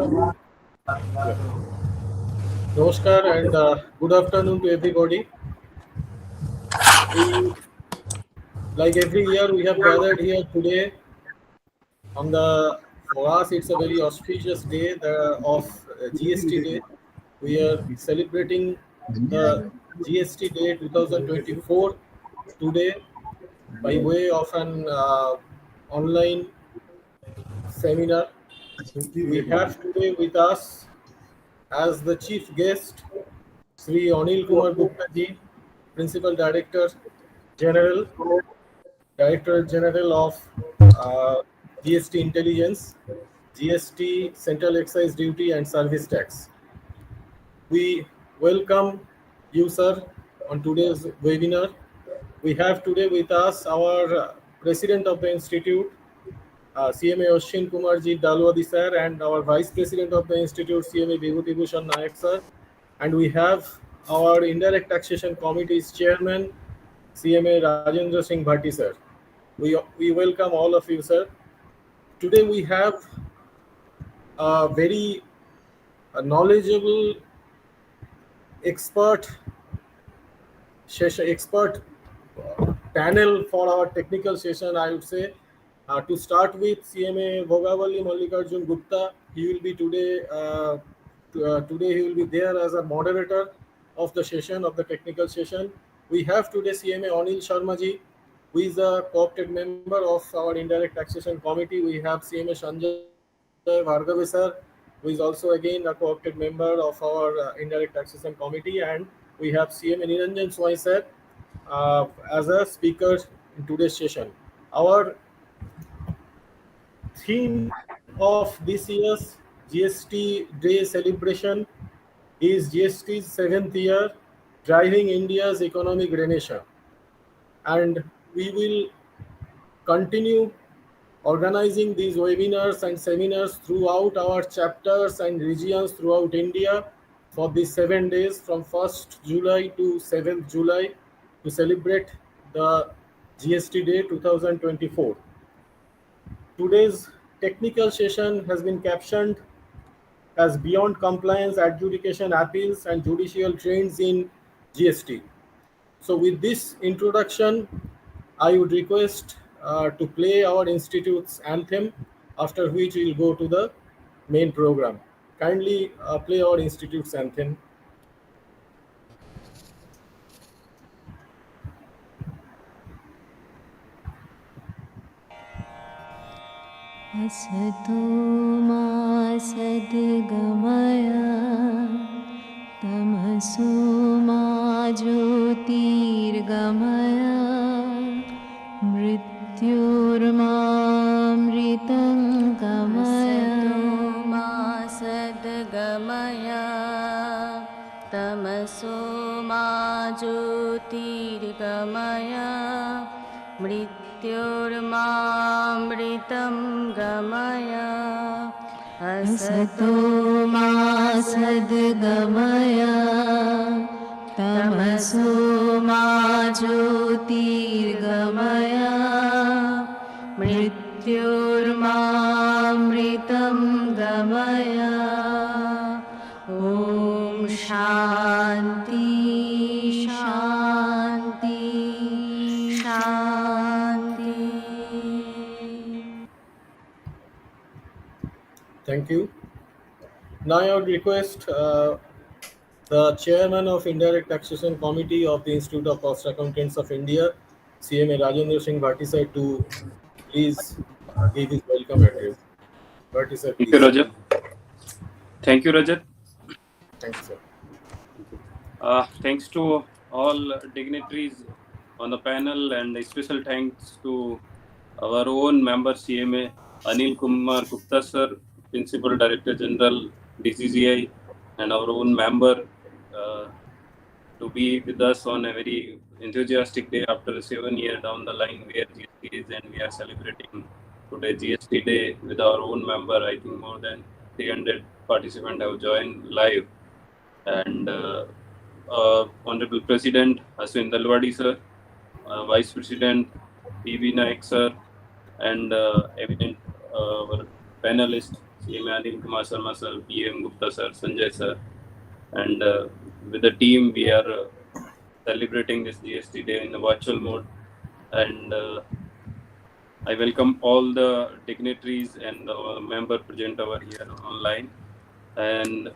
Yeah. Namaskar and good afternoon to everybody. We, like every year, we have gathered here today on for us, it's a very auspicious day of GST Day. We are celebrating the GST Day 2024 today by way of an online seminar. We have today with us as the chief guest Sri Anil Kumar Gupta ji, Principal General, Director General of GST Intelligence, GST Central Excise Duty and Service Tax. We welcome you, sir, on today's webinar. We have today with us our President of the Institute, CMA Ashwin Kumarji Dalwadi sir, and our Vice President of the Institute, CMA Vibhuti Bhushan Nayak sir. And we have our Indirect Taxation Committee's Chairman, CMA Rajendra Singh Bhatti sir. We welcome all of you, sir. Today we have a very knowledgeable expert panel for our technical session, I would say. To start with, CMA Bhogavali Mallikarjun Gupta. He will be today. Today he will be there as a moderator of the session, of the technical session. We have today CMA Anil Sharma ji, who is a co-opted member of our Indirect Taxation Committee. We have CMA Sanjay Bhargave sir, who is also again a co-opted member of our Indirect Taxation Committee, and we have CMA Niranjan Swai sir as a speaker in today's session. Our theme of this year's GST Day celebration is GST's 7th year, driving India's economic renaissance. And we will continue organizing these webinars and seminars throughout our chapters and regions throughout India for these 7 days from 1st July to 7th July to celebrate the GST Day 2024. Today's technical session has been captioned as Beyond Compliance, Adjudication, Appeals and Judicial Trends in GST. So with this introduction, I would request to play our Institute's anthem, after which we will go to the main program. Kindly play our Institute's anthem. असतो मा सद्गमया तमसो मा ज्योतिर्गमया मृत्योर्मामृतं गमया मा सद्गमया तमसो मा ज्योतिर्गमया मृत्योर्मामृतं गमया असतो मा सद्गमया तमसो मा ज्योतिर्गमया मृत्योर्मामृतं गमया ॐ शान्ति शान्ति शान्ति. Thank you. Now I would request the Chairman of Indirect Taxation Committee of the Institute of Cost Accountants of India, CMA Rajendra Singh Bhatti sir, to please give his welcome address. Bhatti sir, please. Thank you, Rajat. Thank you, Rajat. Thank you, sir. Thanks to all dignitaries on the panel, and a special thanks to our own member CMA Anil Kumar Gupta sir, Principal Director General DCCI, and our own member to be with us on a very enthusiastic day after 7 years down the line where GST is, and we are celebrating today GST Day with our own member. I think more than 300 participants have joined live, and Honorable President Ashwin Dalwadi sir, Vice President PB Nayak sir, and evident our panelist CMA Anil Kumar Sharma sir, PM Gupta sir, Sanjay sir, and with the team we are celebrating this GST day in a virtual mode. And I welcome all the dignitaries and member present over here online, and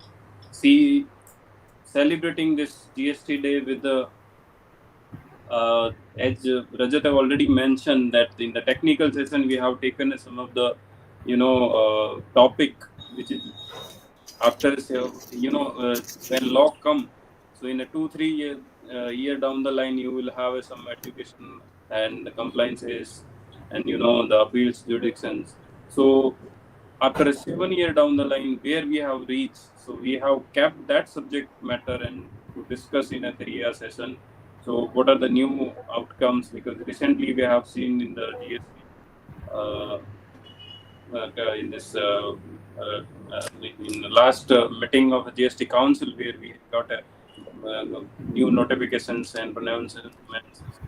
see celebrating this GST day with the as Rajat have already mentioned that in the technical session we have taken some of the topic which is after when law come, so in a 2-3 year down the line you will have some education and compliances and the appeals jurisdictions. So after a 7 year down the line where we have reached, so we have kept that subject matter and to discuss in a 3 year session. So what are the new outcomes, because recently we have seen in the GST in this in the last meeting of the GST Council, where we got a new notifications and pronouncements,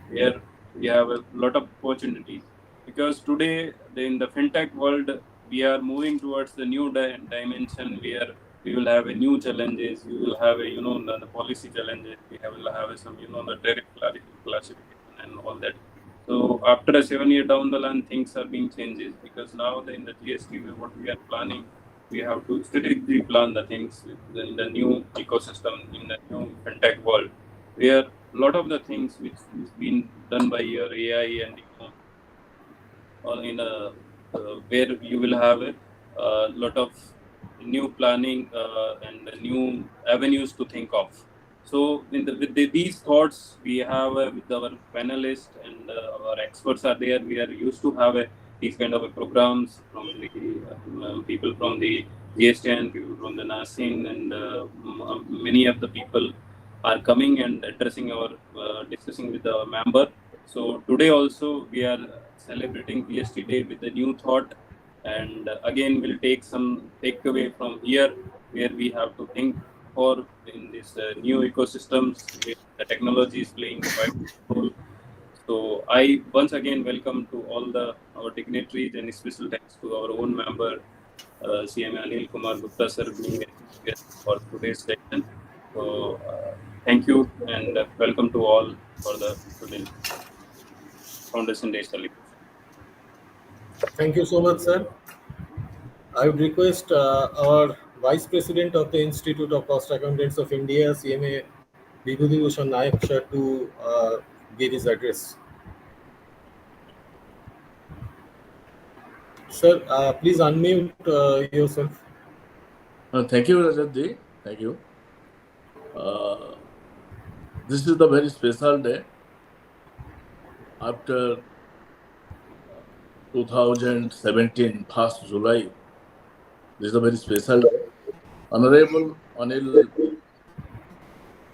where we have a lot of opportunities. Because today in the fintech world we are moving towards the new dimension where we will have a new challenges. We will have a the policy challenges. We will have some the tariff classification and all that. So after a 7 year down the line, things are being changes, because now in the GST what we are planning, we have to strategically plan the things in the new ecosystem, in the new fintech world, where a lot of the things which is being done by your AI and or in a where you will have a lot of new planning and new avenues to think of. So these thoughts we have with our panelists and our experts are there. We are used to have these kind of programs from the people from the GST and people from the NASIN, and many of the people are coming and addressing our discussing with our member. So today also we are celebrating GST Day with a new thought, and again we'll take some takeaway from here, where we have to think for in this new ecosystems where the technology is playing a vital role. So I once again welcome to all our dignitaries, and special thanks to our own member CMA Anil Kumar Gupta sir being a guest for today's session. So thank you and welcome to all for the today's Foundation Day celebration. Thank you so much, sir. I would request our Vice President of the Institute of Cost Accountants of India, CMA Vibhuti Bhushan Nayak sir, to give his address. Sir, please unmute yourself. Thank you, Rajat. Thank you. This is the very special day. After 2017, 1st July, this is a very special day. Honorable Anil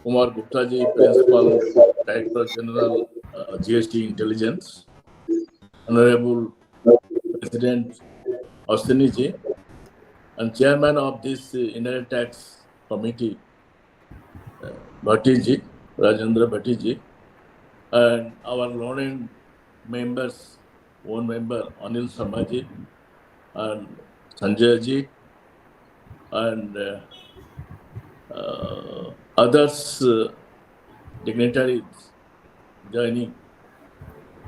Kumar Gupta ji, Principal Director General GST Intelligence, Honorable President Austin ji, and Chairman of this Indirect Tax Committee, Bhatti ji, Rajendra Bhatti ji, and our learned members, one member Anil Sharma ji, and Sanjay ji, and others dignitaries joining,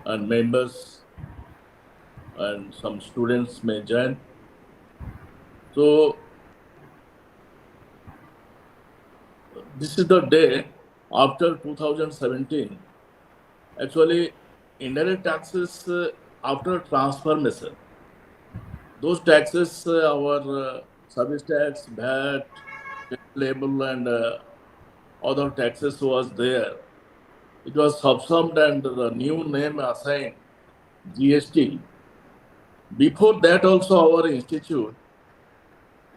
and members, and some students may join. So this is the day after 2017. Actually, indirect taxes after transformation, those taxes, our service tax, VAT, label, and other taxes was there. It was subsumed and the new name assigned GST. Before that also our institute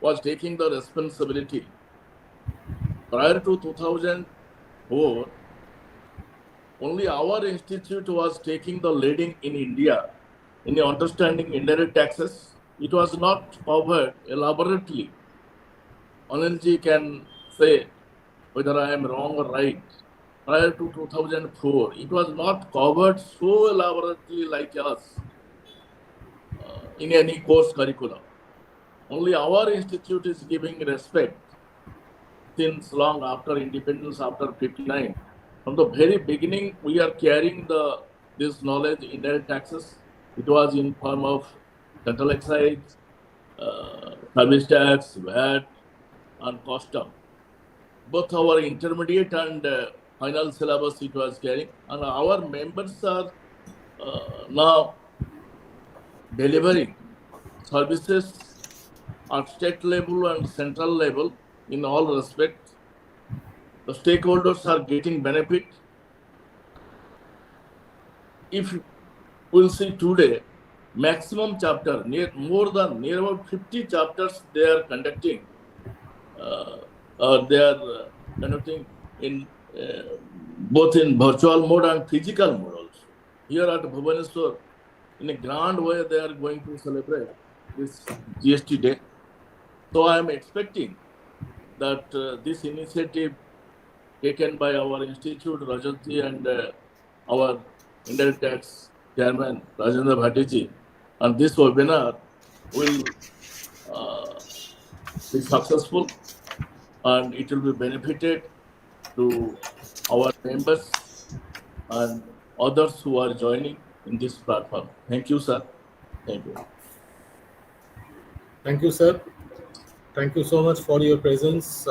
was taking the responsibility. Prior to 2004, only our institute was taking the leading in India in understanding indirect taxes. It was not covered elaborately. Anilji can say whether I am wrong or right. Prior to 2004, it was not covered so elaborately like us in any course curriculum. only our institute is giving respect since long after independence, after 59. From the very beginning, we are carrying this knowledge, indirect taxes. It was in form of central excise, service tax, VAT, and custom. Both our intermediate and final syllabus it was carrying, and our members are now delivering services at state level and central level in all respects. The stakeholders are getting benefit. If we'll see today, maximum chapter, near about 50 chapters they are conducting. They are conducting in both in virtual mode and physical mode also. Here at Bhubaneswar, in a grand way, they are going to celebrate this GST Day. So I am expecting that this initiative taken by our institute, Rajatji, and our indirect tax chairman, Rajendra Bhattiji, and this webinar will be successful and it will be benefited to our members and others who are joining in this platform. Thank you, sir. Thank you. Thank you, sir. Thank you so much for your presence.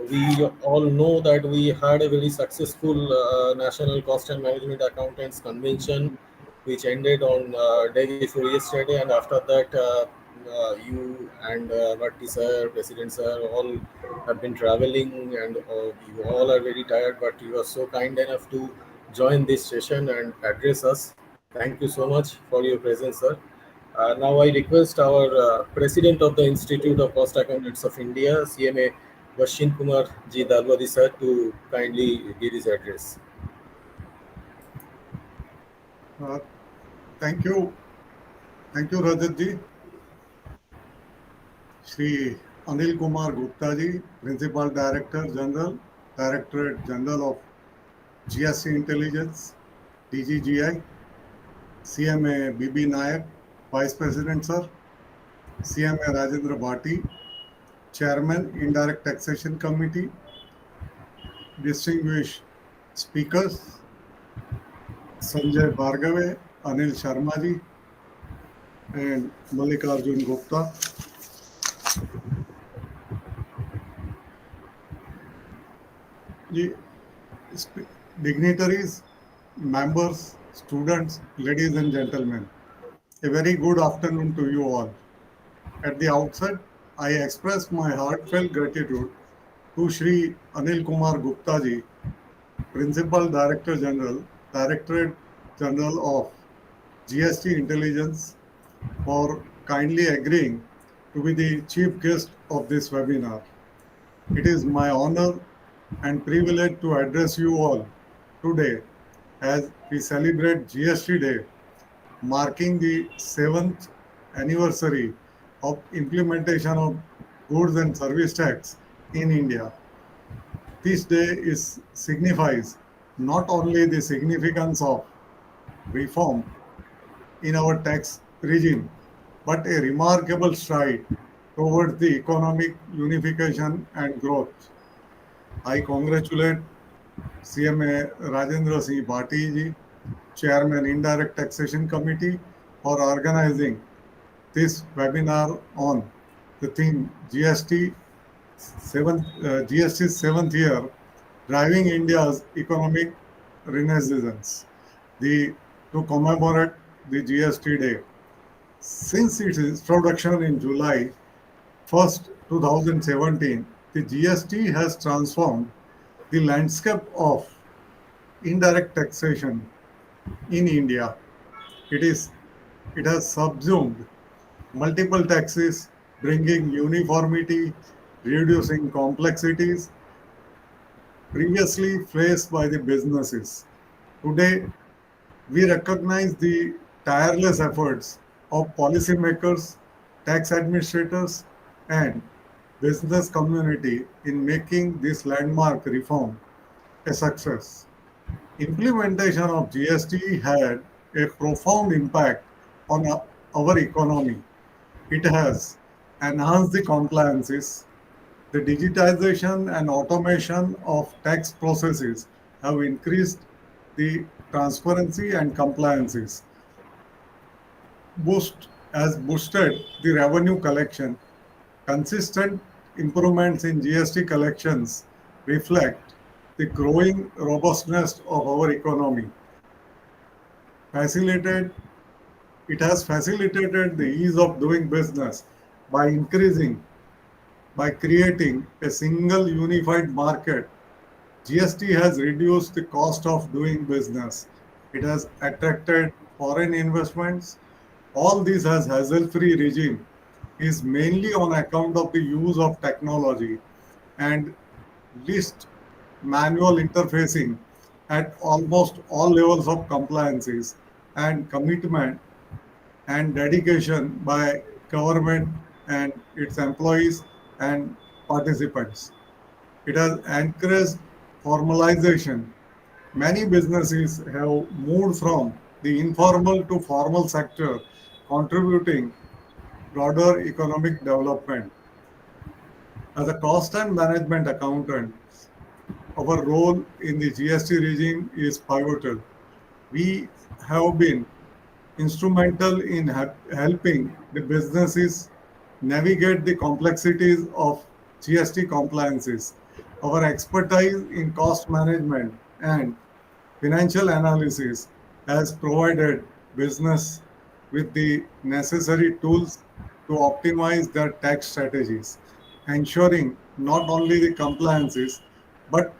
We all know that we had a very successful National Cost and Management Accountants Convention, which ended on day before yesterday, and after that, you and Bhatti sir, President sir, all have been traveling, and you all are very tired, but you are so kind enough to join this session and address us. Thank you so much for your presence, sir. Now I request our President of the Institute of Cost Accountants of India, CMA Vashin Kumar Ji Dalwadi sir, to kindly give his address. Thank you. Thank you, Rajatji. Shri Anil Kumar Gupta Ji, Principal Director General, Directorate General of GST Intelligence, DGGI, CMA BB Nayak, Vice President Sir, CMA Rajendra Bhatti, Chairman, Indirect Taxation Committee, distinguished speakers, Sanjay Bhargave, Anil Sharma Ji, and Mallikarjun Gupta. Dignitaries, members, students, ladies and gentlemen, a very good afternoon to you all. At the outset, I express my heartfelt gratitude to Shri Anil Kumar Gupta Ji, Principal Director General, Directorate General of GST Intelligence, for kindly agreeing to be the chief guest of this webinar. It is my honor and privilege to address you all today as we celebrate GST Day, marking the 7th anniversary of implementation of goods and service tax in India. This day signifies not only the significance of reform in our tax regime, but a remarkable stride towards the economic unification and growth. I congratulate CMA Rajendra Singh Bhatti Ji, Chairman Indirect Taxation Committee, for organizing this webinar on the theme GST's 7th year, driving India's economic renaissance, to commemorate the GST Day. Since its introduction in July 1st, 2017, the GST has transformed the landscape of indirect taxation in India. It has subsumed multiple taxes, bringing uniformity, reducing complexities previously faced by the businesses. Today, we recognize the tireless efforts of policymakers, tax administrators, and business community in making this landmark reform a success. Implementation of GST had a profound impact on our economy. It has enhanced the compliances. The digitization and automation of tax processes have increased the transparency and compliances. Boost has boosted the revenue collection. Consistent improvements in GST collections reflect the growing robustness of our economy. Facilitated, it has facilitated the ease of doing business by by creating a single unified market. GST has reduced the cost of doing business. It has attracted foreign investments. All this has hassle-free regime is mainly on account of the use of technology and least manual interfacing at almost all levels of compliances and commitment and dedication by government and its employees and participants. It has encouraged formalization. Many businesses have moved from the informal to formal sector, contributing broader economic development. As a cost and management accountant, our role in the GST regime is pivotal. We have been instrumental in helping the businesses navigate the complexities of GST compliances. Our expertise in cost management and financial analysis has provided business with the necessary tools to optimize their tax strategies, ensuring not only the compliances but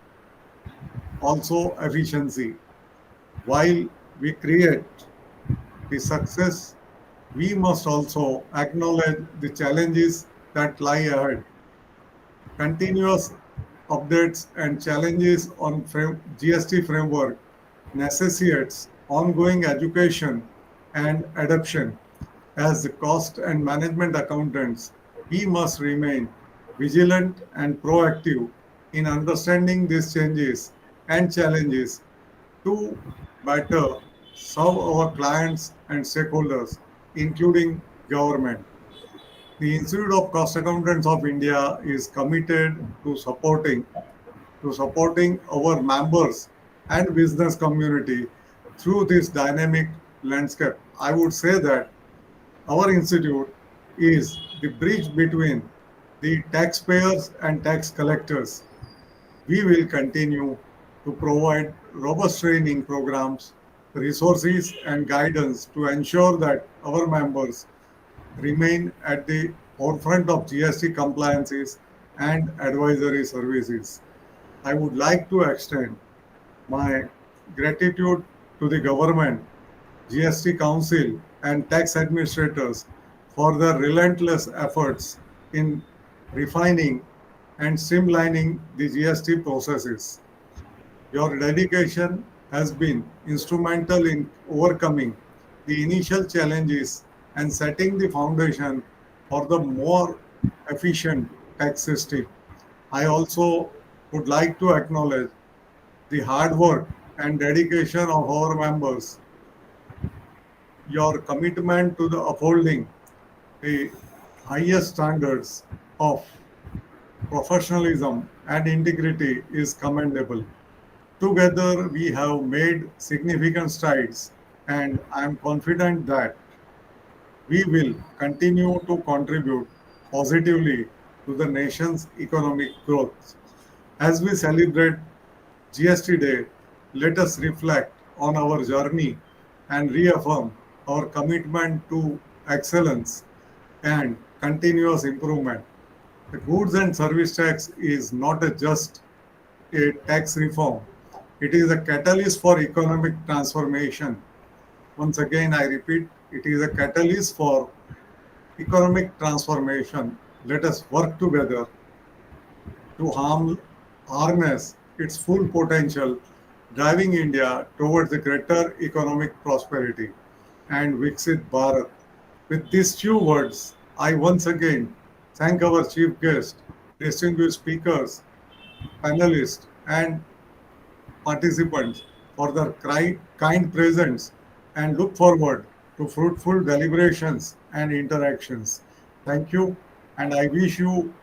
also efficiency. While we create the success, we must also acknowledge the challenges that lie ahead. Continuous updates and challenges on GST framework necessitates ongoing education and adoption. As the cost and management accountants, we must remain vigilant and proactive in understanding these changes and challenges to better serve our clients and stakeholders, including government. The Institute of Cost Accountants of India is committed to supporting our members and business community through this dynamic landscape. I would say that our institute is the bridge between the taxpayers and tax collectors. We will continue to provide robust training programs, resources, and guidance to ensure that our members remain at the forefront of GST compliances and advisory services. I would like to extend my gratitude to the government, GST Council, and tax administrators for their relentless efforts in refining and streamlining the GST processes. Your dedication has been instrumental in overcoming the initial challenges and setting the foundation for the more efficient tax system. I also would like to acknowledge the hard work and dedication of our members. Your commitment to the upholding the highest standards of professionalism and integrity is commendable. Together, we have made significant strides, and I am confident that we will continue to contribute positively to the nation's economic growth. As we celebrate GST Day, let us reflect on our journey and reaffirm our commitment to excellence and continuous improvement. The goods and service tax is not just a tax reform, it is a catalyst for economic transformation. Once again, I repeat, it is a catalyst for economic transformation. Let us work together to harness its full potential, driving India towards a greater economic prosperity and Viksit Bharat. With these few words, I once again thank our chief guest, distinguished speakers, panelists, and participants for their kind presence and look forward to fruitful deliberations and interactions. Thank you, and I wish you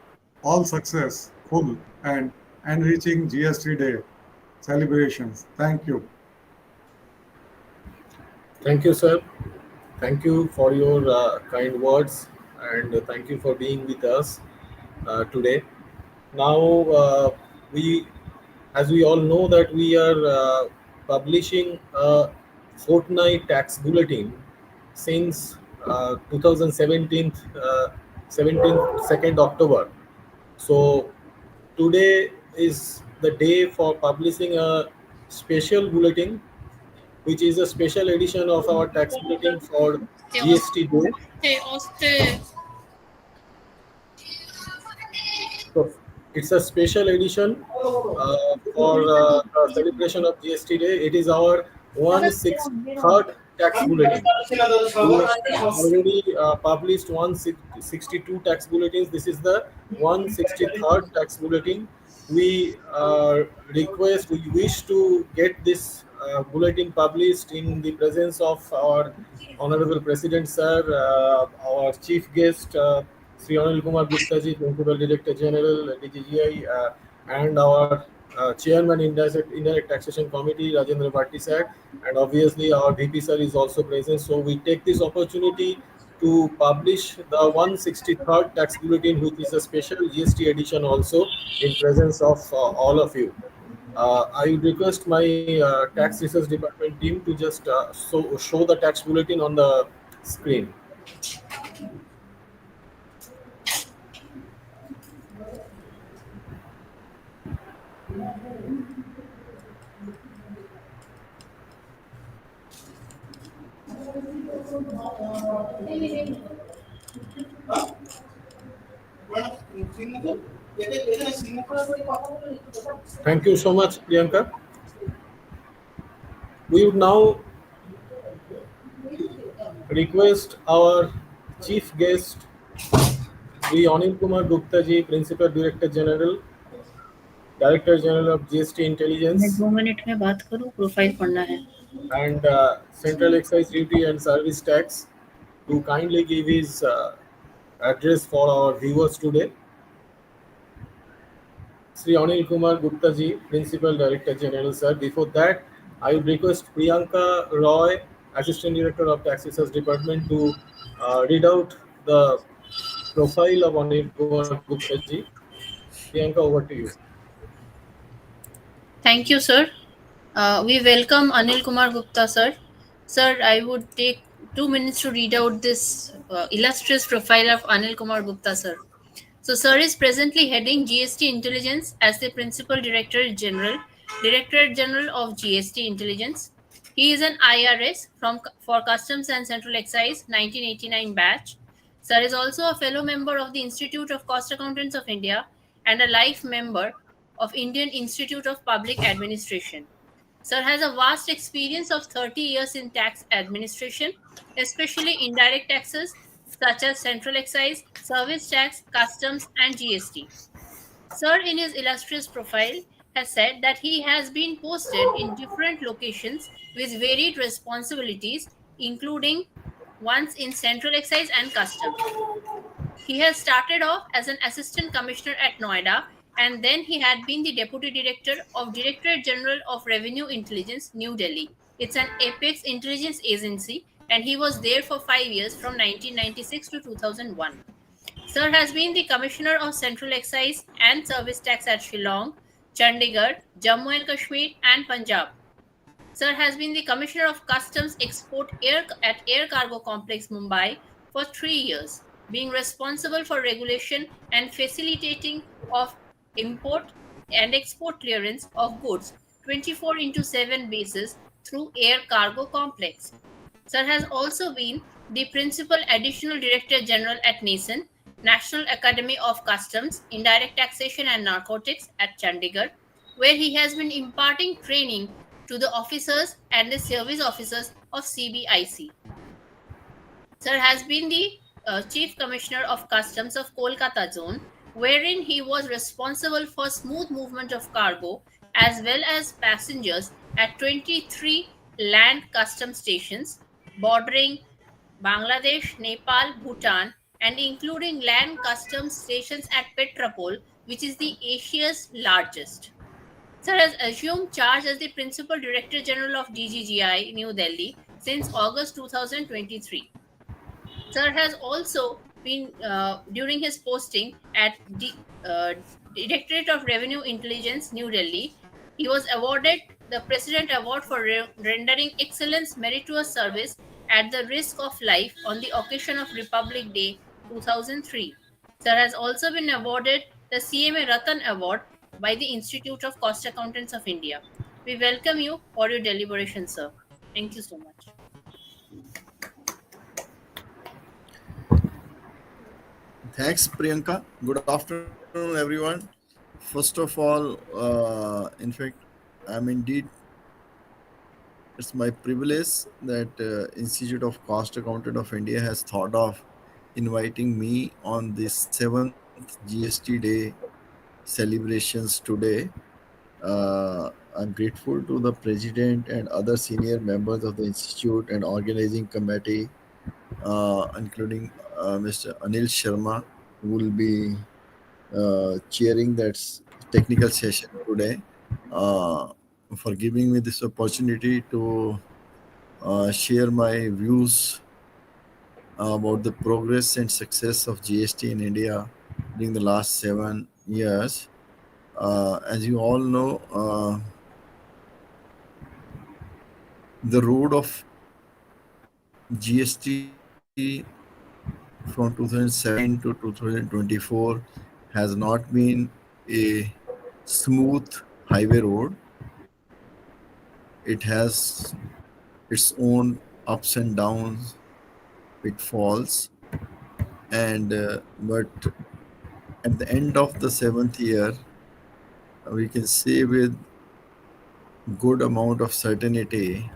all success, full and enriching GST Day celebrations. Thank you. Thank you, sir. Thank you for your kind words, and thank you for being with us today. Now, we, as we all know, that we are publishing a fortnight tax bulletin since 2017, 17th, 2nd October. So today is the day for publishing a special bulletin, which is a special edition of our tax bulletin for GST Day. So it's a special edition for the celebration of GST Day. It is our 163rd tax bulletin. We have already published 162 tax bulletins. This is the 163rd tax bulletin. We we wish to get this bulletin published in the presence of our Honorable President Sir, our chief guest, Sri Anil Kumar Gupta ji, Principal Director General, DGGI, and our Chairman Indirect Taxation Committee, Rajendra Bhatti sir, and obviously our VP sir is also present. So we take this opportunity to publish the 163rd tax bulletin, which is a special GST edition, also in presence of all of you. I would request my tax research department team to just show the tax bulletin on the screen. Thank you so much, Priyanka. We would now request our chief guest, Sri Anil Kumar Gupta ji, Principal Director General, Director General of GST मैं Intelligence 2 minute में बात करूँ, profile पढ़ना है. and Central Excise Duty and Service Tax, to kindly give his address for our viewers today. Sri Anil Kumar Gupta ji, Principal Director General, sir. Before that, I would request Priyanka Roy, Assistant Director of Tax Research Department, to read out the profile of Anil Kumar Gupta ji. Priyanka, over to you. Thank you, sir. We welcome Anil Kumar Gupta, sir. Sir, I would take 2 minutes to read out this illustrious profile of Anil Kumar Gupta, sir. So, sir is presently heading GST Intelligence as the Principal Director General, Directorate General of GST Intelligence. He is an IRS for Customs and Central Excise 1989 batch. Sir is also a fellow member of the Institute of Cost Accountants of India and a life member of Indian Institute of Public Administration. Sir has a vast experience of 30 years in tax administration, especially indirect taxes such as central excise, service tax, customs, and GST. Sir, in his illustrious profile, has said that he has been posted in different locations with varied responsibilities, including once in central excise and customs. He has started off as an assistant commissioner at Noida, and then he had been the deputy director of Directorate General of Revenue Intelligence, New Delhi. It's an apex intelligence agency, and he was there for 5 years from 1996 to 2001. Sir has been the commissioner of Central Excise and Service Tax at Shillong, Chandigarh, Jammu and Kashmir, and Punjab. Sir has been the Commissioner of Customs Export at Air Cargo Complex, Mumbai for 3 years, being responsible for regulation and facilitating of import and export clearance of goods 24 into 7 basis through Air Cargo Complex. Sir has also been the Principal Additional Director General at NASAN, National Academy of Customs, Indirect Taxation and Narcotics at Chandigarh, where he has been imparting training to the officers and the service officers of CBIC. Sir has been the Chief Commissioner of Customs of Kolkata Zone, wherein he was responsible for smooth movement of cargo as well as passengers at 23 land custom stations bordering Bangladesh, Nepal, Bhutan, and including land customs stations at Petrapol, which is the Asia's largest. Sir has assumed charge as the Principal Director General of DGGI, New Delhi, since August 2023. Sir has also been, during his posting at the Directorate of Revenue Intelligence, New Delhi, he was awarded the President Award for rendering excellence meritorious service at the risk of life on the occasion of Republic Day 2003. Sir has also been awarded the CMA Ratan Award by the Institute of Cost Accountants of India. We welcome you for your deliberation, sir. Thank you so much. Thanks, Priyanka. Good afternoon, everyone. First of all, in fact, I'm indeed, it's my privilege that Institute of Cost Accountant of India has thought of inviting me on this 7th GST Day celebrations today. I'm grateful to the president and other senior members of the institute and organizing committee, including Mr. Anil Sharma, who will be chairing that technical session today, uh, for giving me this opportunity to share my views about the progress and success of GST in India during the last 7 years. As you all know, the road of GST from 2017 to 2024 has not been a smooth highway road. It has its own ups and downs, pitfalls, and but at the end of the 7th year, we can say with good amount of certainty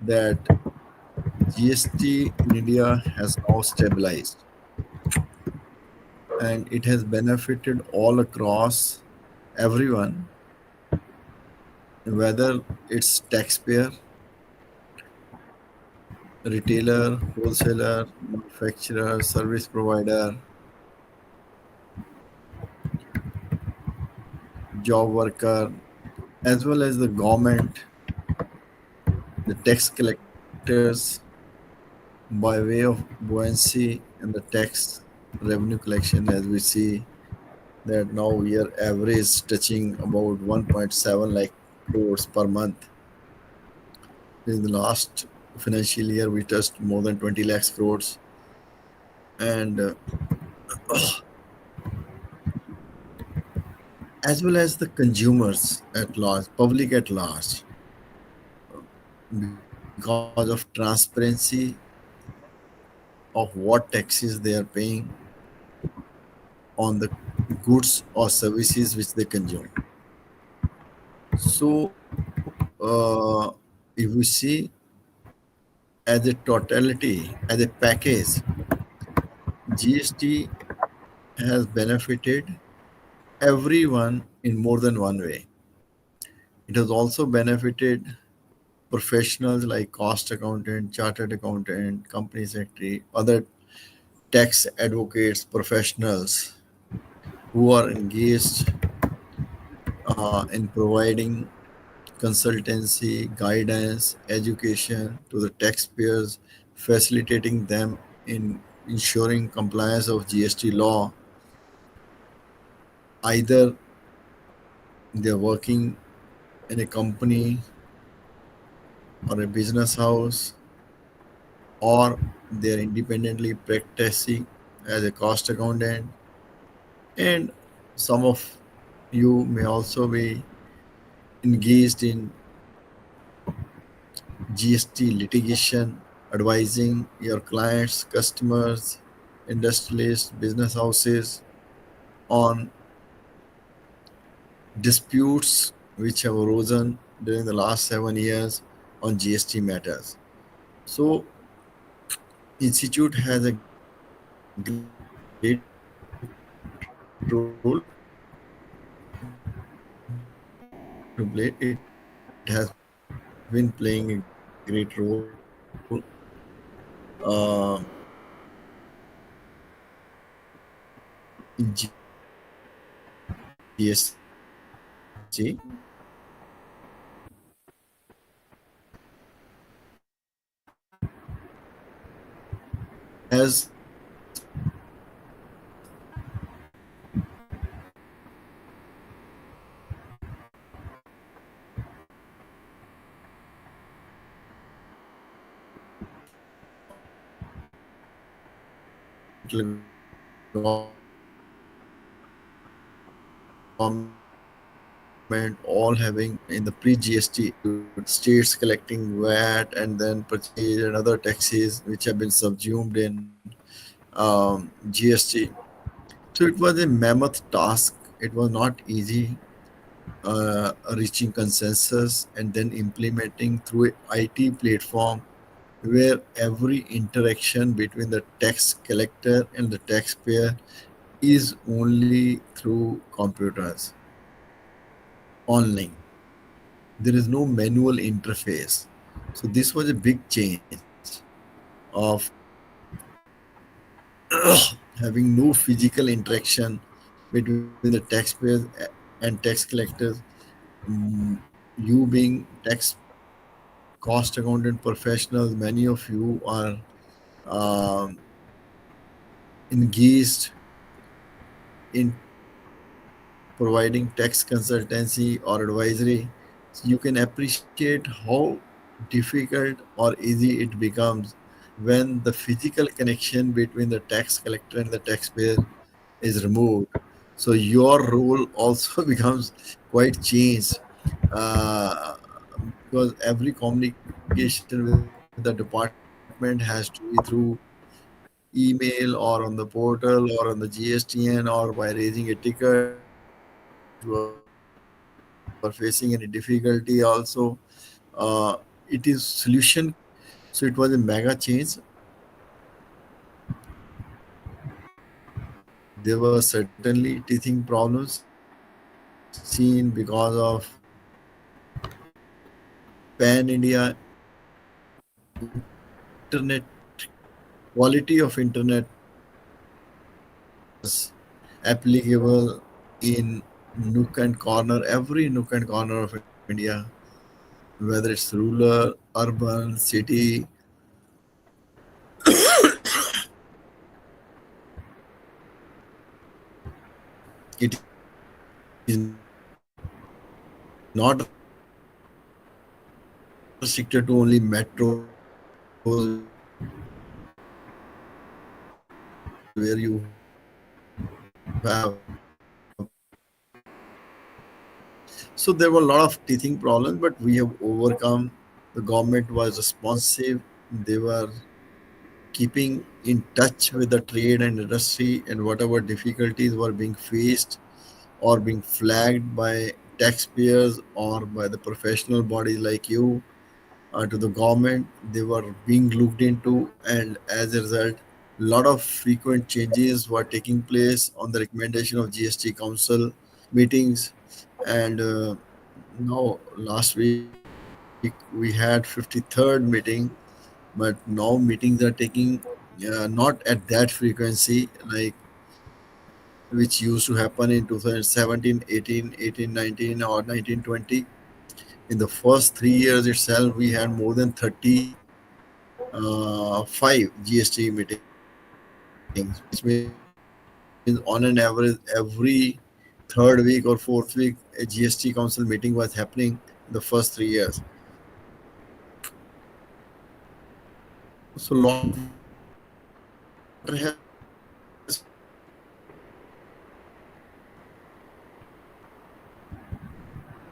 that GST in India has now stabilized, and it has benefited all across everyone, whether it's taxpayer, retailer, wholesaler, manufacturer, service provider, job worker, as well as the government, the tax collectors, by way of buoyancy in the tax revenue collection, as we see that now we are average touching about 1.7 lakh crores per month. In the last financial year, we touched more than 20 lakhs crores. And as well as the consumers at large, public at large, because of transparency of what taxes they are paying on the goods or services which they consume. So, if we see as a totality, as a package, GST has benefited everyone in more than one way. It has also benefited professionals like cost accountant, chartered accountant, company secretary, other tax advocates, professionals who are engaged in providing consultancy, guidance, education to the taxpayers, facilitating them in ensuring compliance of GST law. Either they're working in a company or a business house, or they're independently practicing as a cost accountant, and some of you may also be engaged in GST litigation, advising your clients, customers, industrialists, business houses on disputes which have arisen during the last 7 years on GST matters. So, Institute has a great role to play. It has been playing a great role uh, has government all having in the pre-GST states collecting VAT and then purchase and other taxes which have been subsumed in GST. So it was a mammoth task. It was not easy reaching consensus and then implementing through a IT platform where every interaction between the tax collector and the taxpayer is only through computers online. There is no manual interface. So this was a big change of having no physical interaction between the taxpayers and tax collectors. Mm, you being tax cost accountant professionals, many of you are um, engaged in providing tax consultancy or advisory. So you can appreciate how difficult or easy it becomes when the physical connection between the tax collector and the taxpayer is removed. So your role also becomes quite changed uh, because every communication with the department has to be through email or on the portal or on the GSTN or by raising a ticket. You are facing any difficulty also. It is solution critical. So it was a mega change. There were certainly teething problems seen because of pan India internet quality of internet was applicable in nook and corner, every nook and corner of India, whether it's rural, urban, city. It is not restricted to only metros where you have. So there were a lot of teething problems, but we have overcome. The government was responsive. They were keeping in touch with the trade and industry, and whatever difficulties were being faced or being flagged by taxpayers or by the professional bodies like you to the government, they were being looked into, and as a result, a lot of frequent changes were taking place on the recommendation of GST Council meetings. And now, last week we had 53rd meeting, but now meetings are taking not at that frequency like which used to happen in 2017, 18, 18, 19, or 1920. In the first 3 years itself, we had more than 35 GST meetings, which means on an average every third week or fourth week a GST Council meeting was happening in the first 3 years. So a lot of water has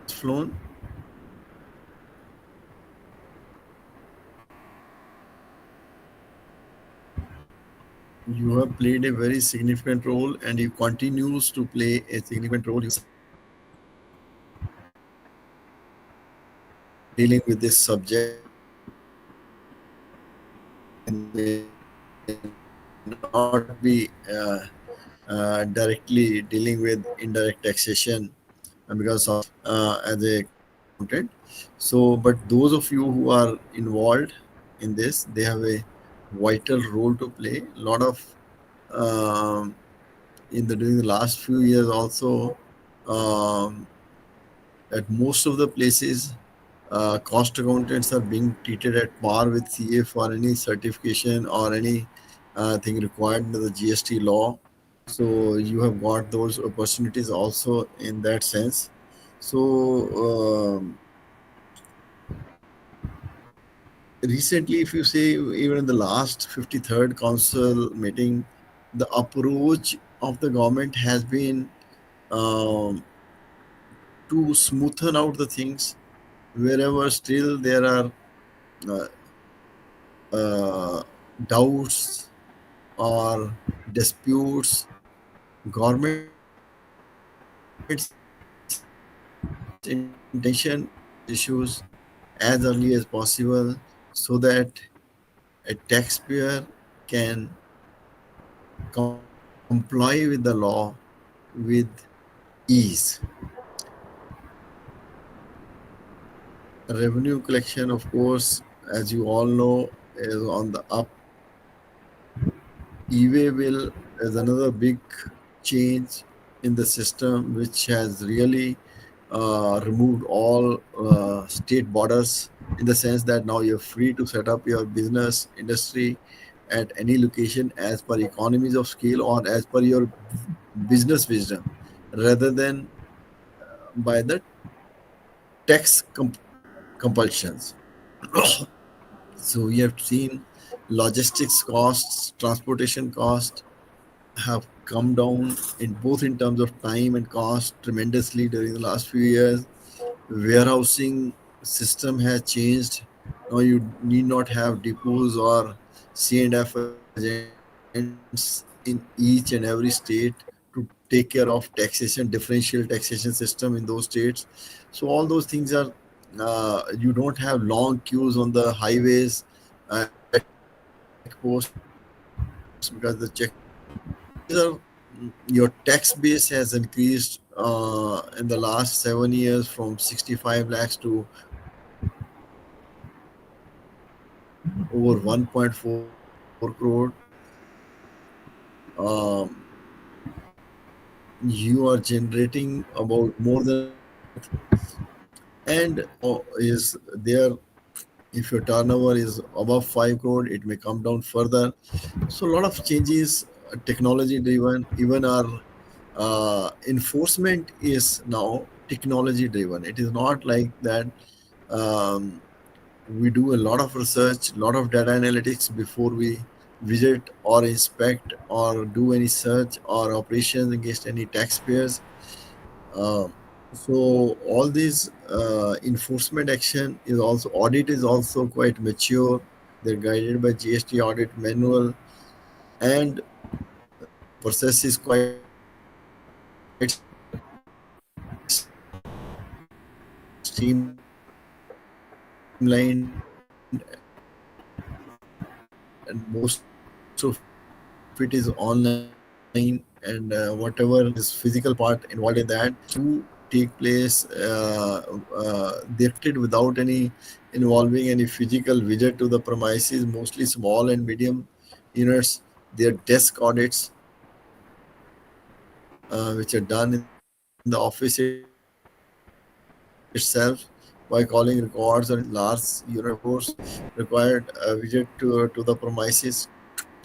flown. You have played a very significant role and you continues to play a significant role. You dealing with this subject not be directly dealing with indirect taxation because of as a accountant. So, but those of you who are involved in this, they have a vital role to play. A lot of um, during the last few years also, um, at most of the places, cost accountants are being treated at par with CA for any certification or any thing required under the GST law. So you have got those opportunities also in that sense. So recently, if you say even in the last 53rd council meeting, the approach of the government has been um, to smoothen out the things wherever still there are uh, doubts or disputes. Government's intention is to resolve those issues as early as possible so that a taxpayer can comply with the law with ease. Revenue collection, of course, as you all know, is on the up. E-way bill is another big change in the system, which has really removed all state borders, in the sense that now you're free to set up your business industry at any location as per economies of scale or as per your business wisdom, rather than by the tax compulsions. So we have seen logistics costs, transportation costs have come down in both in terms of time and cost tremendously during the last few years. Warehousing system has changed. Now you need not have depots or C&F agents in each and every state to take care of taxation, differential taxation system in those states. So all those things are, you don't have long queues on the highways at checkposts because the checkposts are your tax base has increased in the last 7 years from 65 lakhs to over 1.4 crore. Um, you are generating about more than 1 lakh, and is there, if your turnover is above 5 crore, it may come down further. So a lot of changes, technology driven. Even our enforcement is now technology driven. It is not like that. um, we do a lot of research, a lot of data analytics before we visit or inspect or do any search or operations against any taxpayers. Um, so all these enforcement action is also, audit is also quite mature. They're guided by GST audit manual, and the process is quite streamlined, and most of it is online, and whatever is physical part involved in that do take place, they're conducted without any involving any physical visit to the premises, mostly small and medium units. Their desk audits, which are done in the office itself by calling records or large unit. Of course, required a visit to the premises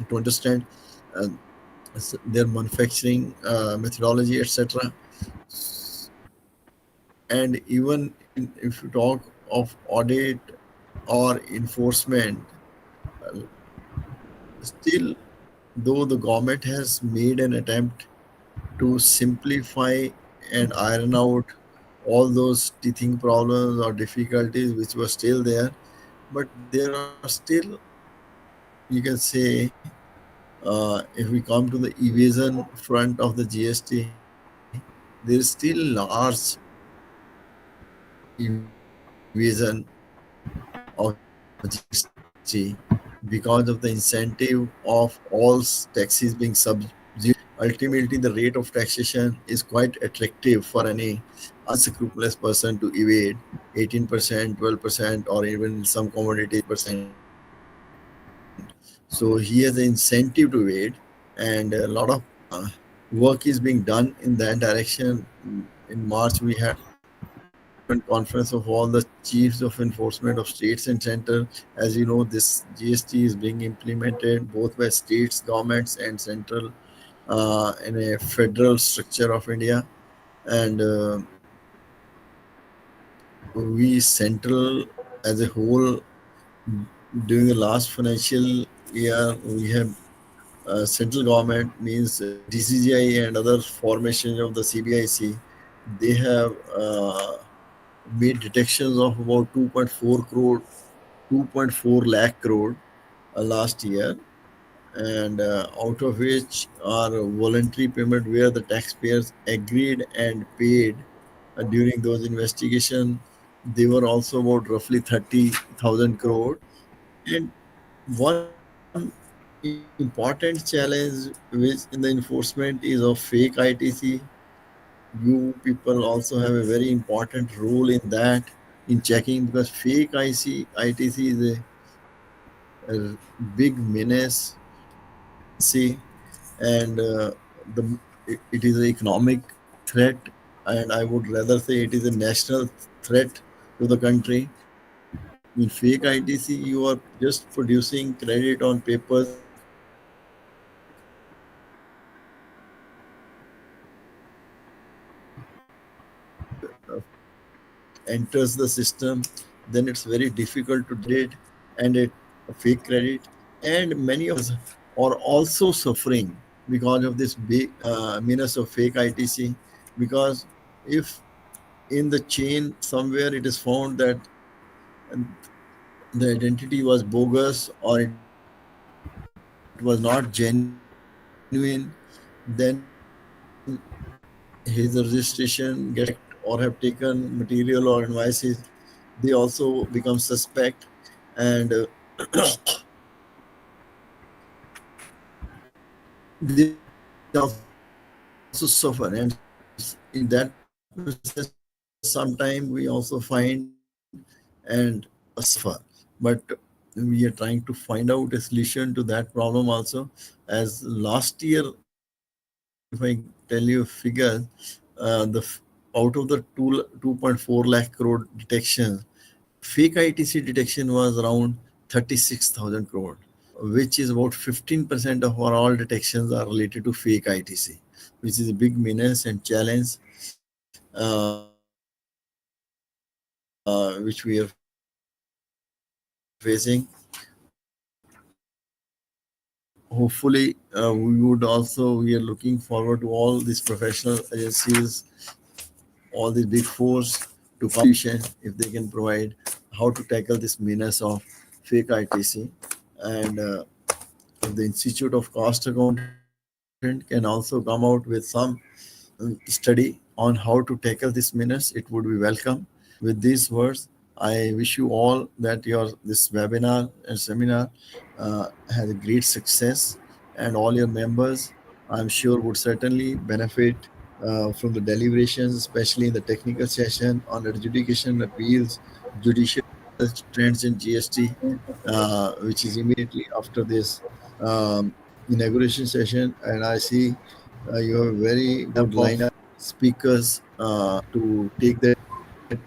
to understand uh, their manufacturing methodology, etc. And even if you talk of audit or enforcement, uh, still, though the government has made an attempt to simplify and iron out all those teething problems or difficulties which were still there, but there are still, you can say, if we come to the evasion front of the GST, there is still large evasion of GST because of the incentive of all taxes being sub zero. Ultimately, the rate of taxation is quite attractive for any unscrupulous person to evade 18%, 12%, or even in some commodities 8%. So he has an incentive to evade, and a lot of work is being done in that direction. In March, we had a joint conference of all the chiefs of enforcement of states and center. As you know, this GST is being implemented both by states, governments, and central in a federal structure of India. And we central as a whole during the last financial year, we have central government means DCGI and other formations of the CBIC. They have made detections of about 2.4 crore, 2.4 lakh crore last year, and out of which are voluntary payment where the taxpayers agreed and paid during those investigation. They were also about roughly 30,000 crore. And one important challenge which in the enforcement is of fake ITC. You people also have a very important role in that, in checking, because fake ITC is a big menace to the currency, and it is an economic threat, and I would rather say it is a national threat to the country. In fake ITC, you are just producing credit on papers, and once enters the system, then it's very difficult to detect it, and a fake credit. And many of us are also suffering because of this big menace of fake ITC. Because if in the chain somewhere it is found that the identity was bogus or it was not genuine, then his registration gets checked, or have taken material or invoices. They also become suspect, and they also suffer. And in that process, sometime we also find and suffer. But we are trying to find out a solution to that problem also. As last year, if I tell you figures, out of the 2.4 lakh crore detections, fake ITC detection was around 36,000 crore, which is about 15% of our all detections are related to fake ITC, which is a big menace and challenge which we are facing. Hopefully, we are looking forward to all these professional agencies, all these big fours to solution if they can provide how to tackle this menace of fake ITC. And if the Institute of Cost Accountant can also come out with some study on how to tackle this menace, it would be welcome. With these words, I wish you all that your this webinar and seminar has a great success, and all your members, I'm sure, would certainly benefit from the deliberations, especially in the technical session on adjudication appeals, judicial trends in GST, which is immediately after this um, inauguration session. And I see you have a very good lineup speakers to take that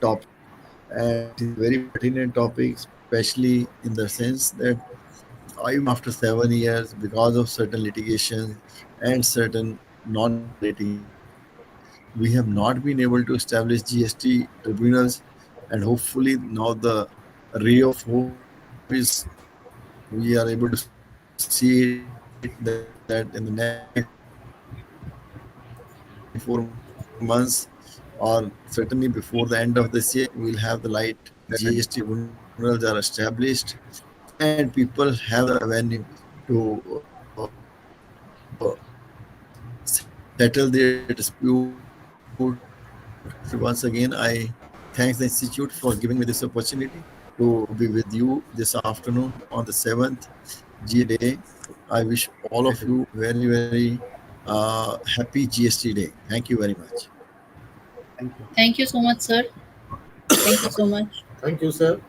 topic, and it is a very pertinent topic, especially in the sense that even after 7 years, because of certain litigation and certain non-litigation, we have not been able to establish GST tribunals, and hopefully now the ray of hope is we are able to see it, that in the next 24 months, or certainly before the end of this year, we'll have the light that GST tribunals are established, and people have the avenue to settle their dispute. Once again, I thank the Institute for giving me this opportunity to be with you this afternoon on the 7th GST day. I wish all of you very, very happy GST day. Thank you very much. Thank you so much, sir. Thank you so much. Thank you, sir.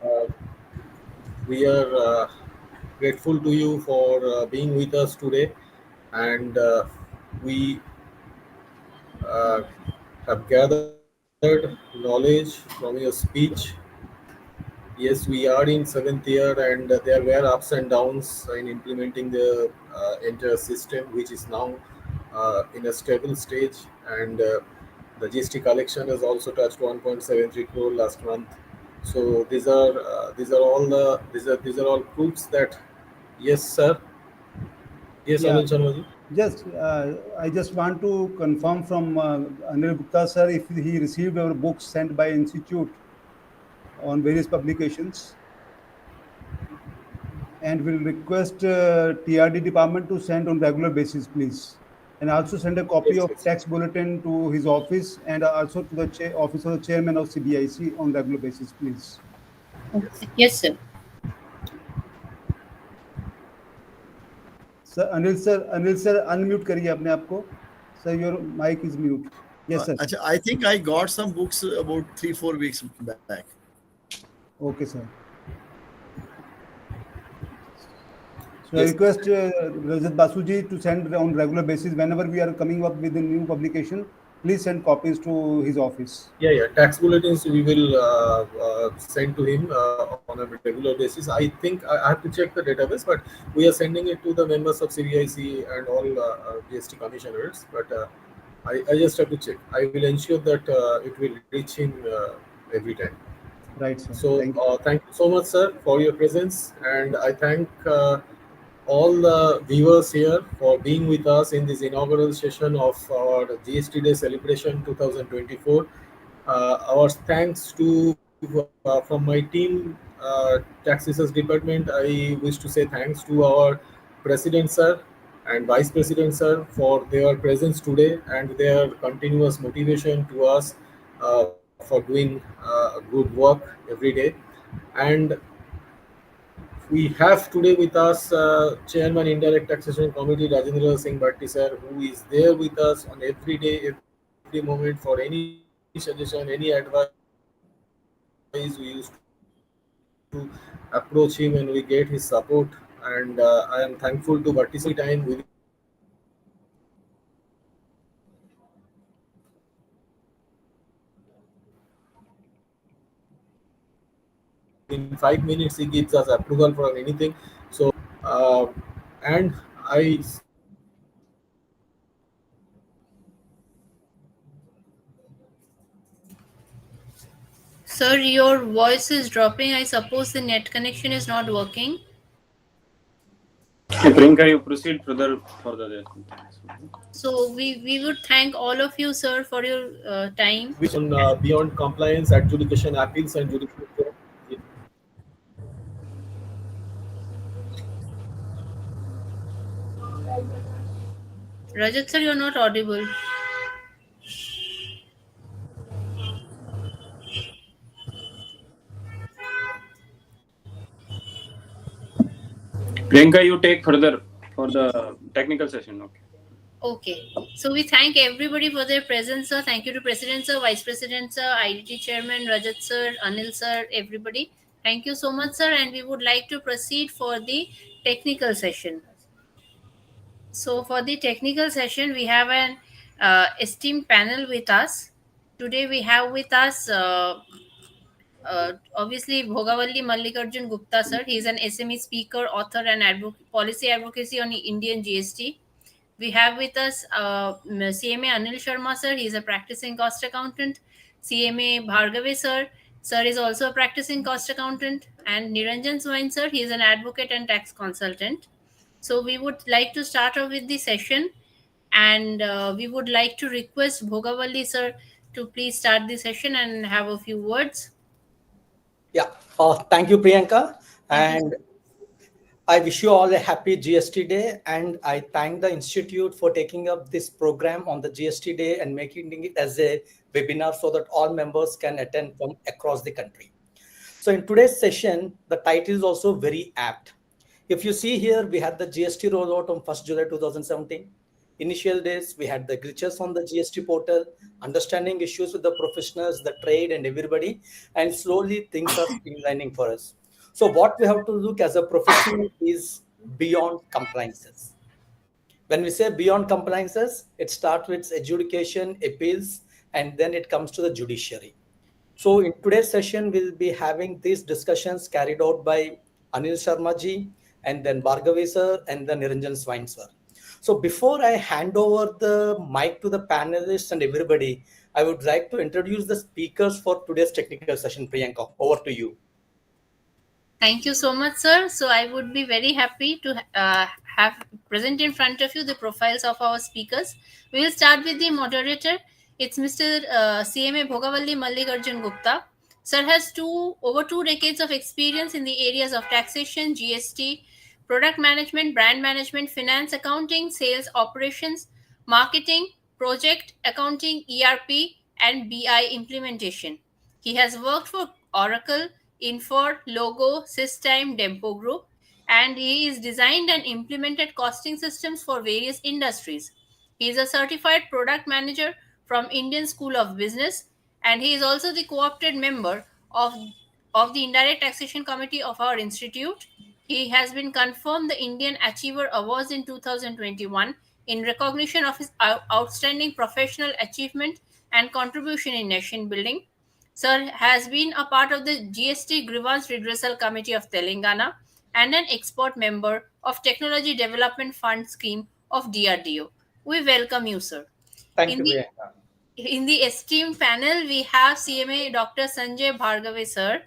Uh, we are grateful to you for being with us today, and we have gathered knowledge from your speech. Yes, we are in seventh year, and there were ups and downs in implementing the entire system, which is now in a stable stage. And the GST collection has also touched 1.73 crore last month. So these are all proofs that yes, sir. Yes, Yeah, Anil Sharma ji. I just want to confirm from Anil Gupta sir if he received our books sent by Institute on various publications, and will request TRD department to send on regular basis, please. And also send a copy Yes, of yes. tax bulletin to his office and also to the office of the chairman of CBIC on regular basis, please. Yes. Yes, sir. Anil sir, unmute करिए अपने आप को. Sir, your mic is mute. Yes, sir. I think I got some books about 3-4 weeks back. Okay, sir. So I Yes. request Rajat Basuji to send on regular basis whenever we are coming up with a new publication. Please send copies to his office. Yeah. Tax bulletins we will send to him on a regular basis. I think I have to check the database, but we are sending it to the members of CBIC and all GST commissioners. But I just have to check. I will ensure that it will reach him every time. Right, sir. So Thank you. thank you so much, sir, for your presence, and I thank all the viewers here for being with us in this inaugural session of our GST Day celebration 2024. Our thanks to from my team, Tax Research Department. I wish to say thanks to our President, sir, and Vice President, sir, for their presence today and their continuous motivation to us for doing good work every day. And we have today with us Chairman Indirect Taxation Committee Rajendra Singh Bhatti sir, who is there with us on every day, every moment for any suggestion, any advice. We used to approach him and we get his support. And I am thankful to Bhatti sir every time within 5 minutes he gives us approval for anything. So and I Sir, your voice is dropping. I suppose the net connection is not working. Priyanka, you proceed further for the. So we would thank all of you, sir, for your time. which on beyond compliance, adjudication, appeals, and judicial. Rajat sir, you're not audible. Priyanka, you take further for the technical session. Okay. Okay. So we thank everybody for their presence, sir. Thank you to President sir, Vice President sir, IDT Chairman, Rajat sir, Anil sir, everybody. Thank you so much, sir. And we would like to proceed for the technical session. So for the technical session, we have an esteemed panel with us. Today we have with us obviously Bhogavalli Mallikarjun Gupta sir. He is an SME speaker, author, and policy advocacy on Indian GST. We have with us CMA Anil Sharma sir. He is a practicing cost accountant. CMA Bhargave sir. Sir is also a practicing cost accountant. And Niranjan Swain sir. He is an advocate and tax consultant. So we would like to start off with the session, and we would like to request Bhogavalli sir to please start the session and have a few words. Yeah. Thank you, Priyanka. Thank you, And I wish you all a happy GST Day. And I thank the Institute for taking up this program on the GST Day and making it as a webinar so that all members can attend from across the country. So in today's session, the title is also very apt. If you see here, we had the GST rollout on 1st July 2017. Initial days, we had the glitches on the GST portal, understanding issues with the professionals, the trade, and everybody. And slowly things are streamlining for us. So what we have to look as a professional is beyond compliances. When we say beyond compliances, it starts with adjudication, appeals, and then it comes to the judiciary. So in today's session, we'll be having these discussions carried out by Anil Sharma ji, and then Bhargavi sir, and then Niranjan Swain sir. So before I hand over the mic to the panelists and everybody, I would like to introduce the speakers for today's technical session. Priyanka, over to you. Thank you so much, sir. So I would be very happy to have present in front of you the profiles of our speakers. We will start with the moderator. It's Mr. CMA Bhogavalli Mallikarjun Gupta. Sir has over 2 decades of experience in the areas of taxation, GST, product management, brand management, finance, accounting, sales, operations, marketing, project accounting, ERP, and BI implementation. He has worked for Oracle, Infor, Logo, Systime, Dempo Group, and he is designed and implemented costing systems for various industries. He is a certified product manager from Indian School of Business, and he is also the co-opted member of the Indirect Taxation Committee of our institute. He has been confirmed the Indian Achiever Awards in 2021 in recognition of his outstanding professional achievement and contribution in nation building. Sir has been a part of the GST Grievance Redressal Committee of Telangana and an expert member of Technology Development Fund Scheme of DRDO. We welcome you, sir. Thank In you, the Priyanka. in the esteemed panel, we have CMA Dr. Sanjay Bhargave, sir.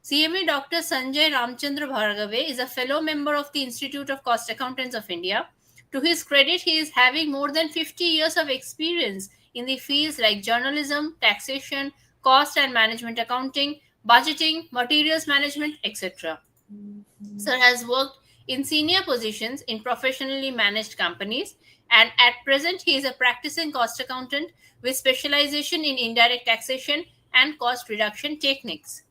CMA Dr. Sanjay Ramchandra Bhargave is a fellow member of the Institute of Cost Accountants of India. To his credit, he is having more than 50 years of experience in the fields like journalism, taxation, cost and management accounting, budgeting, materials management, etc. Sir has worked in senior positions in professionally managed companies, and at present he is a practicing cost accountant with specialization in indirect taxation and cost reduction techniques.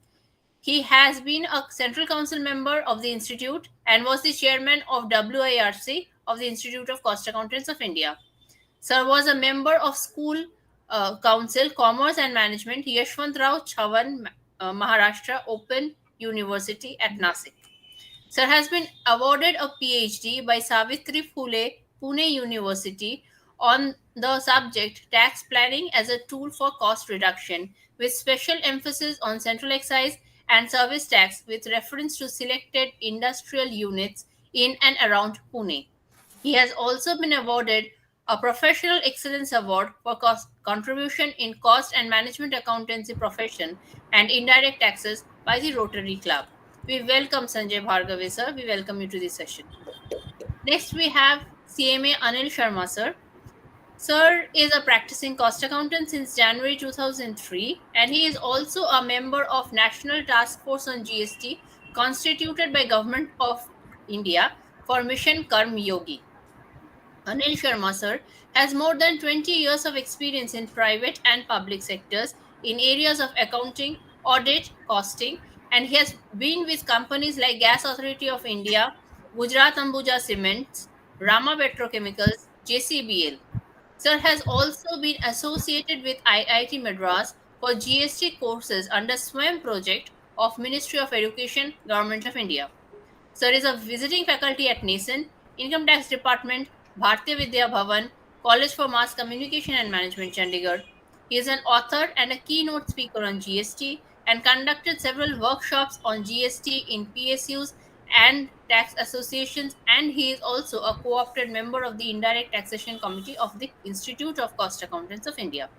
He has been a Central Council member of the Institute and was the chairman of WIRC of the Institute of Cost Accountants of India. Sir was a member of School Council, Commerce and Management, Yashwantrao Chavan, Maharashtra Open University at Nasik. Sir has been awarded a PhD by Savitri Phule, Pune University on the subject tax planning as a tool for cost reduction, with special emphasis on central excise and service tax with reference to selected industrial units in and around Pune. He has also been awarded a Professional Excellence Award for contribution in cost and management accountancy profession and indirect taxes by the Rotary Club. We welcome Sanjay Bhargave, sir. We welcome you to this session. Next, we have CMA Anil Sharma, sir. Sir is a practicing cost accountant since January 2003, and he is also a member of National Task Force on GST constituted by Government of India for Mission Karm Yogi. Anil Sharma, sir, has more than 20 years of experience in private and public sectors in areas of accounting, audit, costing, and he has been with companies like Gas Authority of India, Gujarat Ambuja Cements, Rama Petrochemicals, JCBL. Sir has also been associated with IIT Madras for GST courses under SWAM project of Ministry of Education, Government of India. Sir is a visiting faculty at NASEN, Income Tax Department, Bharatiya Vidya Bhavan, College for Mass Communication and Management, Chandigarh. He is an author and a keynote speaker on GST and conducted several workshops on GST in PSUs and tax associations, and he is also a co-opted member of the Indirect Taxation Committee of the Institute of Cost Accountants of India.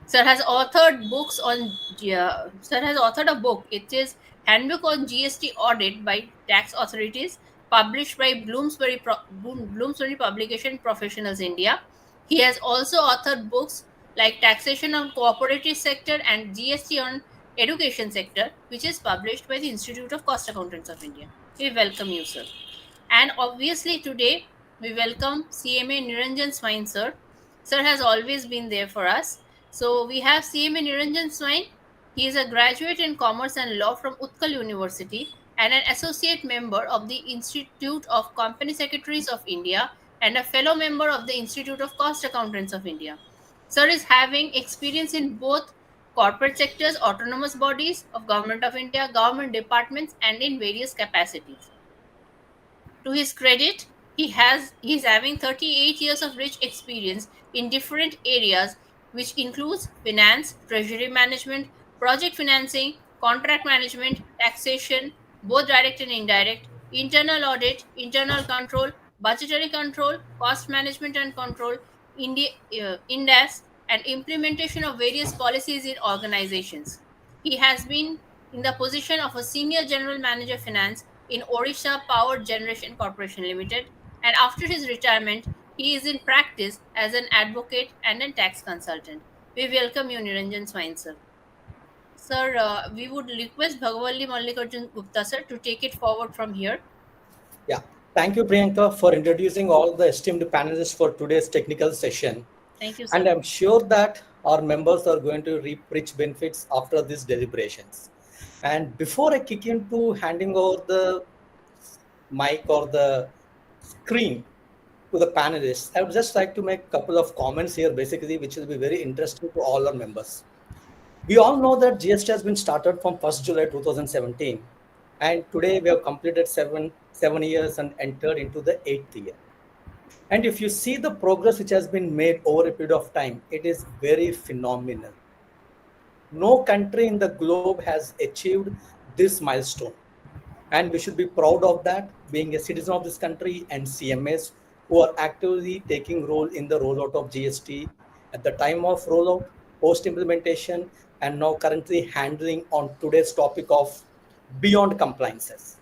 Sir has authored books on. Sir has authored a book. It is Handbook on GST Audit by Tax Authorities, published by Bloomsbury Publication Professionals India. He has also authored books like Taxation on Cooperative Sector and GST on Education Sector, which is published by the Institute of Cost Accountants of India. We welcome you, sir. And obviously today we welcome CMA Niranjan Swain, sir. Sir has always been there for us. So we have CMA Niranjan Swain. He is a graduate in Commerce and Law from Utkal University and an associate member of the Institute of Company Secretaries of India and a fellow member of the Institute of Cost Accountants of India. Sir is having experience in both corporate sectors, autonomous bodies of Government of India, government departments, and in various capacities. To his credit, He's having 38 years of rich experience in different areas, which includes finance, treasury management, project financing, contract management, taxation, both direct and indirect, internal audit, internal control, budgetary control, cost management and control, INDAS, and implementation of various policies in organizations. He has been in the position of a senior general manager finance in Odisha Power Generation Corporation Limited, and after his retirement, he is in practice as an advocate and a tax consultant. We welcome you, Niranjan Swain, sir. Sir, we would request Bhagavalli Mallikarjun Gupta, sir, to take it forward from here. Yeah. Thank you, Priyanka, for introducing all the esteemed panelists for today's technical session. Thank you, sir. And I'm sure that our members are going to reap rich benefits after these deliberations. And before I kick into handing over the mic or the screen to the panelists, I would just like to make a couple of comments here, basically, which will be very interesting to all our members. We all know that GST has been started from 1st July 2017. And today we have completed seven years and entered into the 8th year. And if you see the progress which has been made over a period of time, it is very phenomenal. No country in the globe has achieved this milestone. And we should be proud of that, being a citizen of this country and CMAs who are actively taking role in the rollout of GST at the time of rollout, post-implementation, and now currently handling on today's topic of beyond compliances.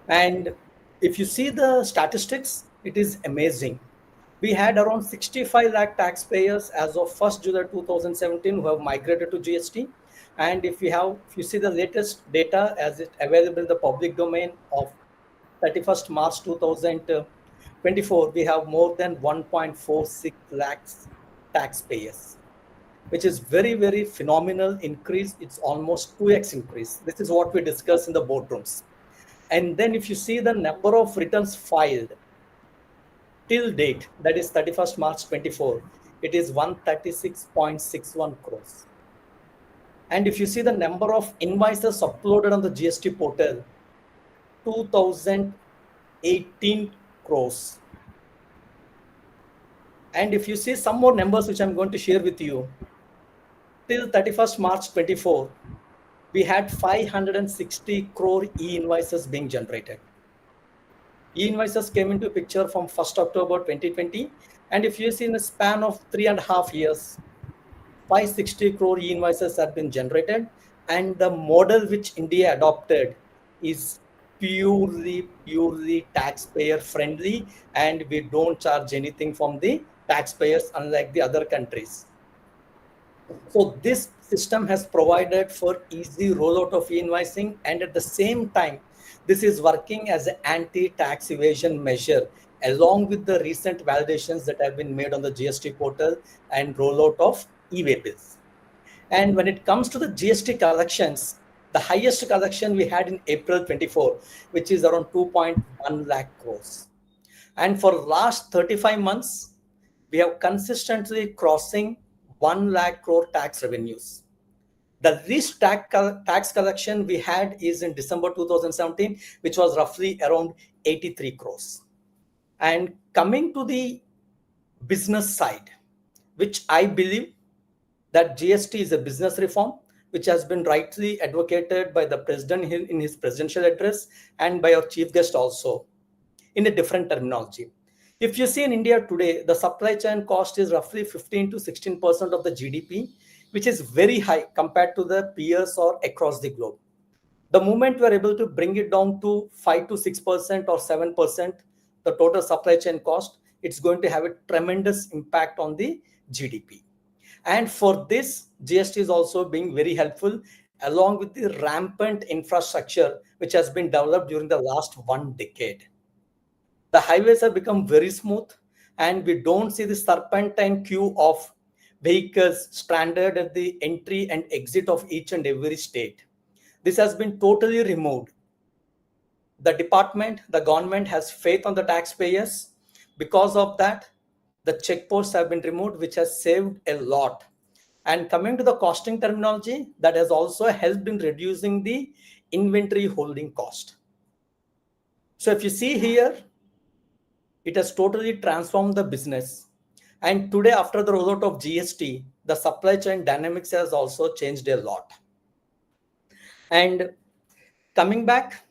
And if you see the statistics, it is amazing. We had around 65 lakh taxpayers as of 1st July 2017 who have migrated to GST. And if you see the latest data as it available in the public domain of 31st March 2024, we have more than 1.46 lakhs taxpayers, which is very, very phenomenal increase. It's almost 2x increase. This is what we discussed in the boardrooms. And then if you see the number of returns filed till date, that is 31st March 24, it is 136.61 crores. And if you see the number of invoices uploaded on the GST portal, 2018 crores. And if you see some more numbers which I'm going to share with you, till 31st March 24, we had 560 crore e-invoices being generated. E-invoices came into picture from 1st October 2020. And if you see in a span of 3.5 years, 560 crore e-invoices have been generated. And the model which India adopted is purely taxpayer friendly, and we don't charge anything from the taxpayers unlike the other countries. So this system has provided for easy rollout of e-invoicing, and at the same time, this is working as an anti-tax evasion measure along with the recent validations that have been made on the GST portal and rollout of e-way bills. And when it comes to the GST collections, the highest collection we had in April 24, which is around 2.1 lakh crores. And for last 35 months, we have consistently crossing 1 lakh crore tax revenues. The least tax collection we had is in December 2017, which was roughly around 83 crores. And coming to the business side, which I believe that GST is a business reform, which has been rightly advocated by the president in his presidential address and by our chief guest also in a different terminology. If you see in India today, the supply chain cost is roughly 15 to 16% of the GDP, which is very high compared to the peers or across the globe. The moment we are able to bring it down to 5 to 6% or 7%, the total supply chain cost, it's going to have a tremendous impact on the GDP. And for this, GST is also being very helpful along with the rampant infrastructure which has been developed during the last 1 decade. The highways have become very smooth, and we don't see the serpentine queue of vehicles stranded at the entry and exit of each and every state. This has been totally removed. The government has faith on the taxpayers. Because of that, the checkposts have been removed, which has saved a lot. And coming to the costing terminology, that has also helped in reducing the inventory holding cost. So if you see here, It has totally transformed the business. And today, after the rollout of GST, the supply chain dynamics has also changed a lot. And coming back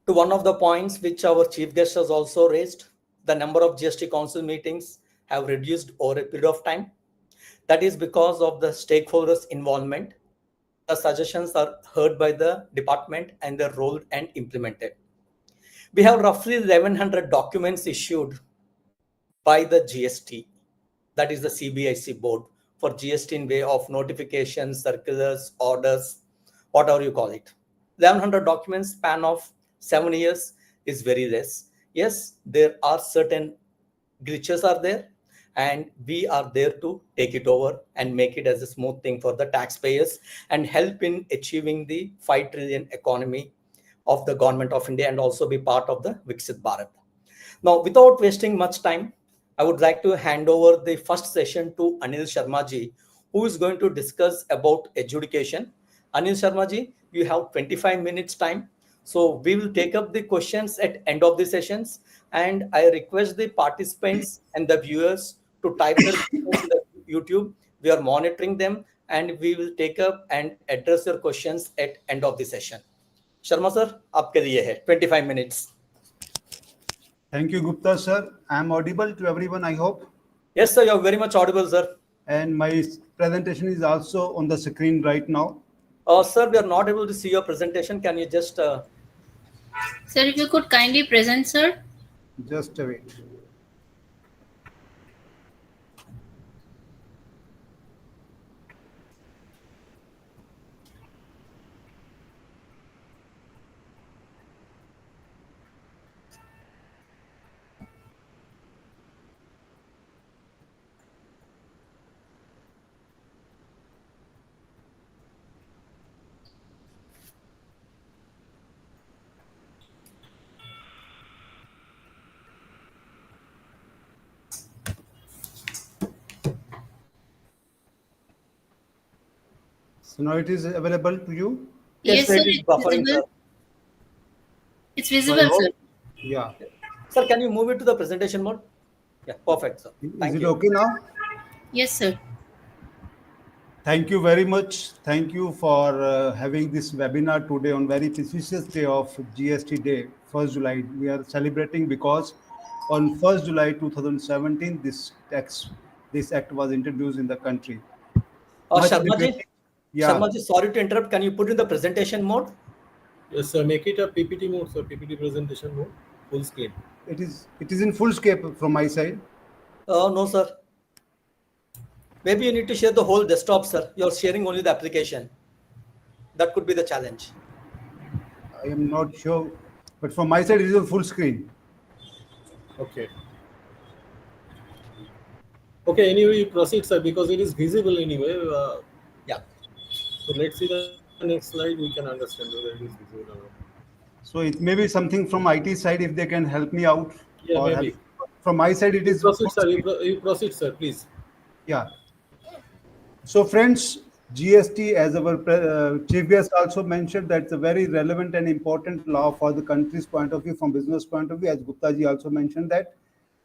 to one of the points which our chief guest has also raised, the number of GST council meetings have reduced over a period of time. That is because of the stakeholders' involvement. The suggestions are heard by the department and they're rolled and implemented. We have roughly 1100 documents issued by the GST, that is the CBIC board, for GST in way of notifications, circulars, orders, whatever you call it. 1100 documents span of 7 years is very less. Yes, there are certain glitches are there, and we are there to take it over and make it as a smooth thing for the taxpayers and help in achieving the 5 trillion economy of the government of India and also be part of the Viksit Bharat. Now, without wasting much time, I would like to hand over the first session to Anil Sharma ji, who is going to discuss about adjudication. Anil Sharma ji, you have 25 minutes time. So we will take up the questions at end of the sessions, and I request the participants and the viewers to type their questions in the YouTube. We are monitoring them and we will take up and address your questions at end of the session. Sharma sir, आपके लिए है 25 minutes. Thank you, Gupta sir. I am audible to everyone, I hope. Yes sir, you are very much audible sir. And my presentation is also on the screen right now. Sir, we are not able to see your presentation. Can you just... Sir, if you could kindly present, sir. Just wait. So now it is available to you? Yes, sir. it is buffering, sir. It's visible, sir. Yeah. Sir, can you move it to the presentation mode? Yeah, perfect, sir. Thank Is it you. okay now? Yes, sir. Thank you very much. Thank you for having this webinar today on very auspicious day of GST Day, 1st July. We are celebrating because on 1st July 2017, this act was introduced in the country. Sharma ji, Yeah. Sharma ji, sorry to interrupt. Can you put in the presentation mode? Yes, sir. Make it a PPT mode, sir. PPT presentation mode, full screen. It is in full scale from my side. No, sir. Maybe you need to share the whole desktop, sir. You're sharing only the application. That could be the challenge. I am not sure, but from my side, it is a full screen. Okay. Okay, anyway, you proceed, sir, because it is visible anyway. Yeah. So let's see the next slide. We can understand whether it is visible or not. So it may be something from IT side if they can help me out. Yeah, or maybe. From my side, it You is. proceed, sir. You proceed, sir, please. Yeah. So friends, GST, as our chief guest also mentioned, that's a very relevant and important law for the country's point of view, from business point of view, as Gupta ji also mentioned that.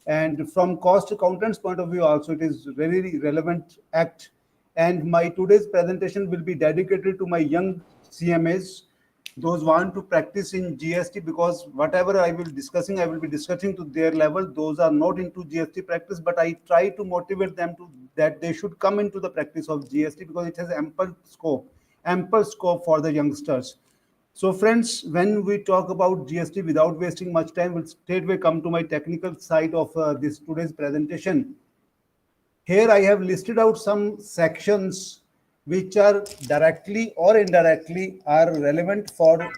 And from cost accountants point of view also, it is very relevant act. And my today's presentation will be dedicated to my young CMAs, those want to practice in GST, because whatever I will be discussing to their level. Those are not into GST practice, but I try to motivate them to that they should come into the practice of GST because it has ample scope for the youngsters. So friends, when we talk about GST, without wasting much time, we'll straightway come to my technical side of this today's presentation. Here I have listed out some sections which are directly or indirectly are relevant for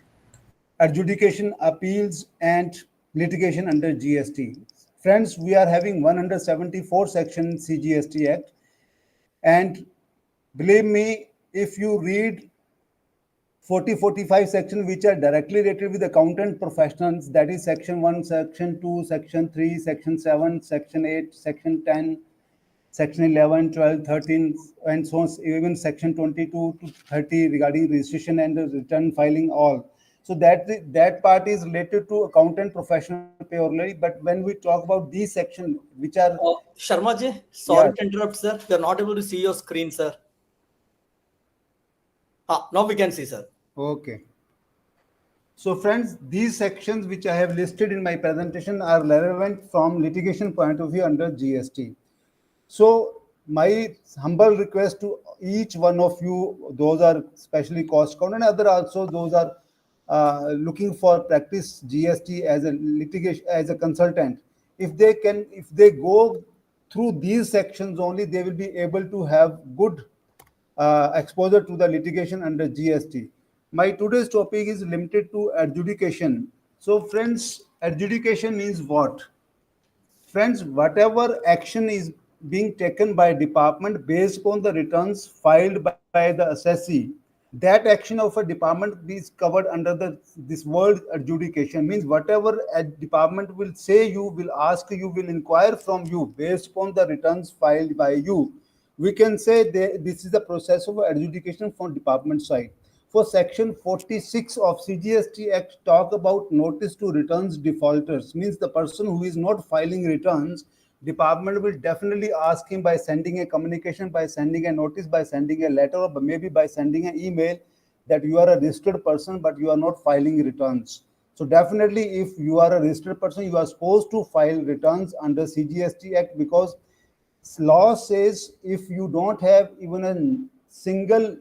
adjudication, appeals, and litigation under GST. Friends, we are having 174 section CGST Act, and believe me, if you read 40-45 section which are directly related with accountant professionals, that is section 1, section 2, section 3, section 7, section 8, section 10, section 11, 12, 13, and so on, even section 22 to 30 regarding registration and return filing, all. So that part is related to accountant professional purely. But when we talk about these sections, which are Sharma ji, sorry to interrupt, sir. We are not able to see your screen, sir. Now we can see, sir. okay. So friends, these sections which I have listed in my presentation are relevant from litigation point of view under GST. So my humble request to each one of you, those are especially cost accountant and other also, those are looking for practice GST as a litigation, as a consultant. If they go through these sections only, they will be able to have good exposure to the litigation under GST. My today's topic is limited to adjudication. So friends, adjudication means what? Friends, whatever action is being taken by department based upon the returns filed by the assessee, that action of a department is covered under this word adjudication. Means whatever a department will say, you will ask, you will inquire from you based upon the returns filed by you, we can say this is the process of adjudication from department side. For section 46 of CGST Act talk about notice to returns defaulters, means the person who is not filing returns, department will definitely ask him by sending a communication, by sending a notice, by sending a letter, or maybe by sending an email that you are a registered person but you are not filing returns. So definitely if you are a registered person, you are supposed to file returns under CGST Act, because law says if you don't have even a single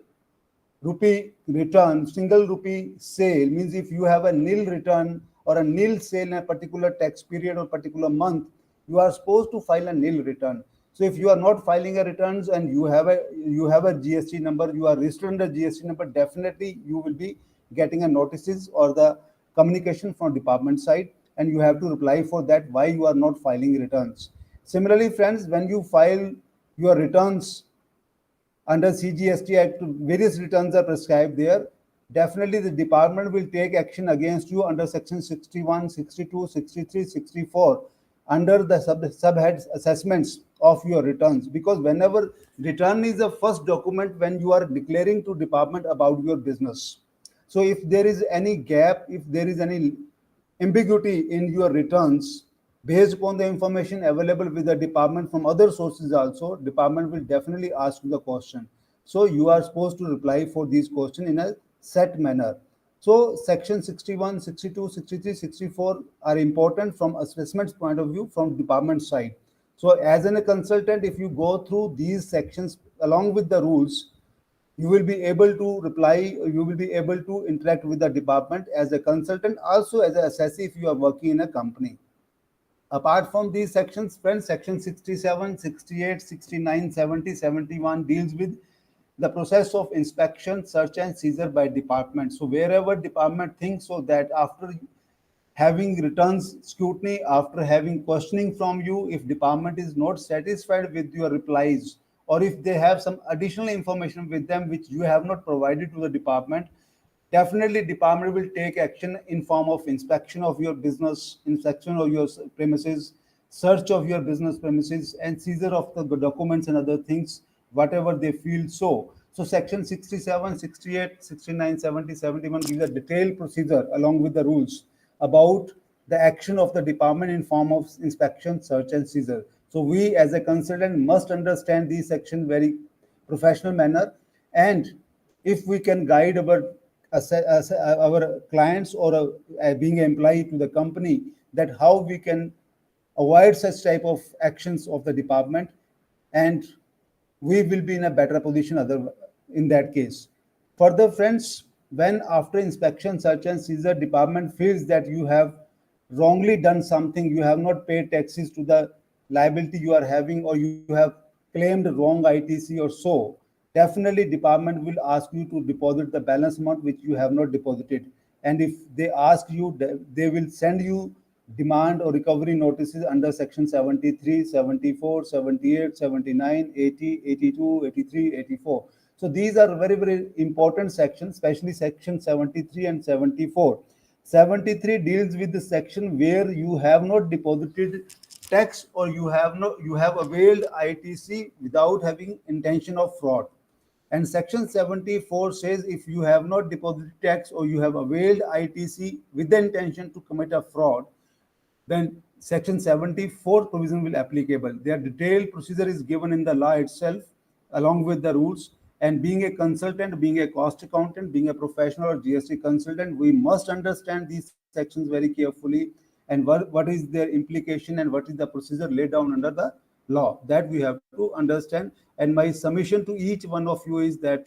rupee return, single rupee sale, means if you have a nil return or a nil sale in a particular tax period or particular month, you are supposed to file a nil return. So if you are not filing a returns and you have a GST number, you are registered under GST number, definitely you will be getting a notices or the communication from department side, and you have to reply for that why you are not filing returns. Similarly, friends, when you file your returns under CGST Act, various returns are prescribed there. Definitely the department will take action against you under section 61, 62, 63, 64 under the subheads assessments of your returns, because whenever return is the first document when you are declaring to department about your business. So if there is any gap, if there is any ambiguity in your returns, based upon the information available with the department from other sources also, department will definitely ask you the question. So you are supposed to reply for these questions in a set manner. So section 61, 62, 63, 64 are important from assessment's point of view from department side. So as a consultant, if you go through these sections along with the rules, you will be able to reply, you will be able to interact with the department as a consultant, also as an assessee if you are working in a company. Apart from these sections, friends, section 67, 68, 69, 70, 71 deals with the process of inspection, search and seizure by department. So wherever department thinks so that after having returns scrutiny, after having questioning from you, if department is not satisfied with your replies, or if they have some additional information with them which you have not provided to the department, definitely department will take action in form of inspection of your business, inspection of your premises, search of your business premises, and seizure of the documents and other things, whatever they feel so. So section 67, 68, 69, 70, 71 gives a detailed procedure along with the rules about the action of the department in form of inspection, search and seizure. So we as a consultant must understand these sections very professional manner, and if we can guide our clients or being an employee to the company, that how we can avoid such type of actions of the department, and we will be in a better position other in that case. Further, friends, when after inspection, search and seizure, department feels that you have wrongly done something, you have not paid taxes to the liability you are having, or you have claimed wrong ITC or so, definitely department will ask you to deposit the balance amount which you have not deposited. And if they ask you, they will send you demand or recovery notices under section 73, 74, 78, 79, 80, 82, 83, 84. So these are very, very important sections, especially section 73 and 74. 73 deals with the section where you have not deposited tax, or you have availed ITC without having intention of fraud. And Section 74 says if you have not deposited tax or you have availed ITC with the intention to commit a fraud, then Section 74 provision will applicable. Their detailed procedure is given in the law itself, along with the rules. And being a consultant, being a cost accountant, being a professional or GST consultant, we must understand these sections very carefully and what is their implication and what is the procedure laid down under the law. That we have to understand. And my submission to each one of you is that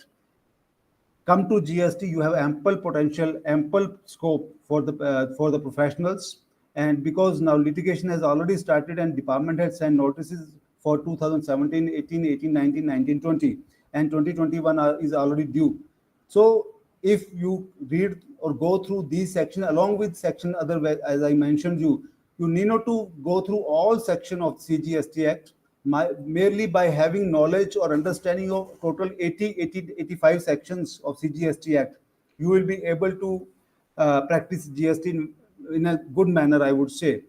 come to GST, you have ample potential, ample scope for the professionals. And because now litigation has already started and department has sent notices for 2017, 18, 18, 19, 19, 20, and 2021 is already due. So if you read or go through these sections along with section other, as I mentioned you need not to go through all section of CGST Act. Merely by having knowledge or understanding of total 85 sections of CGST Act, you will be able to practice GST in a good manner, I would say.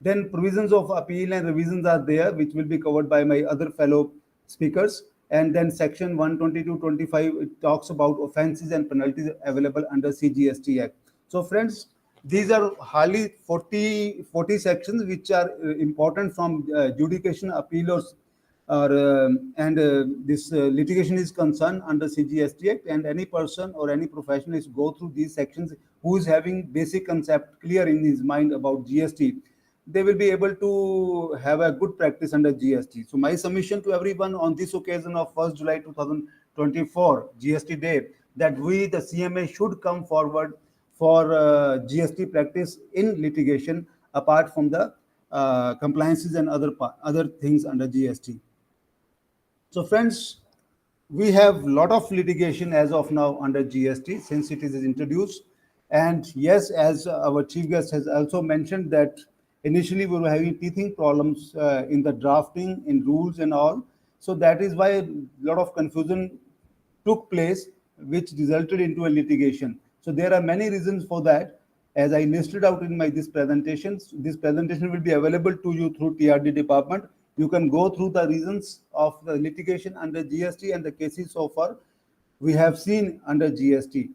Then provisions of appeal and revisions are there, which will be covered by my other fellow speakers. And then section 122-25, it talks about offences and penalties available under CGST Act. So friends, these are hardly 40 sections which are important from adjudication, appeal, and this litigation is concerned under CGST Act. And any person or any professional is go through these sections who is having basic concept clear in his mind about GST, they will be able to have a good practice under GST. So my submission to everyone on this occasion of 1st July 2024 GST Day, that we, the CMA, should come forward for GST practice in litigation apart from the compliances and other things under GST. So friends, we have a lot of litigation as of now under GST since it is introduced. And yes, as our chief guest has also mentioned that initially we were having teething problems in the drafting, in rules and all. So that is why a lot of confusion took place, which resulted into a litigation. So there are many reasons for that. As I listed out in this presentation will be available to you through TRD department. You can go through the reasons of the litigation under GST and the cases so far we have seen under GST.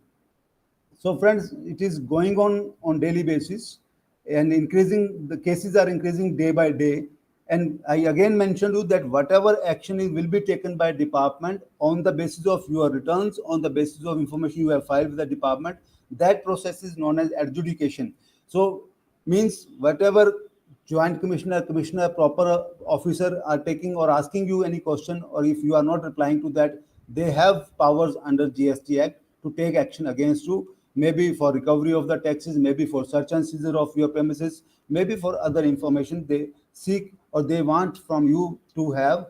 So friends, it is going on daily basis and increasing, the cases are increasing day by day. And I again mentioned you that whatever action will be taken by department on the basis of your returns, on the basis of information you have filed with the department, that process is known as adjudication. So means whatever joint commissioner, proper officer are taking or asking you any question, or if you are not replying to that, they have powers under GST Act to take action against you, maybe for recovery of the taxes, maybe for search and seizure of your premises, maybe for other information they seek or they want from you to have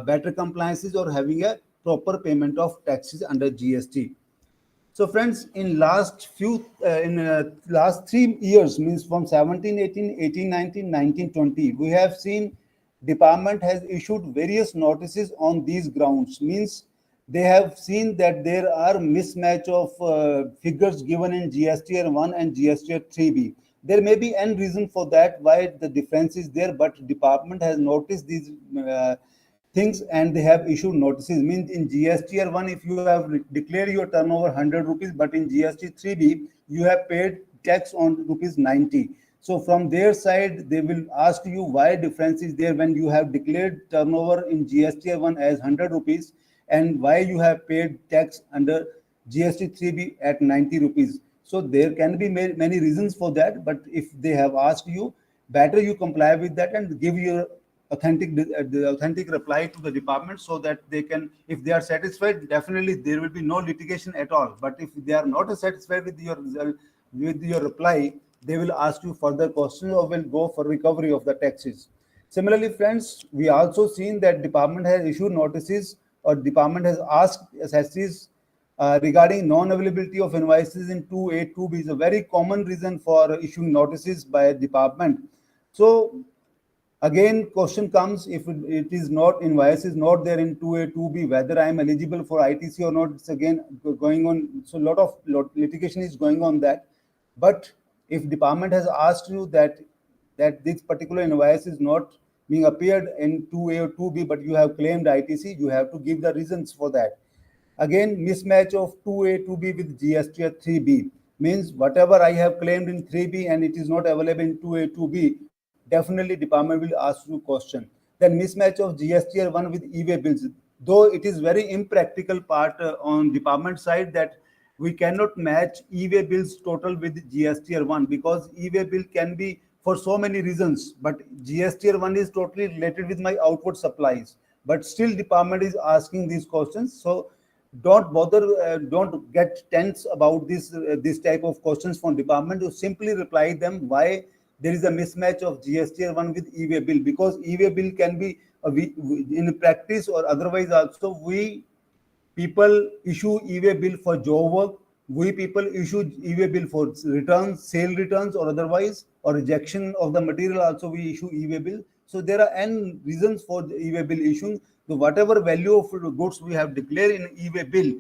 better compliances or having a proper payment of taxes under GST. So friends, in last 3 years, means from 17, 18, 18, 19, 19, 20, we have seen department has issued various notices on these grounds. Means they have seen that there are mismatch of figures given in GSTR 1 and GSTR 3B. There may be n reason for that, why the difference is there, but department has noticed these things and they have issued notices. Means in GSTR 1, if you have declared your turnover 100 rupees, but in GST 3B, you have paid tax on rupees 90. So from their side, they will ask you why difference is there when you have declared turnover in GSTR 1 as 100 rupees and why you have paid tax under GST 3B at 90 rupees. So there can be many reasons for that, but if they have asked you, better you comply with that and give your authentic reply to the department so that they can, if they are satisfied, definitely there will be no litigation at all. But if they are not satisfied with your result, with your reply, they will ask you further questions or will go for recovery of the taxes. Similarly, friends, we also seen that department has issued notices or department has asked assessees regarding non-availability of invoices in 2A, 2B is a very common reason for issuing notices by a department. So again, question comes, if it is not, invoice is not there in 2A, 2B, whether I am eligible for ITC or not, it's again going on. So a lot of litigation is going on that. But if department has asked you that this particular invoice is not being appeared in 2A or 2B, but you have claimed ITC, you have to give the reasons for that. Again, mismatch of 2A, 2B with GST or 3B means whatever I have claimed in 3B and it is not available in 2A, 2B, definitely department will ask you question. Then mismatch of GST 1 with e-way bills. Though it is very impractical part on department side that we cannot match e-way bills total with GST 1 because e-way bill can be for so many reasons, but GST 1 is totally related with my outward supplies. But still department is asking these questions. So don't bother, don't get tense about this type of questions from department. You simply reply them why there is a mismatch of GST 1 with e-way bill, because e-way bill can be in practice or otherwise also we people issue e-way bill for job work. We people issue e-way bill for returns, sale returns or otherwise, or rejection of the material also we issue e-way bill. So there are n reasons for the e-way bill issuing. So whatever value of goods we have declared in e-way bill,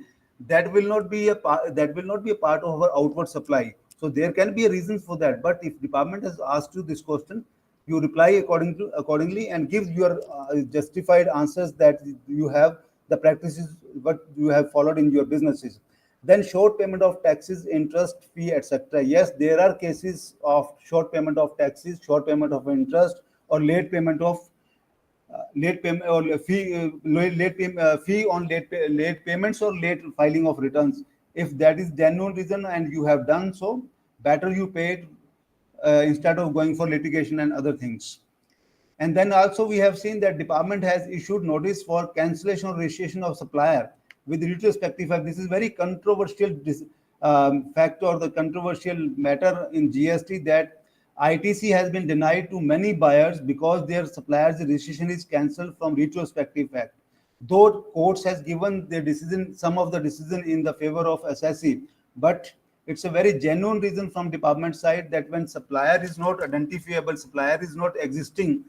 that will not be a part of our outward supply. So there can be a reason for that. But if department has asked you this question, you reply accordingly and give your justified answers that you have the practices what you have followed in your businesses. Then short payment of taxes, interest, fee, etc. Yes, there are cases of short payment of taxes, short payment of interest, or late payment of late payment or fee on late payments or late filing of returns. If that is genuine reason and you have done so, better you pay it instead of going for litigation and other things. And then also we have seen that department has issued notice for cancellation or registration of supplier with retrospective effect. This is very controversial fact or the controversial matter in GST that ITC has been denied to many buyers because their suppliers registration is cancelled from retrospective effect. Though courts has given their decision, some of the decision in the favor of assessee, but it's a very genuine reason from department side that when supplier is not identifiable, supplier is not existing,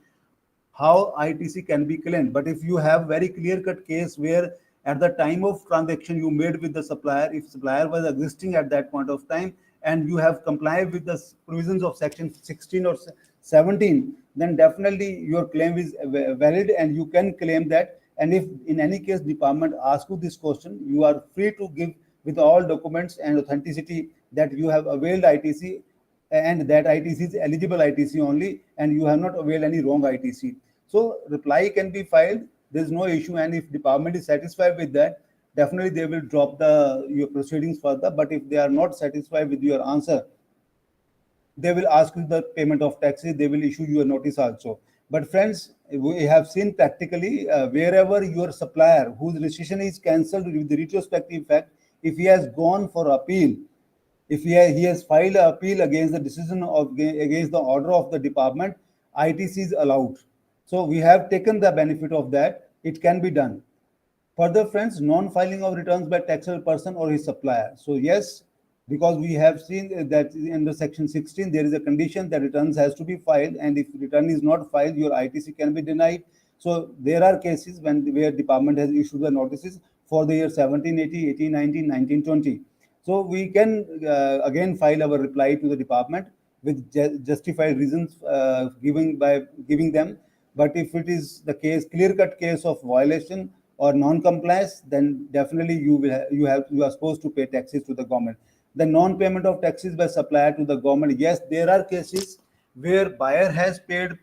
how ITC can be claimed. But if you have very clear-cut case where at the time of transaction you made with the supplier, if supplier was existing at that point of time and you have complied with the provisions of section 16 or 17, then definitely your claim is valid and you can claim that. And if in any case department asks you this question, you are free to give with all documents and authenticity that you have availed ITC and that ITC is eligible ITC only and you have not availed any wrong ITC. So reply can be filed, there's no issue, and if department is satisfied with that, definitely they will drop your proceedings further. But if they are not satisfied with your answer, they will ask you the payment of taxes, they will issue you a notice also. But friends, we have seen practically wherever your supplier whose registration is cancelled with the retrospective effect, if he has gone for appeal, if he has filed an appeal against the decision of against the order of the department, ITC is allowed. So we have taken the benefit of that. It can be done. Further, friends, non-filing of returns by taxable person or his supplier. So yes, because we have seen that in the section 16 there is a condition that returns has to be filed, and if return is not filed, your ITC can be denied. So there are cases where department has issued the notices for the year 17, 18, 18, 19, 19, 20. So we can again file our reply to the department with justified reasons giving them. But if it is the case, clear-cut case of violation or non-compliance, then definitely you are supposed to pay taxes to the government. The non-payment of taxes by supplier to the government. Yes, there are cases where buyer has paid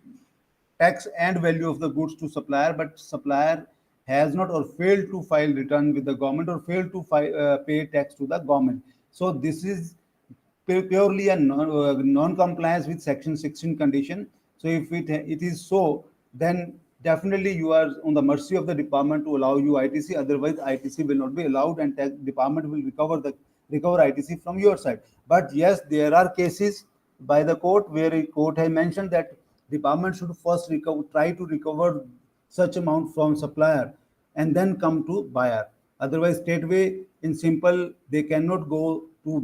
tax and value of the goods to supplier, but supplier has not or failed to file return with the government or failed to pay tax to the government. So this is purely a non-compliance with section 16 condition. So if it is so, then definitely you are on the mercy of the department to allow you ITC. Otherwise, ITC will not be allowed, and department will recover ITC from your side. But yes, there are cases by the court where a court has mentioned that department should first try to recover such amount from supplier and then come to buyer. Otherwise, straightway in simple, they cannot go to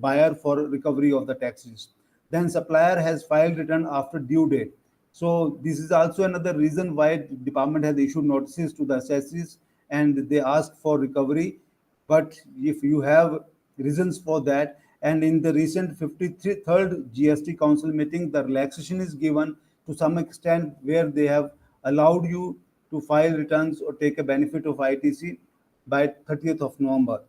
buyer for recovery of the taxes. Then supplier has filed return after due date. So this is also another reason why department has issued notices to the assessees and they ask for recovery. But if you have reasons for that, and in the recent 53rd GST Council meeting, the relaxation is given to some extent where they have allowed you to file returns or take a benefit of ITC by 30th of November.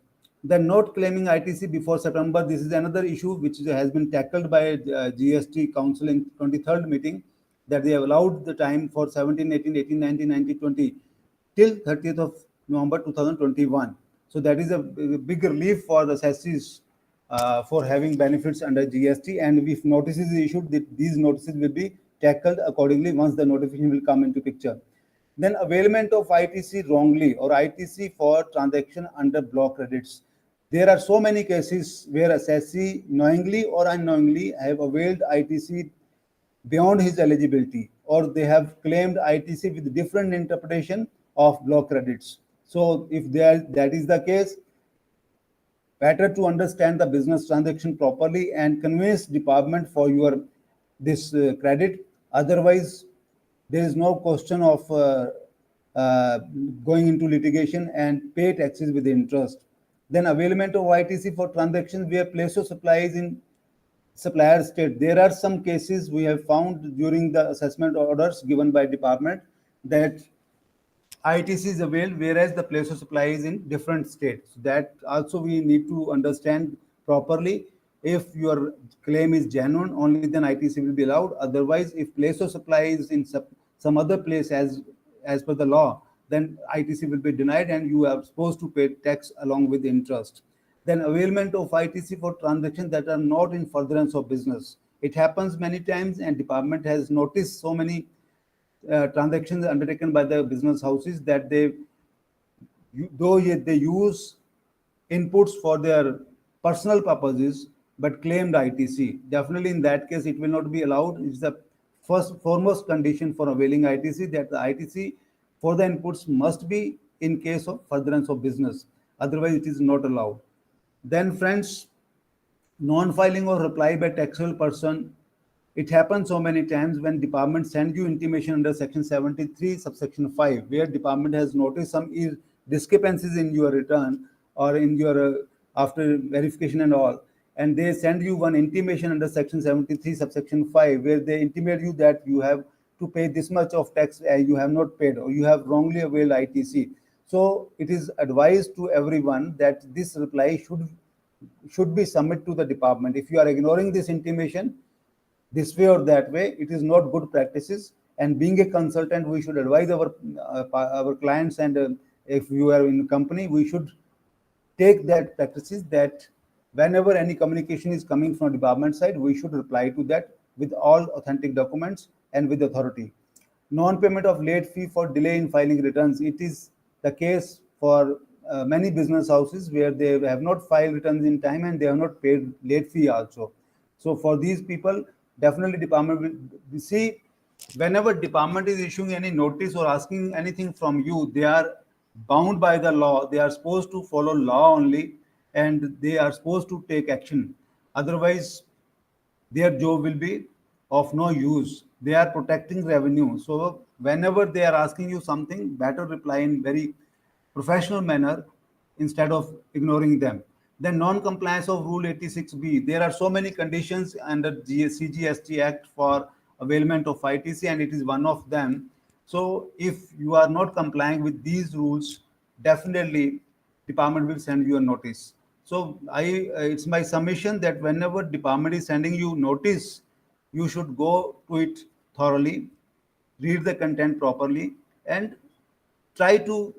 Then not claiming ITC before September, this is another issue which has been tackled by GST Council in 23rd meeting, that they have allowed the time for 17, 18, 18, 19, 19, 20 till 30th of November 2021. So that is a big relief for the SECs for having benefits under GST, and if notices is issued, these notices will be tackled accordingly once the notification will come into picture. Then availment of ITC wrongly or ITC for transaction under block credits. There are so many cases where a SEC knowingly or unknowingly have availed ITC beyond his eligibility, or they have claimed ITC with different interpretation of block credits. So if that is the case, better to understand the business transaction properly and convince department for your this credit. Otherwise, there is no question of uh, going into litigation and pay taxes with interest. Then availment of ITC for transactions where place of supply is in supplier state. There are some cases we have found during the assessment orders given by department that ITC is availed, whereas the place of supply is in different states. That also we need to understand properly. If your claim is genuine, only then ITC will be allowed. Otherwise, if place of supply is in some other place as per the law, then ITC will be denied and you are supposed to pay tax along with interest. Then availment of ITC for transactions that are not in furtherance of business. It happens many times, and department has noticed so many transactions undertaken by the business houses that though they use inputs for their personal purposes but claimed ITC. Definitely in that case it will not be allowed. It's the foremost condition for availing ITC that the ITC for the inputs must be in case of furtherance of business. Otherwise it is not allowed. Then friends, non-filing or reply by taxable person. It happens so many times when department send you intimation under section 73 subsection 5, where department has noticed some discrepancies in your return or in your after verification and all, and they send you one intimation under section 73 subsection 5 where they intimate you that you have to pay this much of tax you have not paid, or you have wrongly availed ITC. So it is advised to everyone that this reply should be submitted to the department. If you are ignoring this intimation this way or that way, it is not good practices. And being a consultant, we should advise our clients, and if you are in company, we should take that practices that whenever any communication is coming from department side, we should reply to that with all authentic documents and with authority. Non-payment of late fee for delay in filing returns. It is the case for many business houses where they have not filed returns in time and they have not paid late fee also. So for these people, definitely department will see, whenever department is issuing any notice or asking anything from you, they are bound by the law. They are supposed to follow law only, and they are supposed to take action. Otherwise, their job will be of no use. They are protecting revenue. So whenever they are asking you something, better reply in very professional manner instead of ignoring them. Then non-compliance of Rule 86B. There are so many conditions under CGST Act for availment of ITC, and it is one of them. So if you are not complying with these rules, definitely department will send you a notice. So it's my submission that whenever department is sending you notice, you should go to it thoroughly, read the content properly, and try to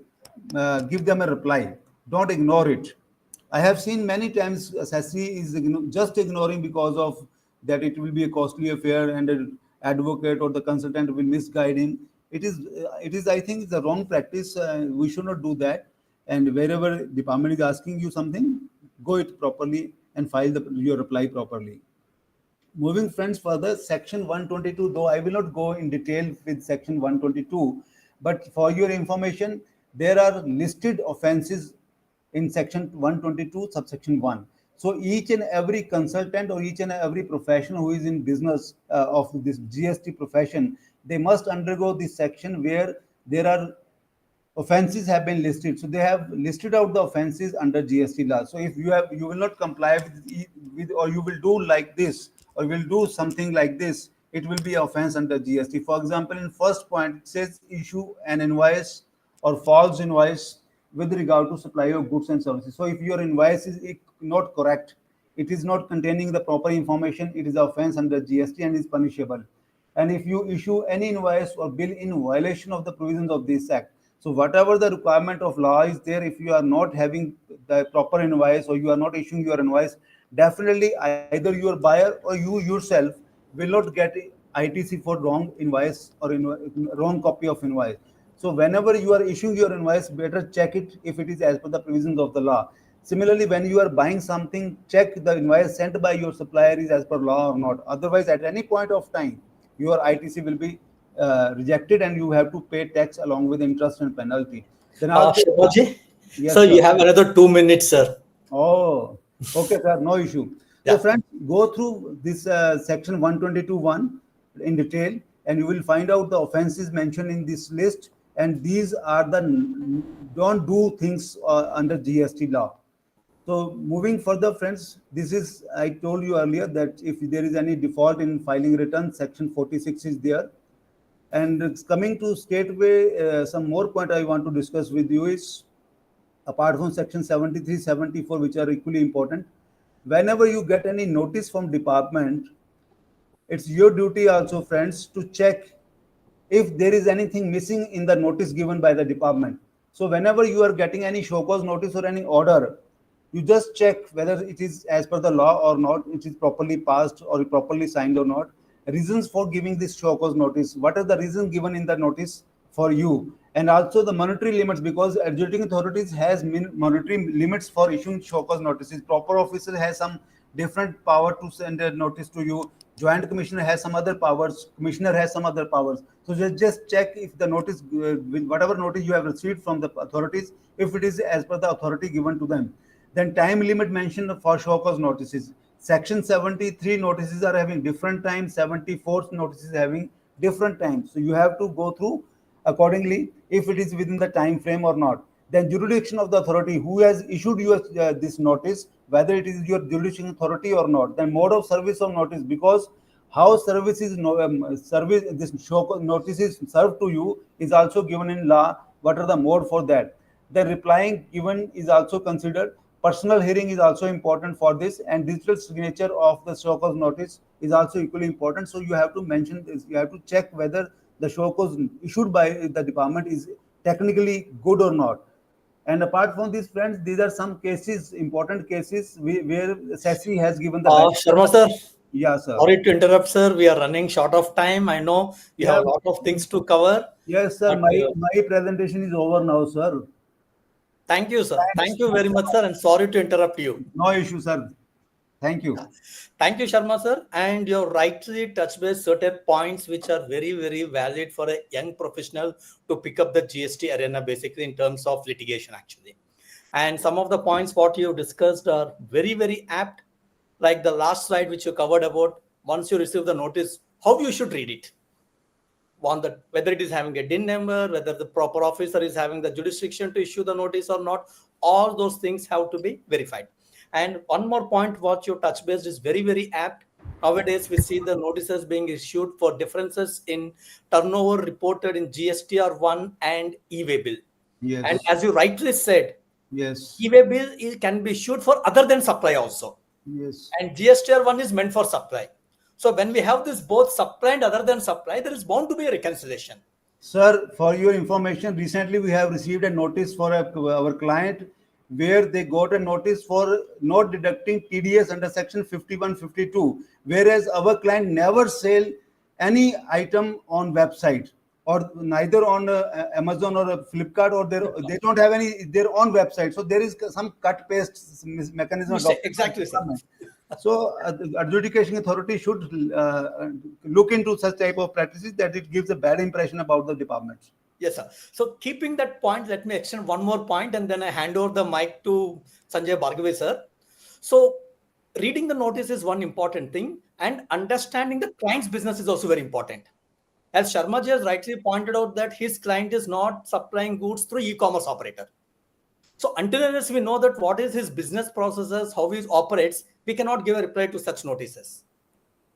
give them a reply. Don't ignore it. I have seen many times SSC is just ignoring because of that it will be a costly affair and an advocate or the consultant will misguide him. It is I think it's a wrong practice. We should not do that. And wherever department is asking you something, go it properly and file your reply properly. Moving friends further, section 122, though I will not go in detail with section 122, but for your information, there are listed offenses in section 122 subsection 1. So each and every consultant or each and every professional who is in business of this GST profession, they must undergo this section where there are offenses have been listed. So they have listed out the offenses under GST law. So if you will not comply with or you will do like this or will do something like this, it will be offense under GST. For example, in first point, it says issue an invoice or false invoice with regard to supply of goods and services. So if your invoice is not correct, it is not containing the proper information, it is offense under GST and is punishable. And if you issue any invoice or bill in violation of the provisions of this act, so whatever the requirement of law is there, if you are not having the proper invoice or you are not issuing your invoice, definitely either your buyer or you yourself will not get ITC for wrong invoice or wrong copy of invoice. So whenever you are issuing your invoice, better check it if it is as per the provisions of the law. Similarly, when you are buying something, check the invoice sent by your supplier is as per law or not. Otherwise, at any point of time, your ITC will be rejected and you have to pay tax along with interest and penalty. Then also, Sharmaji, yes, so sir. you have another 2 minutes, sir. Oh, okay, sir, no issue. Yeah. So, friends, go through this section 122.1 in detail, and you will find out the offenses mentioned in this list. And these are the don't do things under GST law. So, moving further, friends, this is, I told you earlier that if there is any default in filing return, section 46 is there. And it's coming to straightway, some more point I want to discuss with you is, apart from section 73, 74, which are equally important, whenever you get any notice from department, it's your duty also, friends, to check if there is anything missing in the notice given by the department. So whenever you are getting any show cause notice or any order, you just check whether it is as per the law or not, it is properly passed or properly signed or not. Reasons for giving this show cause notice, what are the reasons given in the notice for you, and also the monetary limits, because adjudicating authorities has monetary limits for issuing show cause notices. Proper officer has some different power to send a notice to you. Joint commissioner has some other powers. Commissioner has some other powers. So just check if the notice, whatever notice you have received from the authorities, if it is as per the authority given to them. Then time limit mentioned for show cause notices. Section 73 notices are having different times. 74 notices having different times. So you have to go through accordingly if it is within the time frame or not. Then jurisdiction of the authority, who has issued you this notice, whether it is your jurisdiction authority or not. Then mode of service of notice, because how service is service this show notice is served to you is also given in law. What are the mode for that? The replying given is also considered. Personal hearing is also important for this, and digital signature of the show cause notice is also equally important. So you have to mention this. You have to check whether the show cause issued by the department is technically good or not. And apart from these, friends, these are some cases, important cases where SESI has given the Sharma sir, yeah, sir. sorry to interrupt, sir. We are running short of time. I know you have a lot of things to cover. Yes, sir. But, my presentation is over now, sir. Thank you, sir. Thank you very much, sir. And sorry to interrupt you. No issue, sir. Thank you. Thank you, Sharma sir. And you're rightly touched base certain points which are very, very valid for a young professional to pick up the GST arena, basically in terms of litigation, actually. And some of the points what you discussed are very, very apt. Like the last slide which you covered about once you receive the notice, how you should read it. On the, whether it is having a DIN number, whether the proper officer is having the jurisdiction to issue the notice or not, all those things have to be verified. And one more point, what you touch based is very, very apt. Nowadays, we see the notices being issued for differences in turnover reported in GSTR1 and e-way bill. Yes. And as you rightly said, yes, e-way bill can be issued for other than supply also. Yes. And GSTR1 is meant for supply. So when we have this both supply and other than supply, there is bound to be a reconciliation. Sir, for your information, recently we have received a notice for our client where they got a notice for not deducting TDS under section 5152, whereas our client never sell any item on website or neither on Amazon or Flipkart, or they don't have any their own website. So there is some cut paste mechanism. Exactly, sir. So adjudication authority should look into such type of practices that it gives a bad impression about the departments. Yes, sir. So keeping that point, let me extend one more point and then I hand over the mic to Sanjay Bhargave, sir. So reading the notice is one important thing, and understanding the client's business is also very important. As Sharma ji has rightly pointed out that his client is not supplying goods through e-commerce operator. So until unless we know that what is his business processes, how he operates, we cannot give a reply to such notices.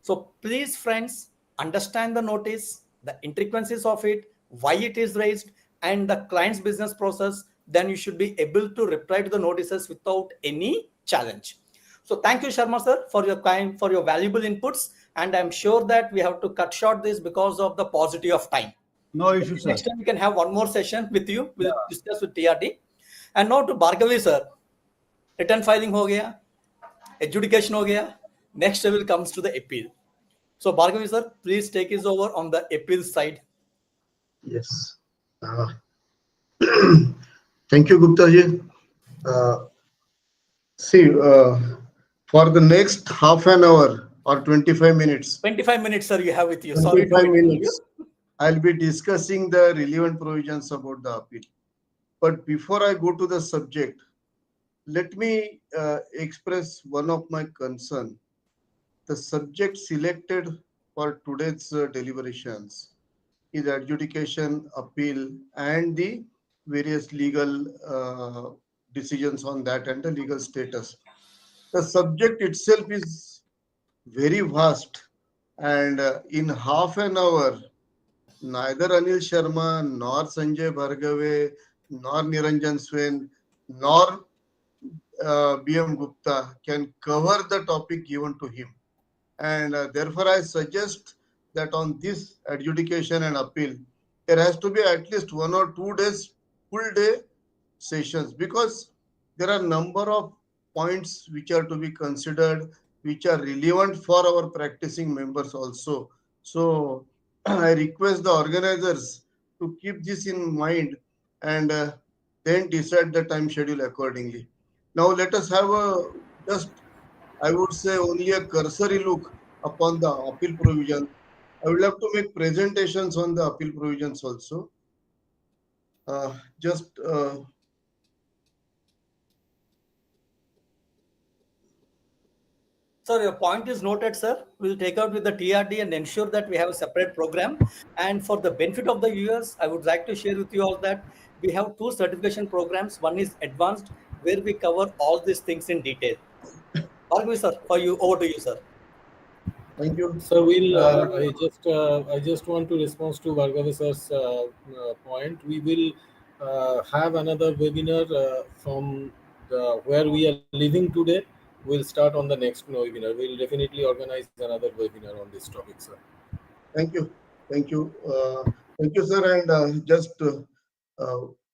So please, friends, understand the notice, the intricacies of it, why it is raised, and the client's business process, then you should be able to reply to the notices without any challenge. So thank you, Sharma sir, for your time, for your valuable inputs. And I'm sure that we have to cut short this because of the paucity of time. No issue, sir. Next time we can have one more session with you. We'll discuss with TRD. And now to Bhargavi sir. Return filing ho gaya, adjudication ho gaya. Next level comes to the appeal. So Bhargavi sir, please take us over on the appeal side. Yes. Thank you, Gupta ji. See, for the next half an hour or 25 minutes. 25 minutes, sir, you have with you. Sorry 25 to minutes. I'll be discussing the relevant provisions about the appeal. But before I go to the subject, let me express one of my concern. The subject selected for today's deliberations is adjudication, appeal, and the various legal decisions on that and the legal status. The subject itself is very vast, and in half an hour, neither Anil Sharma, nor Sanjay Bhargave, nor Niranjan Swen, nor BM Gupta can cover the topic given to him. And therefore, I suggest that on this adjudication and appeal, there has to be at least 1 or 2 days, full day sessions, because there are a number of points which are to be considered, which are relevant for our practicing members also. So I request the organizers to keep this in mind and then decide the time schedule accordingly. Now let us have I would say, only a cursory look upon the appeal provision. I would love to make presentations on the appeal provisions also. Sir, your point is noted, sir. We'll take out with the TRD and ensure that we have a separate program. And for the benefit of the viewers, I would like to share with you all that we have 2 certification programs. One is advanced, where we cover all these things in detail. Bhargavi sir, over to you, sir. Thank you. So I just want to respond to Bhargavi sir's point. We will have another webinar from where we are living today. We'll start on the next webinar. We'll definitely organize another webinar on this topic, sir. Thank you. Thank you. Thank you, sir. And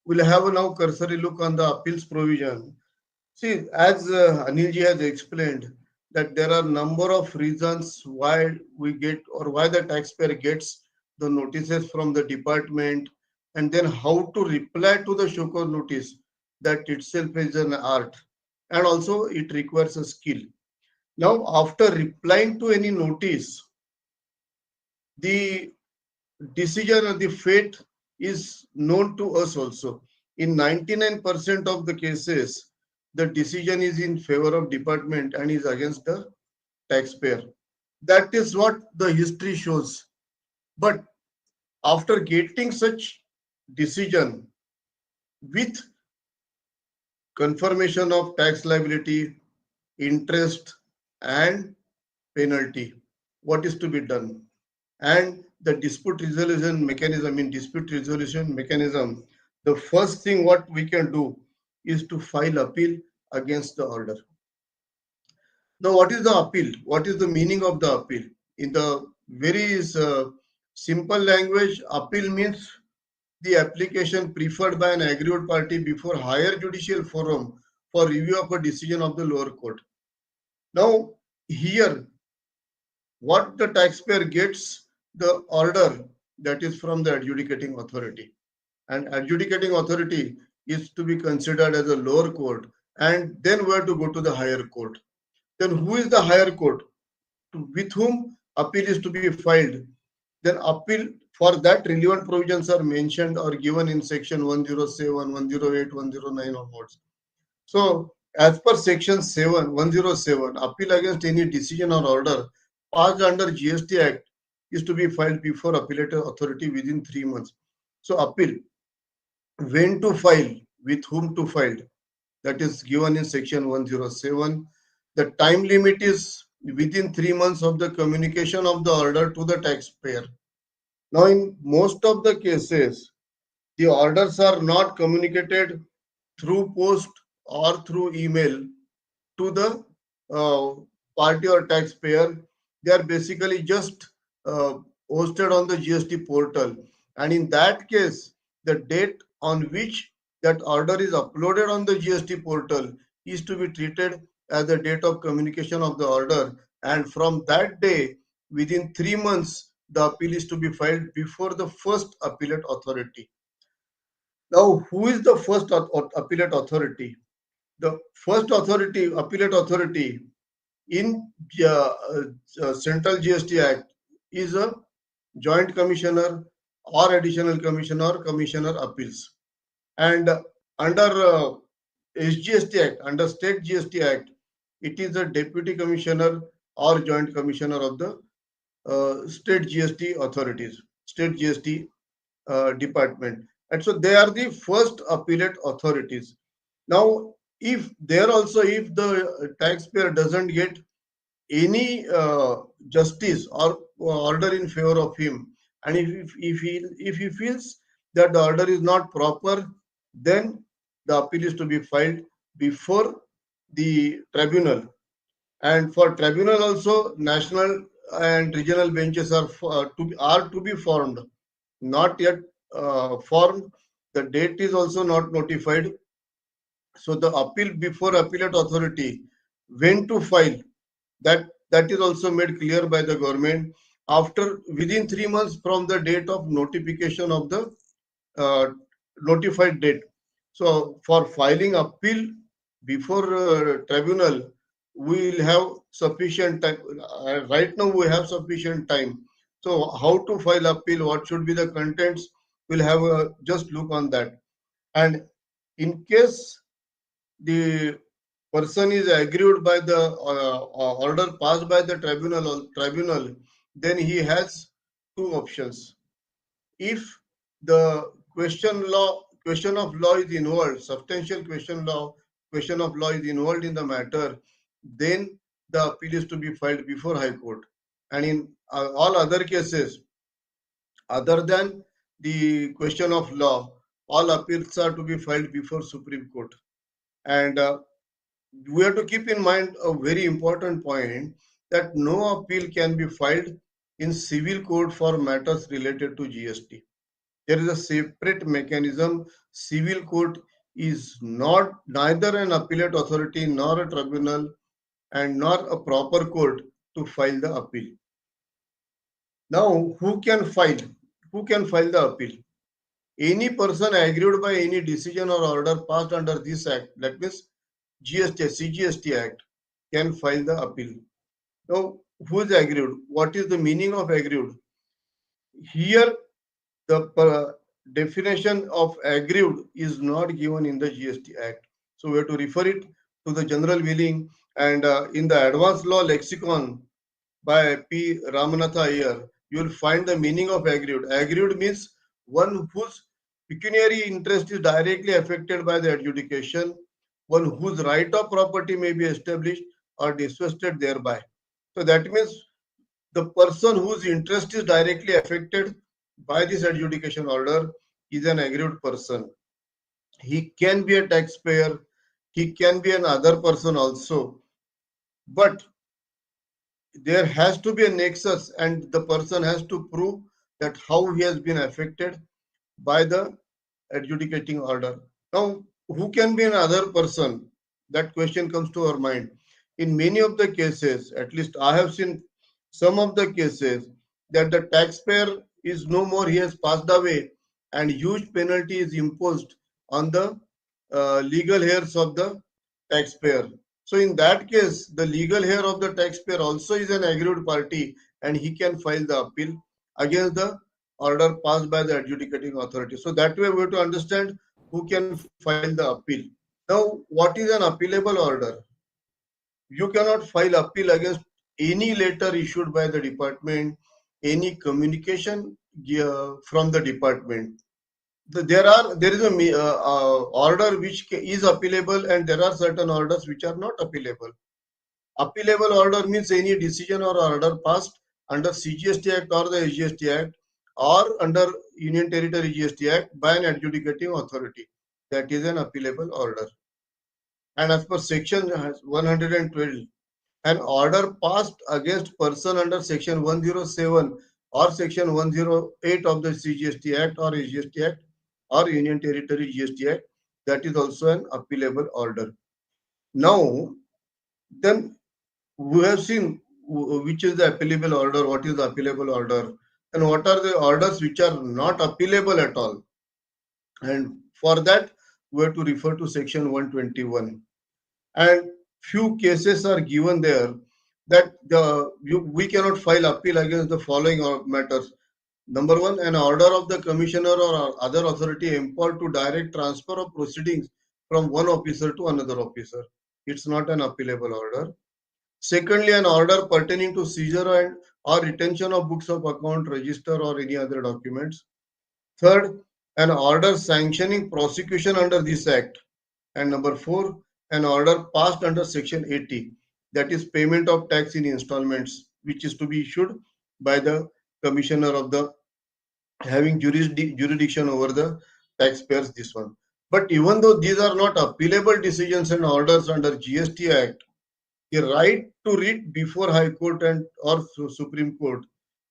we'll have now cursory look on the appeals provision. See, as Anilji has explained, that there are number of reasons why we get or why the taxpayer gets the notices from the department, and then how to reply to the show cause notice. That itself is an art, and also it requires a skill. Now, after replying to any notice, the decision or the fate is known to us also. In 99% of the cases, the decision is in favor of department and is against the taxpayer. That is what the history shows. But after getting such decision with confirmation of tax liability, interest, and penalty, what is to be done? And the dispute resolution mechanism, the first thing what we can do is to file appeal against the order. Now, what is the appeal? What is the meaning of the appeal? In the very simple language, appeal means the application preferred by an aggrieved party before higher judicial forum for review of a decision of the lower court. Now, here, what the taxpayer gets, the order that is from the adjudicating authority. And adjudicating authority is to be considered as a lower court, and then we have to go to the higher court. Then who is the higher court? With whom appeal is to be filed? Then appeal, for that relevant provisions are mentioned or given in section 107, 108, 109 onwards. So as per section 107, appeal against any decision or order passed under GST Act is to be filed before appellate authority within 3 months. So appeal, when to file, with whom to file, that is given in section 107. The time limit is within 3 months of the communication of the order to the taxpayer. Now, in most of the cases, the orders are not communicated through post or through email to the party or taxpayer. They are basically just hosted on the GST portal. And in that case, the date on which that order is uploaded on the GST portal is to be treated as the date of communication of the order. And from that day, within 3 months, the appeal is to be filed before the first appellate authority. Now, who is the first appellate authority? The first appellate authority in Central GST Act is a joint commissioner or additional commissioner or commissioner appeals. And under SGST Act, under State GST Act, it is a deputy commissioner or joint commissioner of the state GST authorities, state GST department. And so they are the first appellate authorities. Now, if there also, if the taxpayer doesn't get any justice or order in favor of him, and if he feels that the order is not proper, then the appeal is to be filed before the tribunal. And for tribunal also, national and regional benches are to be formed, not yet formed. The date is also not notified. So the appeal before appellate authority, when to file, that is also made clear by the government after within 3 months from the date of notification of the uh, notified date. So for filing appeal before tribunal, we will have sufficient time. Right now we have sufficient time. So how to file appeal, what should be the contents, we'll have a just look on that. And in case the person is aggrieved by the order passed by the tribunal, then he has two options. If the question of law is involved, substantial question of law is involved in the matter, then the appeal is to be filed before High Court. And in all other cases, other than the question of law, all appeals are to be filed before Supreme Court. And we have to keep in mind a very important point, that no appeal can be filed in civil court for matters related to GST. There is a separate mechanism. Civil court is neither an appellate authority nor a tribunal and nor a proper court to file the appeal. Now, who can file? Who can file the appeal? Any person aggrieved by any decision or order passed under this act, that means CGST Act, can file the appeal. Now, who is aggrieved? What is the meaning of aggrieved? Here, the definition of aggrieved is not given in the GST Act. So we have to refer it to the general meaning, and in the advanced law lexicon by P. Ramanatha Iyer, you will find the meaning of aggrieved. Aggrieved means one whose pecuniary interest is directly affected by the adjudication, one whose right of property may be established or disvested thereby. So that means the person whose interest is directly affected by this adjudication order is an aggrieved person. He can be a taxpayer, he can be another person also, but there has to be a nexus and the person has to prove that how he has been affected by the adjudicating order. Now, who can be another person? That question comes to our mind. In many of the cases, at least I have seen some of the cases, that the taxpayer is no more, he has passed away, and huge penalty is imposed on the legal heirs of the taxpayer. So in that case, the legal heir of the taxpayer also is an aggrieved party, and he can file the appeal against the order passed by the adjudicating authority. So that way we have to understand who can file the appeal. Now, what is an appealable order? You cannot file appeal against any letter issued by the department, any communication from the department. There is a order which is appealable, and there are certain orders which are not appealable. Appealable order means any decision or order passed under CGST Act or the SGST Act or under Union Territory GST Act by an adjudicating authority. that is an appealable order. And as per section 112, an order passed against person under section 107 or section 108 of the CGST Act or GST Act or Union Territory GST Act, that is also an appealable order. Now, then we have seen which is the appealable order, what is the appealable order, and what are the orders which are not appealable at all. And for that, we have to refer to section 121. And few cases are given there that we cannot file appeal against the following matters. Number one, an order of the commissioner or other authority empowered to direct transfer of proceedings from one officer to another officer. It's not an appealable order. Secondly, an order pertaining to seizure and or retention of books of account, register, or any other documents. Third, an order sanctioning prosecution under this act. And number four, an order passed under section 80, that is payment of tax in installments, which is to be issued by the commissioner of the having jurisdiction over the taxpayers, this one. But even though these are not appealable decisions and orders under GST Act, the right to writ before High Court and or Supreme Court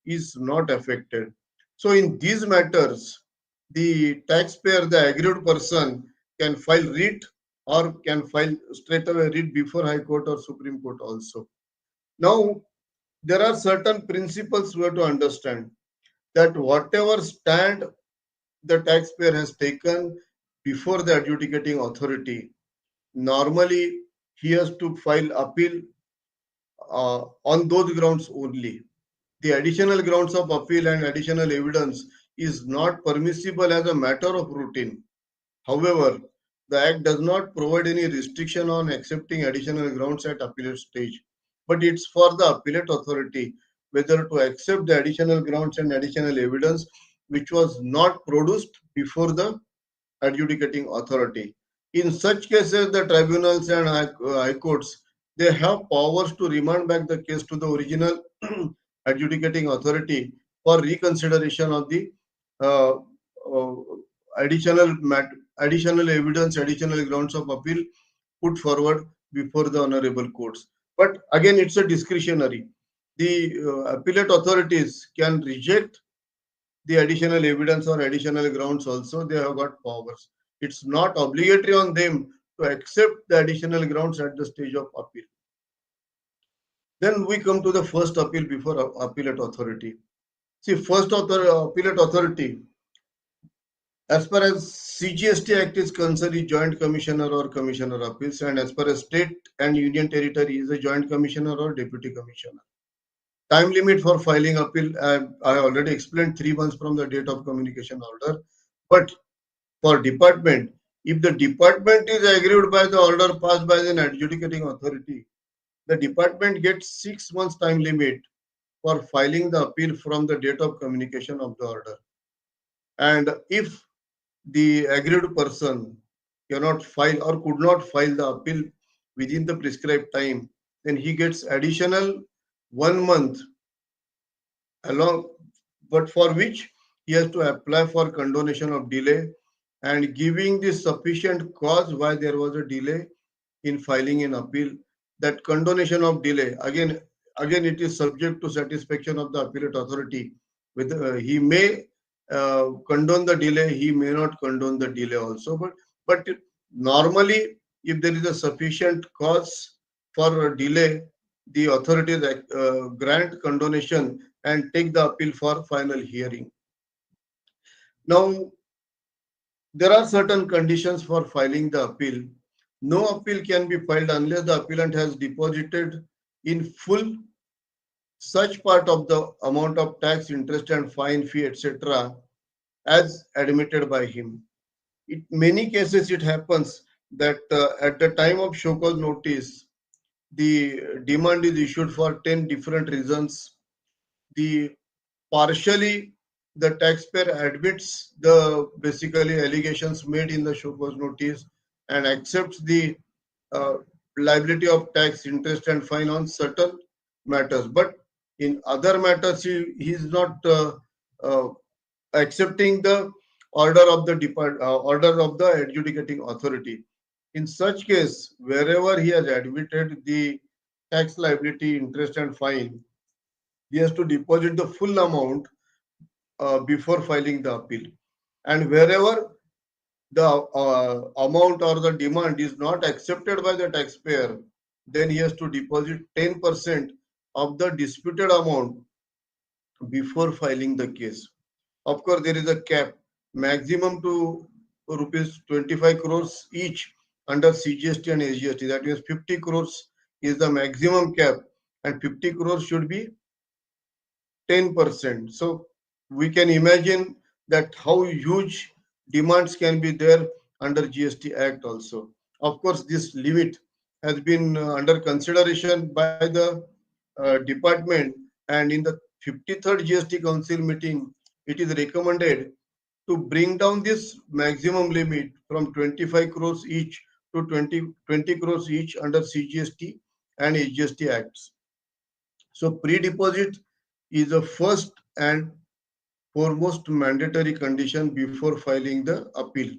is not affected. So in these matters, the taxpayer, the aggrieved person, can file writ or can file straight away writ before High Court or Supreme Court also. Now, there are certain principles we have to understand that whatever stand the taxpayer has taken before the adjudicating authority, normally he has to file appeal on those grounds only. The additional grounds of appeal and additional evidence is not permissible as a matter of routine. However, the Act does not provide any restriction on accepting additional grounds at appellate stage, but it's for the appellate authority whether to accept the additional grounds and additional evidence which was not produced before the adjudicating authority. In such cases, the tribunals and high courts, they have powers to remand back the case to the original adjudicating authority for reconsideration of the uh, uh, additional evidence, additional grounds of appeal put forward before the honorable courts. But again, it's a discretionary. The appellate authorities can reject the additional evidence or additional grounds also. They have got powers. It's not obligatory on them to accept the additional grounds at the stage of appeal. Then we come to the first appeal before appellate authority. See, first appellate authority, as far as CGST Act is concerned, is Joint Commissioner or Commissioner Appeals, and as far as state and union territory is a Joint Commissioner or Deputy Commissioner. Time limit for filing appeal, I already explained, 3 months from the date of communication order. But for department, if the department is aggrieved by the order passed by an adjudicating authority, the department gets 6 months time limit for filing the appeal from the date of communication of the order. And if the aggrieved person cannot file or could not file the appeal within the prescribed time, then he gets additional 1 month along, but for which he has to apply for condonation of delay and giving the sufficient cause why there was a delay in filing an appeal. That condonation of delay, again it is subject to satisfaction of the appellate authority. Whether he may condone the delay, he may not condone the delay also. But normally, if there is a sufficient cause for a delay, the authorities grant condonation and take the appeal for final hearing. Now, there are certain conditions for filing the appeal. No appeal can be filed unless the appellant has deposited in full such part of the amount of tax, interest, and fine, fee, etc., as admitted by him. In many cases, it happens that at the time of show cause notice, the demand is issued for 10 different reasons. The partially the taxpayer admits the basically allegations made in the show cause notice and accepts the uh, liability of tax, interest, and fine on certain matters. But in other matters, he is not accepting the order of the adjudicating authority. In such case, wherever he has admitted the tax liability, interest, and fine, he has to deposit the full amount before filing the appeal. And wherever the amount or the demand is not accepted by the taxpayer, then he has to deposit 10% of the disputed amount before filing the case. Of course, there is a cap, maximum to rupees 25 crores each under CGST and SGST. That means 50 crores is the maximum cap, and 50 crores should be 10%. So we can imagine that how huge demands can be there under GST Act also. Of course, this limit has been under consideration by the department, and in the 53rd GST Council meeting, it is recommended to bring down this maximum limit from 25 crores each to 20 crores each under CGST and SGST Acts. So pre-deposit is the first and foremost mandatory condition before filing the appeal.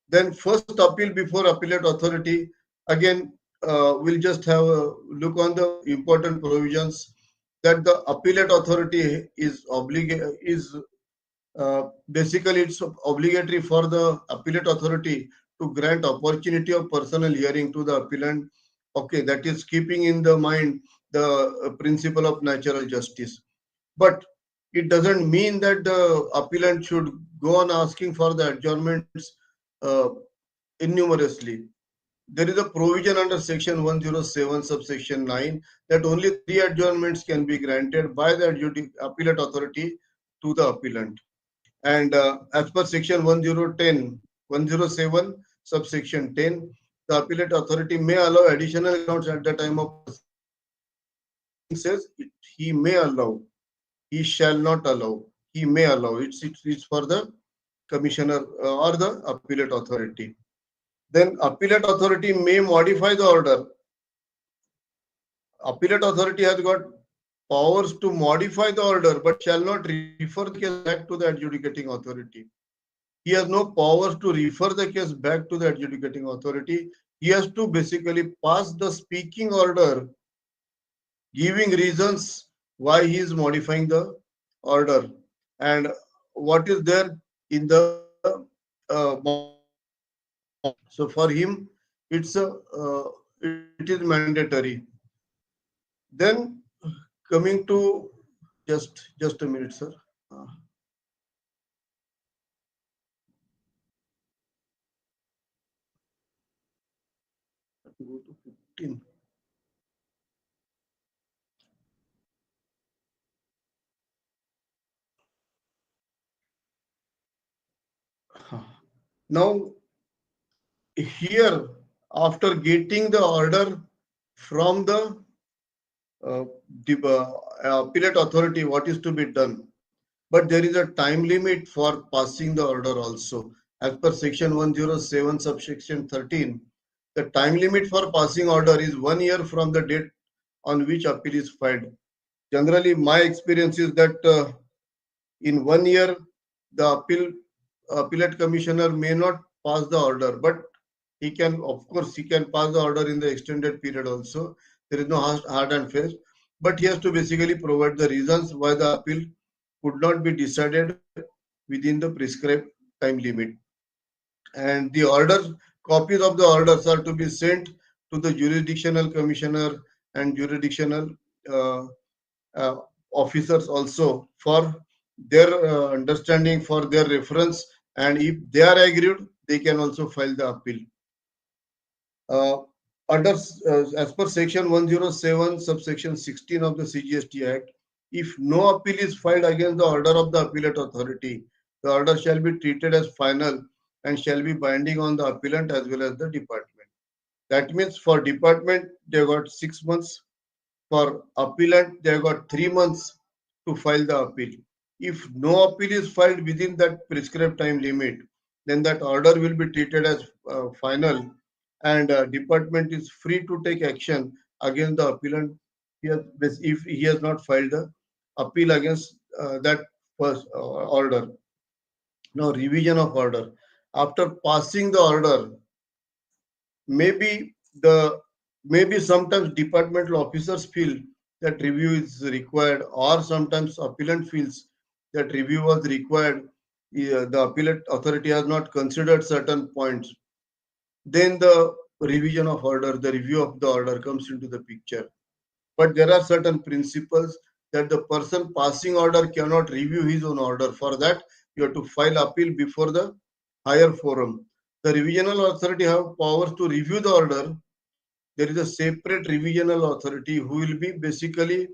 Then first appeal before appellate authority, again, we'll just have a look on the important provisions that the appellate authority basically it's obligatory for the appellate authority to grant opportunity of personal hearing to the appellant. Okay, that is keeping in the mind the principle of natural justice. But it doesn't mean that the appellant should go on asking for the adjournments uh, innumerously. There is a provision under section 107 subsection 9 that only 3 adjournments can be granted by the appellate authority to the appellant. And as per section 107 subsection 10, the appellate authority may allow additional grounds at the time of says he may allow, he shall not allow, he may allow. It's for the commissioner or the appellate authority. Then appellate authority may modify the order. Appellate authority has got powers to modify the order but shall not refer the case back to the adjudicating authority. He has no powers to refer the case back to the adjudicating authority. He has to basically pass the speaking order giving reasons why he is modifying the order and what is there in the so for him it's it is mandatory. Then coming to just a minute, sir. Go to 15. Now here, after getting the order from the uh, appellate authority, what is to be done? But there is a time limit for passing the order also. As per section 107 subsection 13, the time limit for passing order is 1 year from the date on which appeal is filed. Generally, my experience is that in 1 year, the appellate commissioner may not pass the order, but he can, of course, he can pass the order in the extended period also. There is no hard and fast, but he has to basically provide the reasons why the appeal could not be decided within the prescribed time limit. And the orders, copies of the orders are to be sent to the jurisdictional commissioner and jurisdictional uh, uh, officers also for their understanding, for their reference, and if they are agreed, they can also file the appeal. Uh, as per section 107 subsection 16 of the CGST Act, if no appeal is filed against the order of the appellate authority, the order shall be treated as final and shall be binding on the appellant as well as the department. That means for department, they got 6 months. For appellant, they got 3 months to file the appeal. If no appeal is filed within that prescribed time limit, then that order will be treated as final, and department is free to take action against the appellant if he has not filed the appeal against that first order. Now, revision of order. After passing the order, maybe the maybe sometimes departmental officers feel that review is required, or sometimes appellant feels that review was required. The appellate authority has not considered certain points. Then the revision of order, the review of the order comes into the picture. But there are certain principles that the person passing order cannot review his own order. For that, you have to file appeal before the higher forum. The revisional authority have powers to review the order. There is a separate revisional authority who will be basically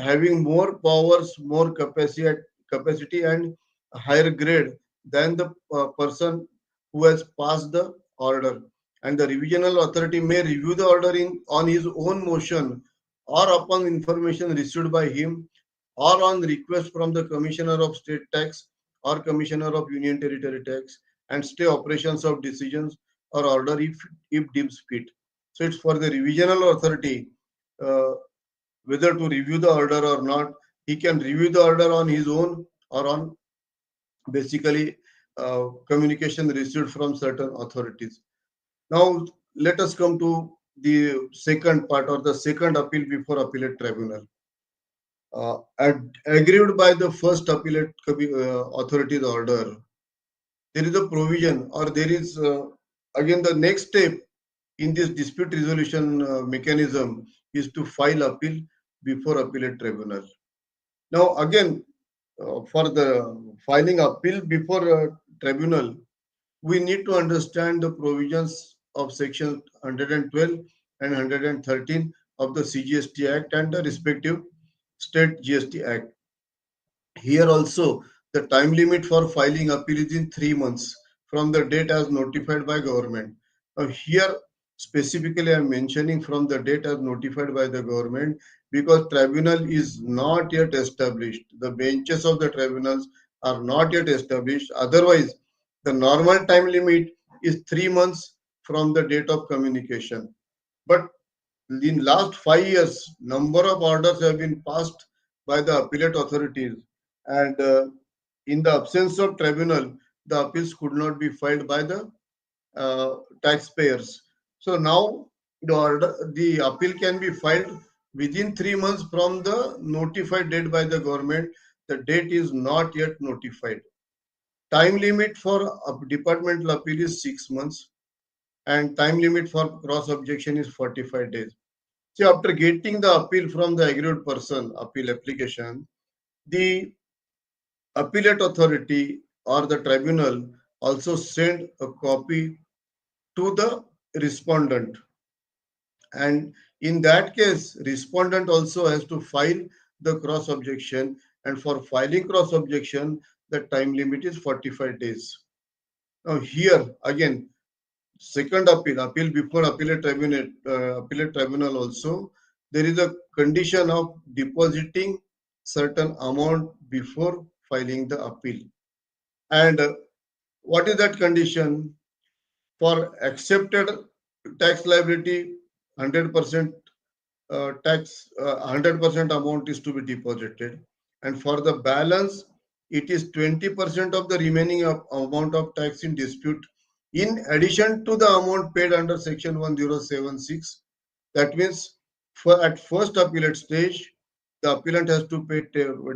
having more powers, more capacity and higher grade than the person who has passed the order. And the revisional authority may review the order on his own motion, or upon information received by him, or on request from the Commissioner of State Tax or Commissioner of Union Territory Tax, and stay operations of decisions or order if deems fit. So it's for the revisional authority uh, whether to review the order or not. He can review the order on his own, or on basically communication received from certain authorities. Now, let us come to the second part, or the second appeal before appellate tribunal. Aggrieved by the first appellate authority's order, there is a provision, or there is again the next step in this dispute resolution mechanism is to file appeal before appellate tribunal. Now, again, for the filing appeal before tribunal, we need to understand the provisions of section 112 and 113 of the CGST Act and the respective state GST Act. Here also, the time limit for filing appeal is in 3 months from the date as notified by government. Now, here specifically I am mentioning from the date as notified by the government, because tribunal is not yet established. The benches of the tribunals are not yet established. Otherwise, the normal time limit is 3 months from the date of communication. But in last 5 years, number of orders have been passed by the appellate authorities, and in the absence of tribunal, the appeals could not be filed by the taxpayers. So now the appeal can be filed within 3 months from the notified date by the government. The date is not yet notified. Time limit for departmental appeal is 6 months, and time limit for cross objection is 45 days. So after getting the appeal from the aggrieved person, appeal application, the appellate authority or the tribunal also send a copy to the respondent. And in that case, respondent also has to file the cross objection. And for filing cross objection, the time limit is 45 days. Now here again, second appeal before appellate tribunal also, there is a condition of depositing certain amount before filing the appeal. And what is that condition? For accepted tax liability, 100% tax, 100% amount is to be deposited, and for the balance, it is 20% of the remaining amount of tax in dispute, in addition to the amount paid under section 1076. That means for at first appellate stage, the appellant has to pay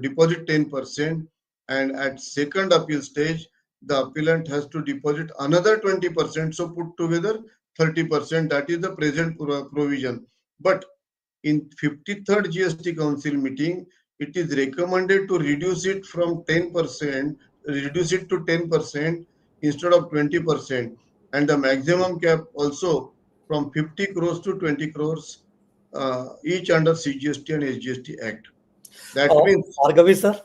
deposit 10%, and at second appeal stage, the appellant has to deposit another 20%. So put together 30%. That is the present provision. But in 53rd GST Council meeting, it is recommended to reduce it from 10%, reduce it to 10% instead of 20%, and the maximum cap also from 50 crores to 20 crores, each under CGST and SGST Act. That means, Bhargavi sir,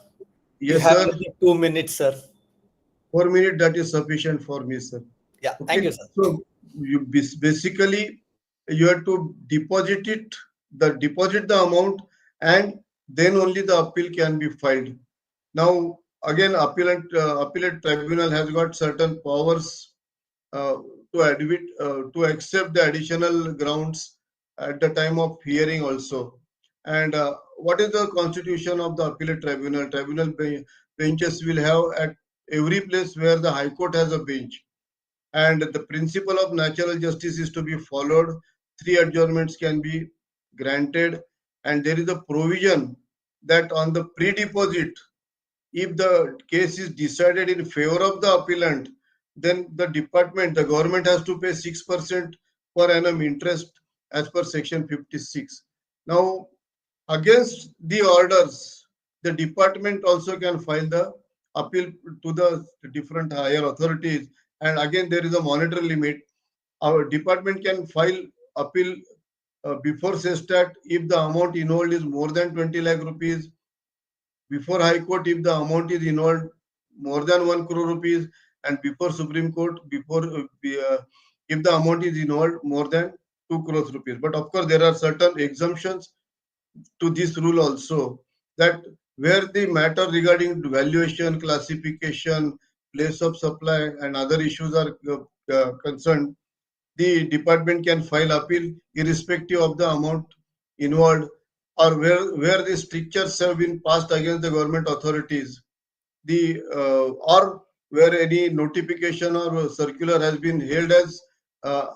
you yes, have sir, only 2 minutes, sir. 4 minutes, that is sufficient for me, sir. Yeah, thank you, sir. So you basically you have to deposit the amount, and then only the appeal can be filed. Now again, appellate tribunal has got certain powers uh, to accept the additional grounds at the time of hearing also. And what is the constitution of the appellate tribunal? Tribunal benches will have at every place where the High Court has a bench. And the principle of natural justice is to be followed. 3 adjournments can be granted, and there is a provision that on the pre-deposit, if the case is decided in favor of the appellant, then the government has to pay 6% per annum interest as per section 56. Now, against the orders, the department also can file the appeal to the different higher authorities. And again, there is a monetary limit. Our department can file appeal before sestat if the amount involved is more than 20 lakh rupees, before High Court if the amount is involved more than 1 crore rupees, and before Supreme Court if the amount is involved more than 2 crores rupees. But of course, there are certain exemptions to this rule also, that where the matter regarding valuation, classification, place of supply, and other issues are concerned, the department can file appeal irrespective of the amount involved, or where the strictures have been passed against the government authorities, or where any notification or circular has been held as uh,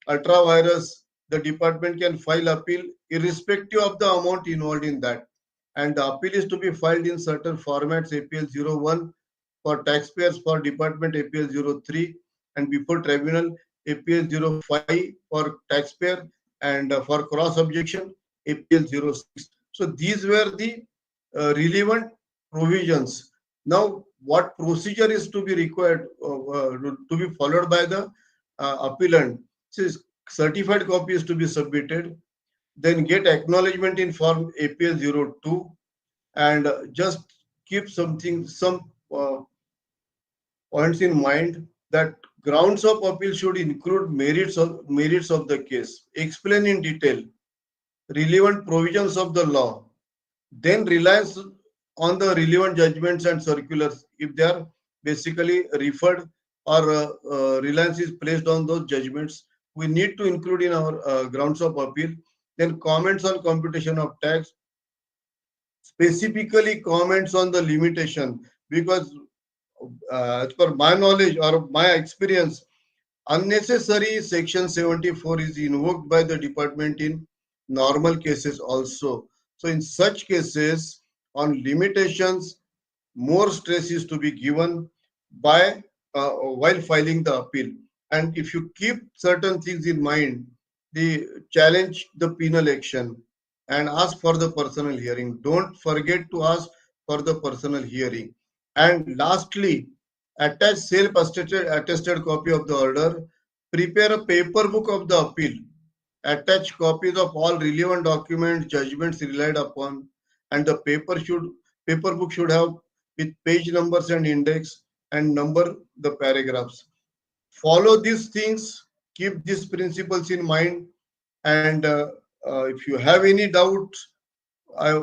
ultra virus, the department can file appeal irrespective of the amount involved in that. And the appeal is to be filed in certain formats: APL 01 for taxpayers, for department APL 03, and before tribunal APL 05 for taxpayer, and for cross objection APL 06. So these were the relevant provisions. Now, what procedure is to be required to be followed by the appellant? So, certified copy is to be submitted, then get acknowledgement in form APL 02, and just keep some points in mind, that grounds of appeal should include merits of the case, explain in detail relevant provisions of the law, then relies on the relevant judgments and circulars if they are basically referred, or reliance is placed on those judgments. We need to include in our grounds of appeal. Then comments on computation of tax, specifically comments on the limitation, because as per my knowledge or my experience, unnecessary section 74 is invoked by the department in normal cases also. So in such cases, on limitations, more stress is to be given by while filing the appeal. And if you keep certain things in mind, the challenge the penal action and ask for the personal hearing. Don't forget to ask for the personal hearing. And lastly, attach self-attested copy of the order. Prepare a paper book of the appeal. Attach copies of all relevant documents, judgments relied upon, and the paper book should have with page numbers and index, and number the paragraphs. Follow these things. Keep these principles in mind. And if you have any doubts,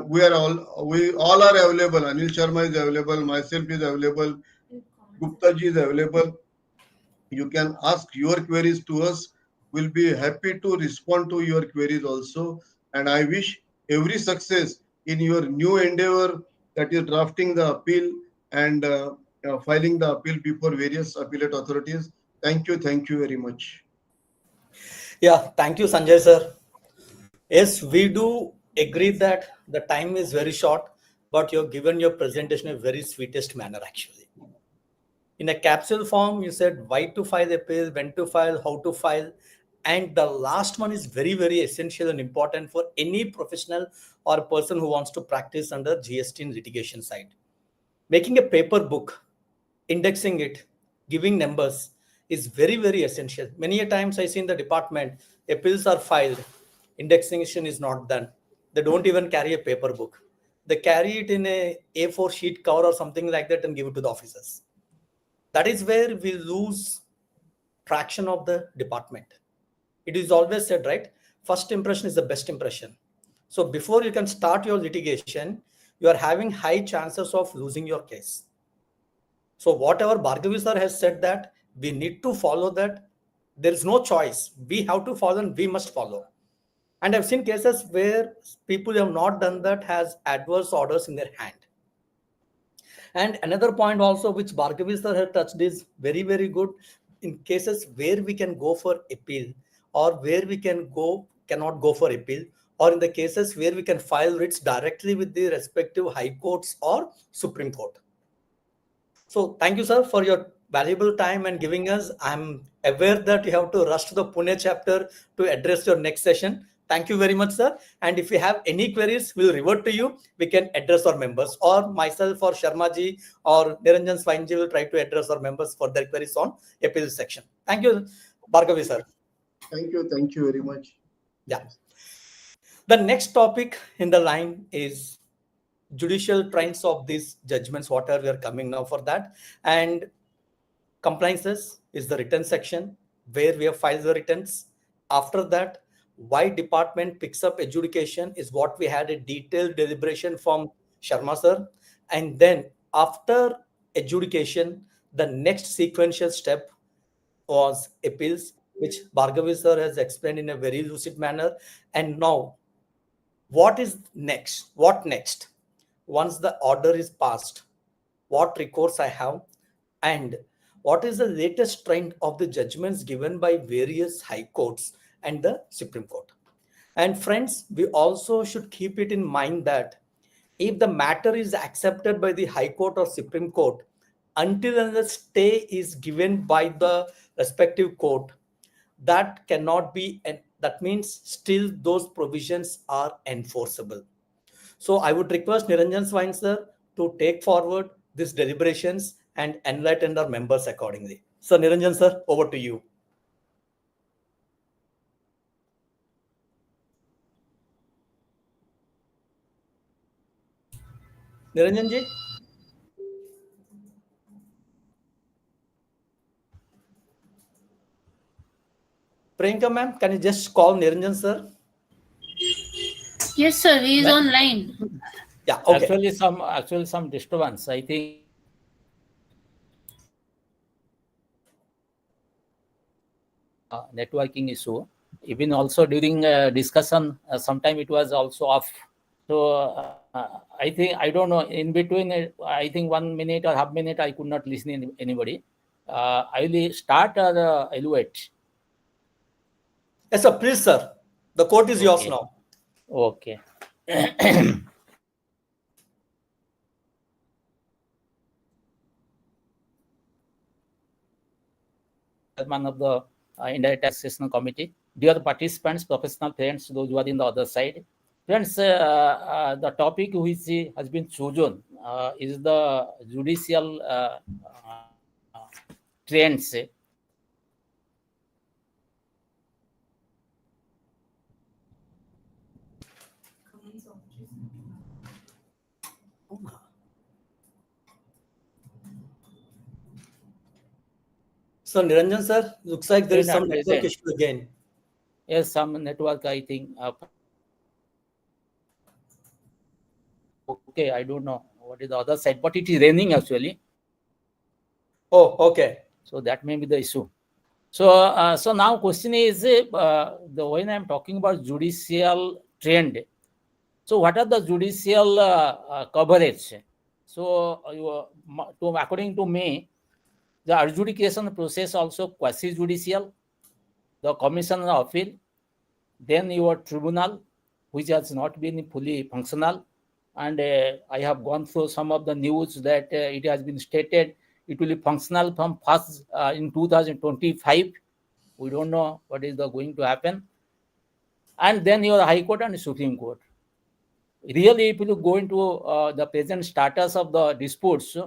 we all are available. Anil Sharma is available. Myself is available. Gupta ji is available. You can ask your queries to us. We'll be happy to respond to your queries also. And I wish every success in your new endeavor, that is drafting the appeal and filing the appeal before various appellate authorities. Thank you. Thank you very much. Yeah, thank you, Sanjay sir. Yes, we do agree that the time is very short, but you've given your presentation in a very sweetest manner, actually. In a capsule form, you said why to file appeal, when to file, how to file. And the last one is very, very essential and important for any professional or person who wants to practice under GST in litigation side. Making a paper book, indexing it, giving numbers is very, very essential. Many a times I see in the department, appeals are filed, indexation is not done. They don't even carry a paper book. They carry it in a A4 sheet cover or something like that and give it to the officers. That is where we lose traction of the department. It is always said, right? First impression is the best impression. So before you can start your litigation, you are having high chances of losing your case. So whatever Bhargavi sir has said, that we need to follow that. There is no choice. We have to follow and we must follow. And I've seen cases where people have not done that, has adverse orders in their hand. And another point also which Bhargavi sir had touched is very, very good. In cases where we can go for appeal, or where we cannot go for appeal, or in the cases where we can file writs directly with the respective high courts or Supreme Court. So thank you, sir, for your valuable time and giving us. I'm aware that you have to rush to the Pune chapter to address your next session. Thank you very much, sir. And if you have any queries, we'll revert to you. We can address our members, or myself, or Sharma ji, or Niranjan Swainji will try to address our members for their queries on appeal section. Thank you, Bhargavi, sir. Thank you very much. Yeah. The next topic in the line is judicial trends of these judgments, what are we are coming now for that. And compliances is the written section where we have filed the returns. After that, why department picks up adjudication is what we had a detailed deliberation from Sharma sir. And then after adjudication, the next sequential step was appeals, which Bhargavi sir has explained in a very lucid manner. And now, what is next? What next? Once the order is passed, what recourse I have, and what is the latest trend of the judgments given by various high courts and the Supreme Court. And friends, we also should keep it in mind that if the matter is accepted by the High Court or Supreme Court, until the stay is given by the respective court, that cannot be, and that means still those provisions are enforceable. So I would request Niranjan Swain sir to take forward these deliberations and enlighten our members accordingly. So Niranjan sir, over to you. Niranjan ji? Priyanka ma'am, can you just call Niranjan sir? Yes, sir. He is online. Yeah. Okay. Actually some disturbance. I think networking issue. Even also during discussion, sometime it was also off. So I think, I don't know, in between, I think 1 minute or half minute, I could not listen to anybody. I will start or I will wait. Yes, sir. Please, sir. The court is yours now. Okay. Chairman of the Indirect Taxation Committee. Dear participants, professional friends, those who are in the other side. Friends, the topic which has been chosen is the judicial trends. So Niranjan sir, looks like there is some network issue again. Yes, some network, I think. Okay, I don't know what is the other side, but it is raining actually. Oh, okay. So that may be the issue. So, so now question is, when I'm talking about judicial trend, so what are the judicial coverage? So, according to me, the adjudication process also quasi-judicial, the commission of appeal, then your tribunal, which has not been fully functional. And I have gone through some of the news that it has been stated it will be functional from first in 2025. We don't know what is going to happen. And then your High Court and Supreme Court. Really, if you go into the present status of the disputes,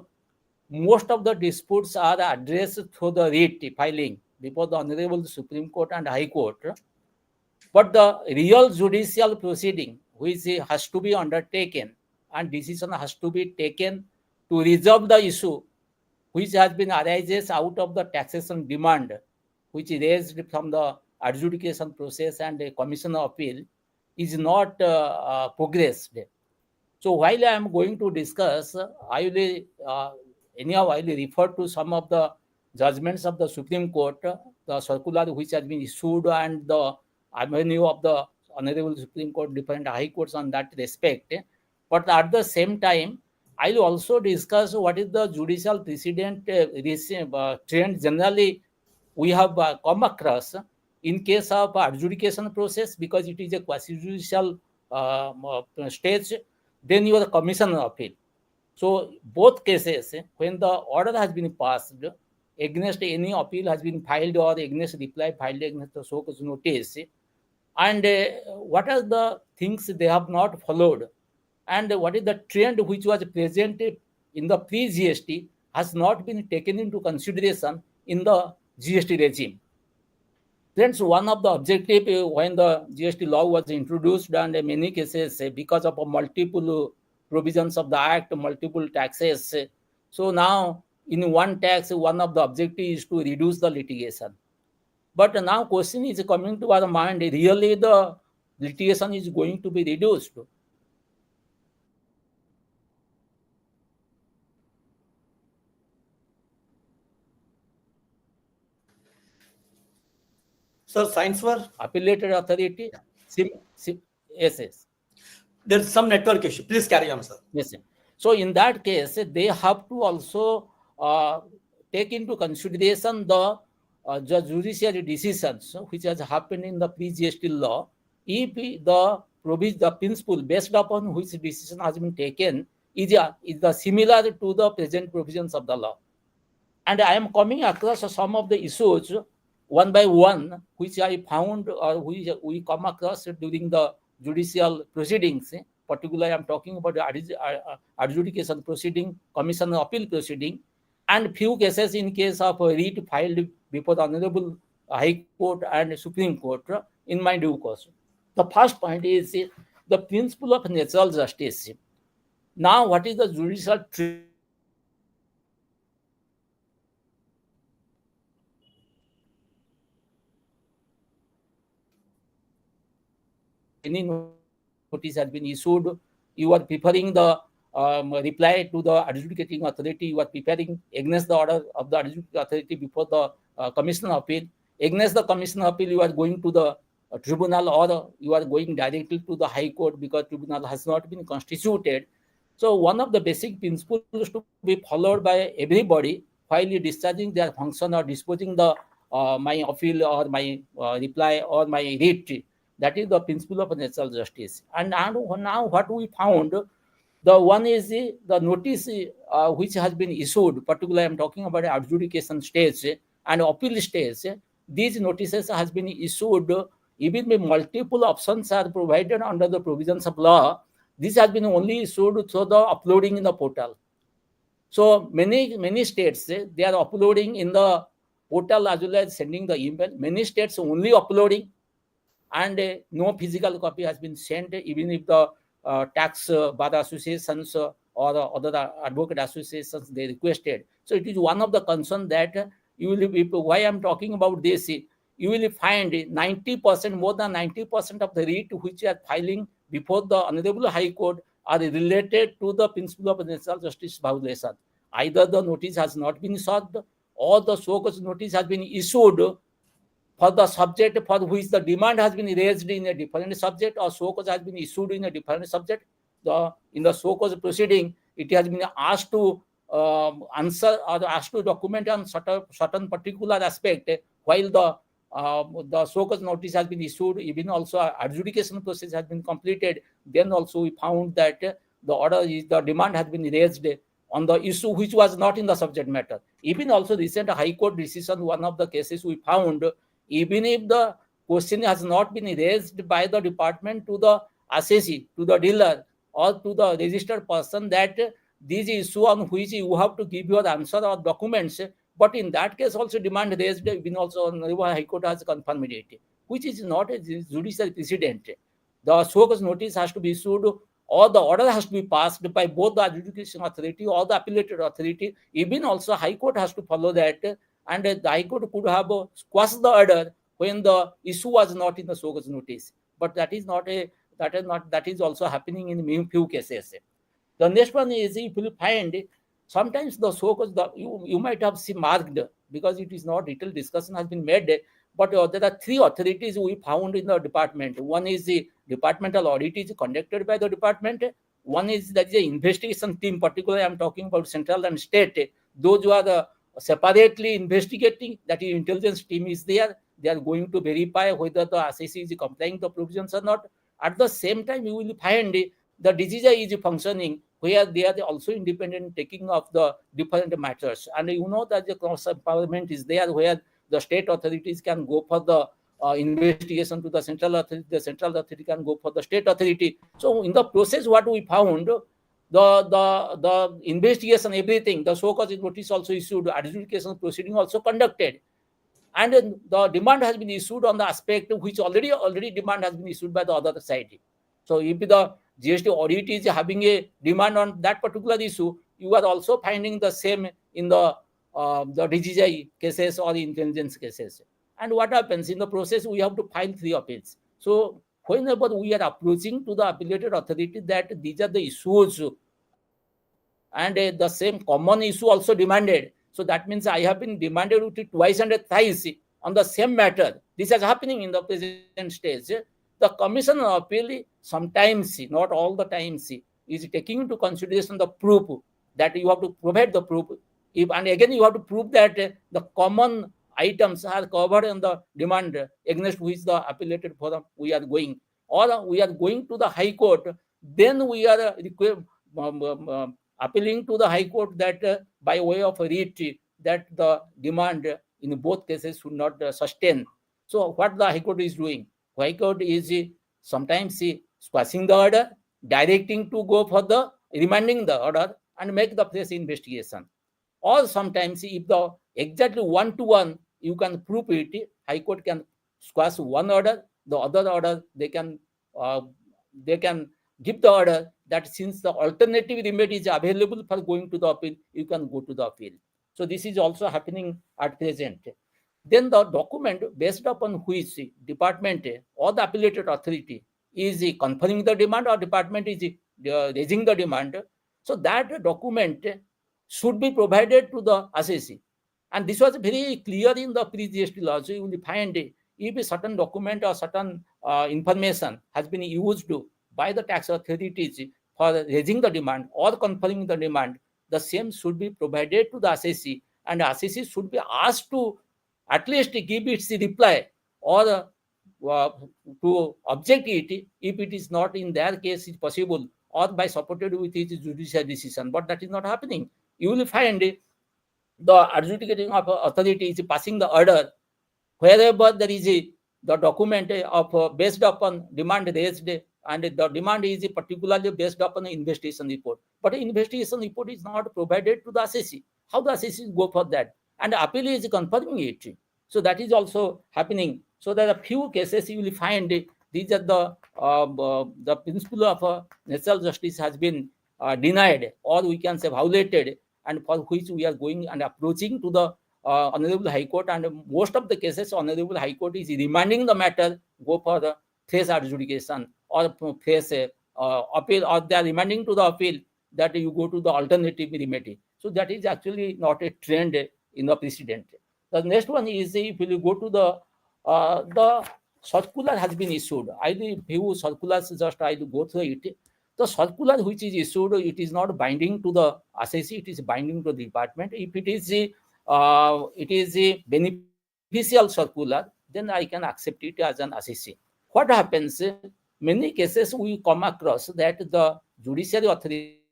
most of the disputes are addressed through the writ filing before the Honorable Supreme Court and High Court. But the real judicial proceeding, which has to be undertaken and decision has to be taken to resolve the issue, which has been arises out of the taxation demand, which is raised from the adjudication process and a commission of appeal, is not progressed. So while I am going to discuss, I will refer to some of the judgments of the Supreme Court, the circular which has been issued, and the avenue of the Honorable Supreme Court, different high courts on that respect. But at the same time, I'll also discuss what is the judicial precedent trend generally we have come across in case of adjudication process, because it is a quasi-judicial stage, then your commission appeal. So both cases, when the order has been passed, against any appeal has been filed or against reply filed against the show cause notice, and what are the things they have not followed, and what is the trend which was present in the pre-GST has not been taken into consideration in the GST regime. Friends, one of the objective when the GST law was introduced, and in many cases because of multiple provisions of the act, multiple taxes. So now in one tax, one of the objectives is to reduce the litigation. But now question is coming to our mind, really the litigation is going to be reduced? Sir, science were Appellated authority, yes. there's some network issue. Please carry on, sir. Yes. So in that case, they have to also take into consideration the judiciary decisions which has happened in the pre-GST law. If the principle based upon which decision has been taken is similar to the present provisions of the law. And I am coming across some of the issues one by one, which I found or which we come across during the judicial proceedings. Particularly, I am talking about the adjudication proceeding, commission appeal proceeding, and few cases in case of writ filed before the Honorable High Court and Supreme Court in my due course. The first point is the principle of natural justice. Now, what is the judicial any notice has been issued, you are preparing the reply to the adjudicating authority, you are preparing against the order of the adjudicating authority before the commission appeal. Against the commission appeal, you are going to the tribunal, or you are going directly to the High Court because tribunal has not been constituted. So one of the basic principles to be followed by everybody while discharging their function or disposing the my appeal or my reply or my writ, that is the principle of natural justice. And now what we found, the one is the notice which has been issued, particularly I am talking about adjudication stage and appeal stage. These notices has been issued even with multiple options are provided under the provisions of law. This has been only issued through the uploading in the portal. So many states, they are uploading in the portal as well as sending the email. Many states only uploading, and no physical copy has been sent, even if the tax bar associations or other advocate associations they requested. So it is one of the concerns that you will, why I'm talking about this, you will find 90%, more than 90% of the writ which are filing before the Honorable High Court are related to the principle of natural justice violation. Either the notice has not been served or the show cause notice has been issued for the subject for which the demand has been raised in a different subject, or show cause has been issued in a different subject. In the show cause proceeding, it has been asked to answer or asked to document on certain particular aspect, while the show cause notice has been issued, even also adjudication process has been completed. Then also we found that the demand has been raised on the issue which was not in the subject matter. Even also recent High Court decision, one of the cases we found, even if the question has not been raised by the department to the assessee, to the dealer, or to the registered person, that this issue on which you have to give your answer or documents, but in that case also demand raised, even also High Court has confirmed it, which is not a judicial precedent. The show cause notice has to be issued, or the order has to be passed by both the adjudication authority or the appellated authority. Even also High Court has to follow that, and the High Court could have squashed the order when the issue was not in the show cause notice. But that is also happening in few cases. The next one is, if you find sometimes the show cause, you might have seen marked, because it is not detailed discussion has been made, but there are three authorities we found in the department. One is the departmental audit is conducted by the department. One is that the investigation team, particularly I'm talking about central and state, those who are separately investigating, that is intelligence team is there. They are going to verify whether the assessee is complying the provisions or not. At the same time, you will find the DGI is functioning where they are also independent taking of the different matters. And you know that the cross empowerment is there where the state authorities can go for the investigation to the central authority can go for the state authority. So in the process, what we found, the investigation, everything, the so-called notice also issued, adjudication proceeding also conducted, and the demand has been issued on the aspect which already demand has been issued by the other side. So if the GST audit is having a demand on that particular issue, you are also finding the same in the DGI cases or intelligence cases. And what happens in the process, we have to file 3 appeals. So whenever we are approaching to the appellated authority that these are the issues, and the same common issue also demanded. So that means I have been demanded with it twice and thrice on the same matter. This is happening in the present stage. The Commission of Appeal sometimes, not all the times, is taking into consideration the proof that you have to provide the proof. And again, you have to prove that the common items are covered in the demand against which the appellated forum we are going, or we are going to the High Court. Then we are appealing to the High Court that by way of writ that the demand in both cases should not sustain. So what the High Court is doing? High Court is sometimes squashing the order, directing to go for the remanding the order and make the fresh investigation. Or sometimes if the exactly 1-to-1 you can prove it, High Court can squash one order, the other order they can give the order that since the alternative remedy is available for going to the appeal, you can go to the appeal. So this is also happening at present. Then the document based upon which department or the appellated authority is conferring the demand or department is raising the demand. So that document should be provided to the assessee. And this was very clear in the pre-GST law. So you will find if a certain document or certain information has been used by the tax authorities for raising the demand or conferring the demand, the same should be provided to the assessee, and the assessee should be asked to at least give its reply or to object it if it is not in their case is possible, or by supported with its judicial decision. But that is not happening. You will find the adjudicating authority is passing the order wherever there is the document of based upon demand raised, and the demand is particularly based upon an investigation report. But an investigation report is not provided to the assessee. How the assessee go for that? And the appeal is confirming it. So that is also happening. So there are few cases you will find these are the principle of natural justice has been denied, or we can say violated, and for which we are going and approaching to the Honorable High Court, and most of the cases Honorable High Court is remanding the matter, go for the fresh adjudication or fresh appeal, or they are remanding to the appeal that you go to the alternative remedy. So that is actually not a trend in the precedent. The next one is if you go to the circular has been issued. I do few circulars, just I do go through it. The circular which is issued, it is not binding to the assessee, it is binding to the department. If it is a beneficial circular, then I can accept it as an assessee. What happens? Many cases we come across that the judiciary authority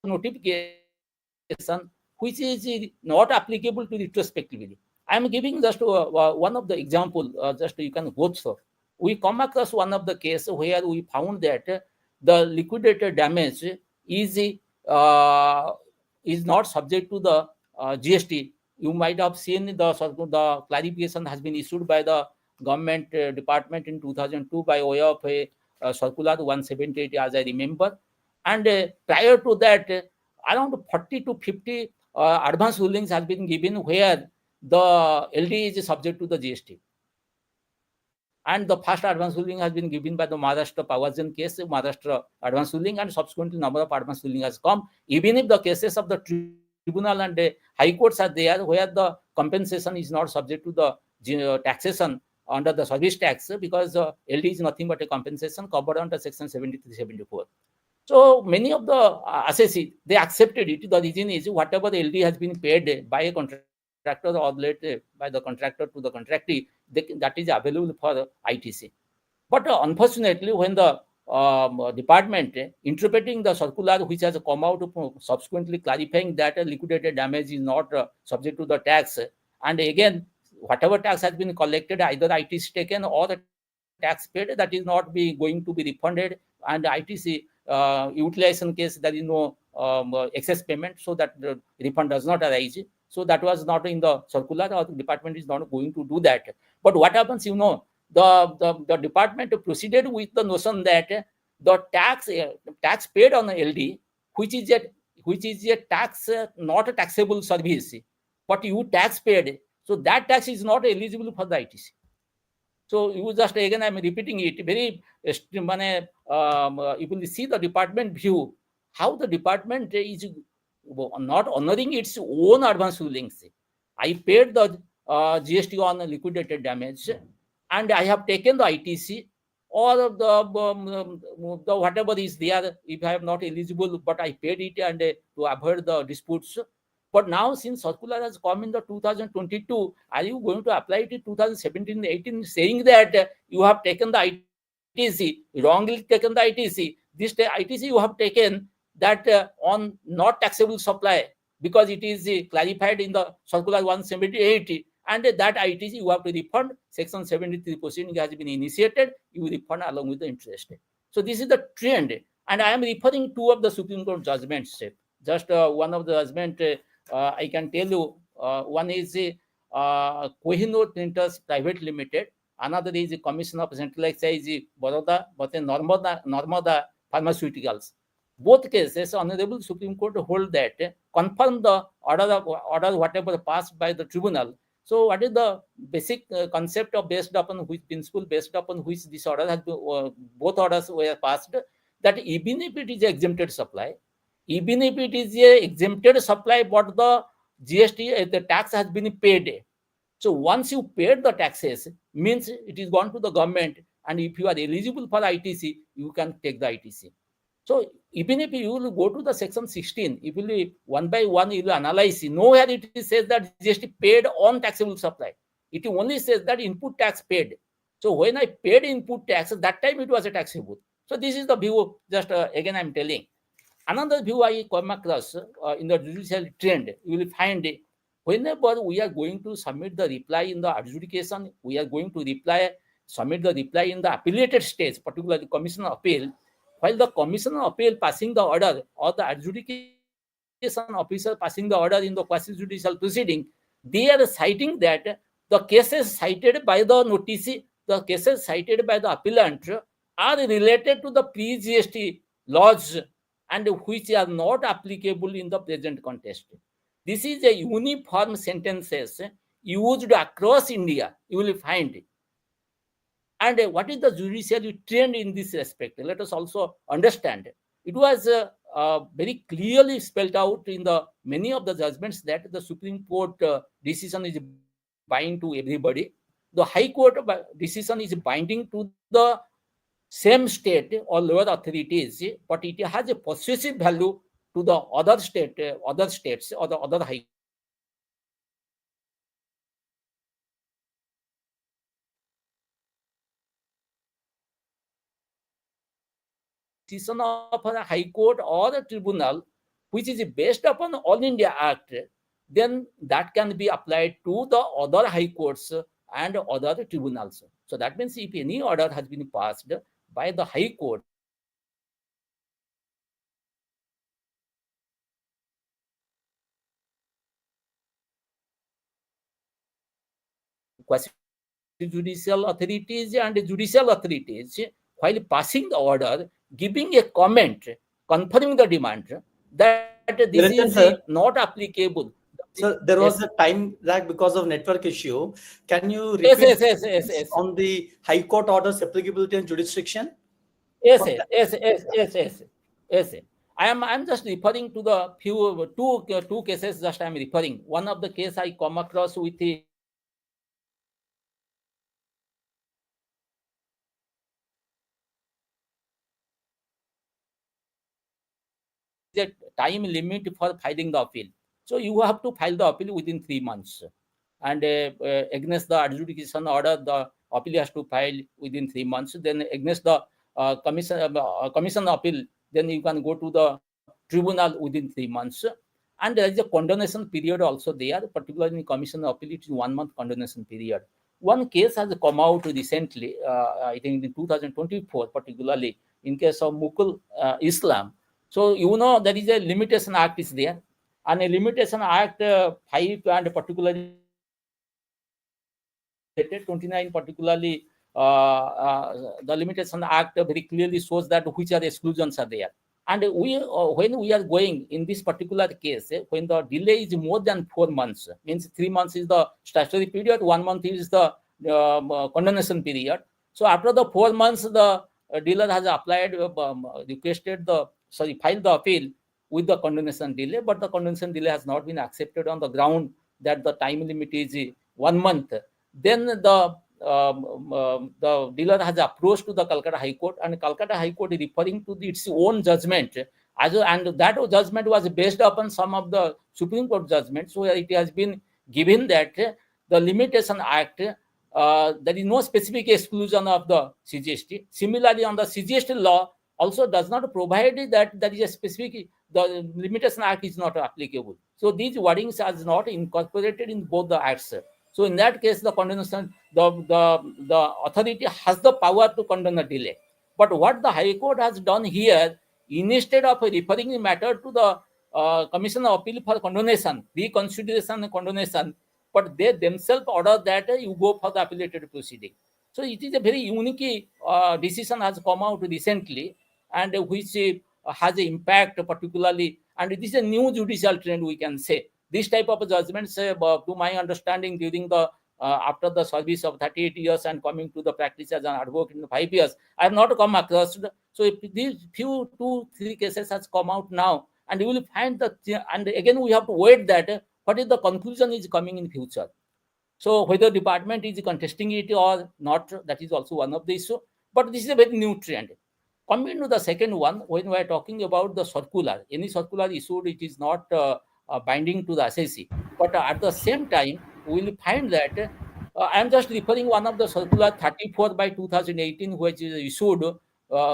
notification which is not applicable to retrospectively. I am giving just one of the example, just you can go through. We come across one of the case where we found that the liquidated damage is not subject to the GST. You might have seen the clarification has been issued by the government department in 2002 by way of a circular 178, as I remember. And prior to that, around 40 to 50 advance rulings has been given where the LD is subject to the GST. And the first advance ruling has been given by the Maharashtra Power Gen case, Maharashtra advance ruling, and subsequently number of advance ruling has come. Even if the cases of the tribunal and the high courts are there where the compensation is not subject to the taxation under the service tax, because LD is nothing but a compensation covered under section 73-74. So many of the assessee, they accepted it. The reason is whatever the LD has been paid by a contractor or later by the contractor to the contractee, that is available for ITC. But unfortunately, when the department interpreting the circular which has come out subsequently clarifying that liquidated damage is not subject to the tax, and again whatever tax has been collected, either ITC taken or the tax paid, that is not going to be refunded, and ITC utilization case there is no excess payment, so that the refund does not arise. So that was not in the circular, or the department is not going to do that. But what happens, the department proceeded with the notion that the tax paid on LD, which is a tax, not a taxable service, but you tax paid, so that tax is not eligible for the ITC. So you just, again, I'm repeating it, very, if you see the department view, how the department is not honoring its own advance rulings. I paid the GST on liquidated damage, and I have taken the ITC or the whatever is there, if I am not eligible, but I paid it and to avoid the disputes. But now, since circular has come in the 2022, are you going to apply it in 2017-18, saying that you have taken the ITC, wrongly taken the ITC? This ITC you have taken that on not taxable supply, because it is clarified in the circular 178, and that ITC you have to refund. Section 73 proceeding has been initiated, you refund along with the interest. So this is the trend, and I am referring two of the Supreme Court judgments. Just one of the judgment I can tell you. One is Keynote Printers Private Limited. Another is the Commission of Central Excise, Baroda, but Narmada Pharmaceuticals. Both cases, Honorable Supreme Court hold that confirm the order whatever passed by the tribunal. So what is the basic concept of based upon which principle based upon which this order has been, both orders were passed, that even if it is exempted supply, even if it is a exempted supply, but the GST, the tax has been paid. So once you paid the taxes, means it is gone to the government, and if you are eligible for ITC, you can take the ITC. So even if you will go to the section 16, if you will one by one, you will analyze, nowhere it says that GST paid on taxable supply. It only says that input tax paid. So when I paid input tax, that time it was a taxable. So this is the view, just again I'm telling. Another view I come across in the judicial trend, you will find whenever we are going to submit the reply in the adjudication, we are going to submit the reply in the appellated stage, particularly Commission of Appeal. While the Commission of Appeal passing the order or the adjudication officer passing the order in the quasi-judicial proceeding, they are citing that the cases cited by the notice, the cases cited by the appellant are related to the pre-GST laws and which are not applicable in the present context. This is a uniform sentences used across India, you will find. And what is the judicial trend in this respect? Let us also understand. It was very clearly spelled out in the many of the judgments that the Supreme Court decision is binding to everybody. The High Court decision is binding to the same state or lower authorities, but it has a persuasive value to the other states or the other high decision of a high court or a tribunal, which is based upon All India Act, then that can be applied to the other high courts and other tribunals. So that means if any order has been passed by the high court, quasi-judicial authorities and judicial authorities, while passing the order, giving a comment, confirming the demand that this is not applicable. So there was a time lag because of network issue. Can you repeat yes. on the High Court orders applicability and jurisdiction? Yes. I'm just referring to the two cases. Just I'm referring. One of the case I come across with the time limit for filing the appeal. So you have to file the appeal within 3 months. And against the adjudication order, the appeal has to file within 3 months. Then against the commission appeal, then you can go to the tribunal within 3 months. And there is a condonation period also there, particularly in commission appeal, it is 1 month condonation period. One case has come out recently, I think in 2024, particularly in case of Mukul Islam. So there is a limitation act is there, and a limitation act 5 and particularly 29 particularly the limitation act very clearly shows that which are exclusions are there. And when we are going in this particular case, when the delay is more than 4 months, means 3 months is the statutory period, 1 month is the condonation period. So after the 4 months, the dealer has applied, filed the appeal with the condonation delay, but the condonation delay has not been accepted on the ground that the time limit is 1 month. Then the dealer has approached to the Calcutta High Court, and Calcutta High Court is referring to its own judgment, and that judgment was based upon some of the Supreme Court judgments. So it has been given that the Limitation Act, there is no specific exclusion of the CGST. Similarly, on the CGST law also does not provide that there is a specific, the Limitation Act is not applicable. So these wordings are not incorporated in both the acts. So in that case, the condonation, the authority has the power to condone a delay. But what the High Court has done here, instead of referring the matter to the Commission of Appeal for condonation, reconsideration and condonation, but they themselves order that you go for the appellated proceeding. So it is a very unique decision has come out recently, and which has an impact particularly, and it is a new judicial trend, we can say. This type of judgments, to my understanding, during the after the service of 38 years and coming to the practice as an advocate in 5 years, I have not come across. So if these 2-3 cases has come out now, and you will find that, and again we have to wait that what is the conclusion is coming in future. So whether department is contesting it or not, that is also one of the issue. But this is a very new trend. Coming to the second one, when we are talking about the circular, any circular issued, it is not binding to the SSC. But at the same time, we will find that I am just referring one of the circular 34 by 2018, which is issued,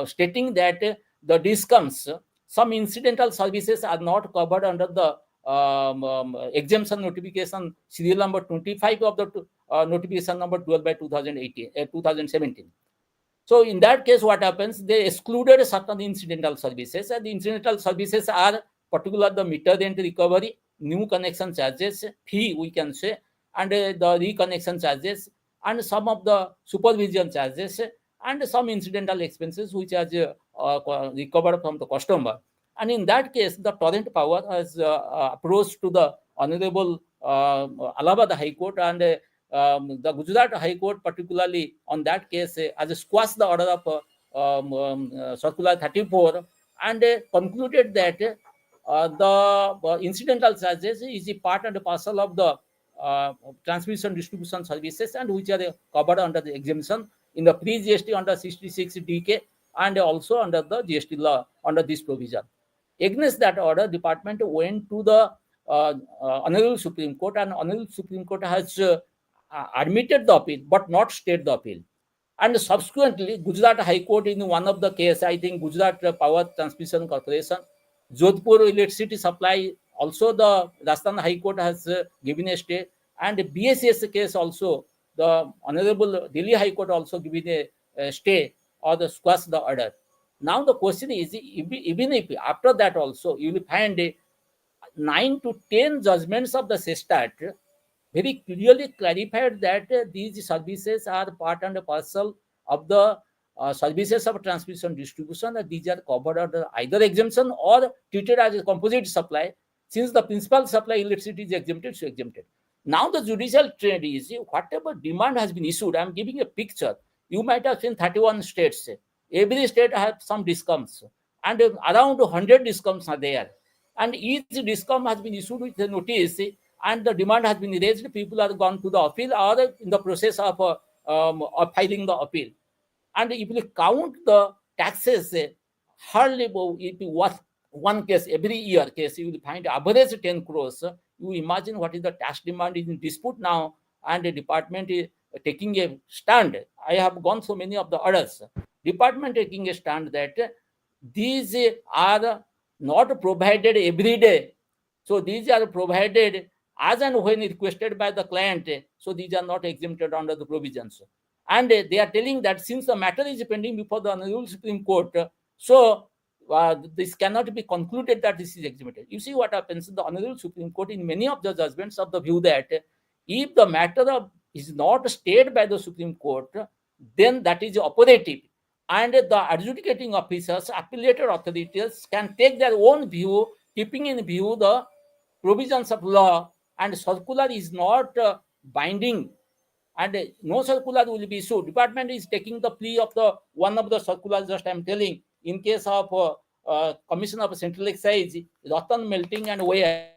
stating that the discounts, some incidental services are not covered under the exemption notification serial number 25 of the notification number 12 by 2017. So in that case, what happens? They excluded certain incidental services, and the incidental services are particular the meter rent recovery, new connection charges, fee we can say, and the reconnection charges, and some of the supervision charges, and some incidental expenses which are recovered from the customer. And in that case, the torrent power has approached to the Honorable Allahabad High Court, and the Gujarat High Court, particularly on that case, has squashed the order of Circular 34 and concluded that the incidental charges is a part and parcel of the transmission distribution services, and which are covered under the exemption in the pre-GST under 66 DK and also under the GST law under this provision. Against that order, department went to the Honorable Supreme Court, and Honorable Supreme Court has admitted the appeal but not stayed the appeal. And subsequently, Gujarat High Court in one of the case, I think Gujarat Power Transmission Corporation, Jodhpur Electricity Supply, also the Rajasthan High Court has given a stay, and BSS case also, the Honorable Delhi High Court also given a stay or the squash the order. Now the question is, even if after that also you will find 9 to 10 judgments of the SESTAT very clearly clarified that these services are part and parcel of the services of transmission distribution, and these are covered under either exemption or treated as a composite supply. Since the principal supply electricity is exempted, so exempted. Now the judicial trend is, whatever demand has been issued, I am giving a picture. You might have seen 31 states. Every state has some discounts, and around 100 discoms are there. And each discom has been issued with a notice, and the demand has been raised. People are gone to the appeal or in the process of filing the appeal. And if you count the taxes, hardly if you watch one case every year case, you will find average 10 crores. You imagine what is the tax demand is in dispute now, and the department is taking a stand. I have gone through many of the orders. Department taking a stand that these are not provided every day. So these are provided as and when requested by the client. So these are not exempted under the provisions. And they are telling that since the matter is pending before the Honorable Supreme Court, so this cannot be concluded that this is exempted. You see what happens in the Honorable Supreme Court in many of the judgments of the view that if the matter is not stayed by the Supreme Court, then that is operative. And the adjudicating officers, appellate authorities can take their own view, keeping in view the provisions of law, and circular is not binding, and no circular will be issued. Department is taking the plea of the one of the circulars, just I am telling, in case of Commission of Central Excise, Ratan Melting and where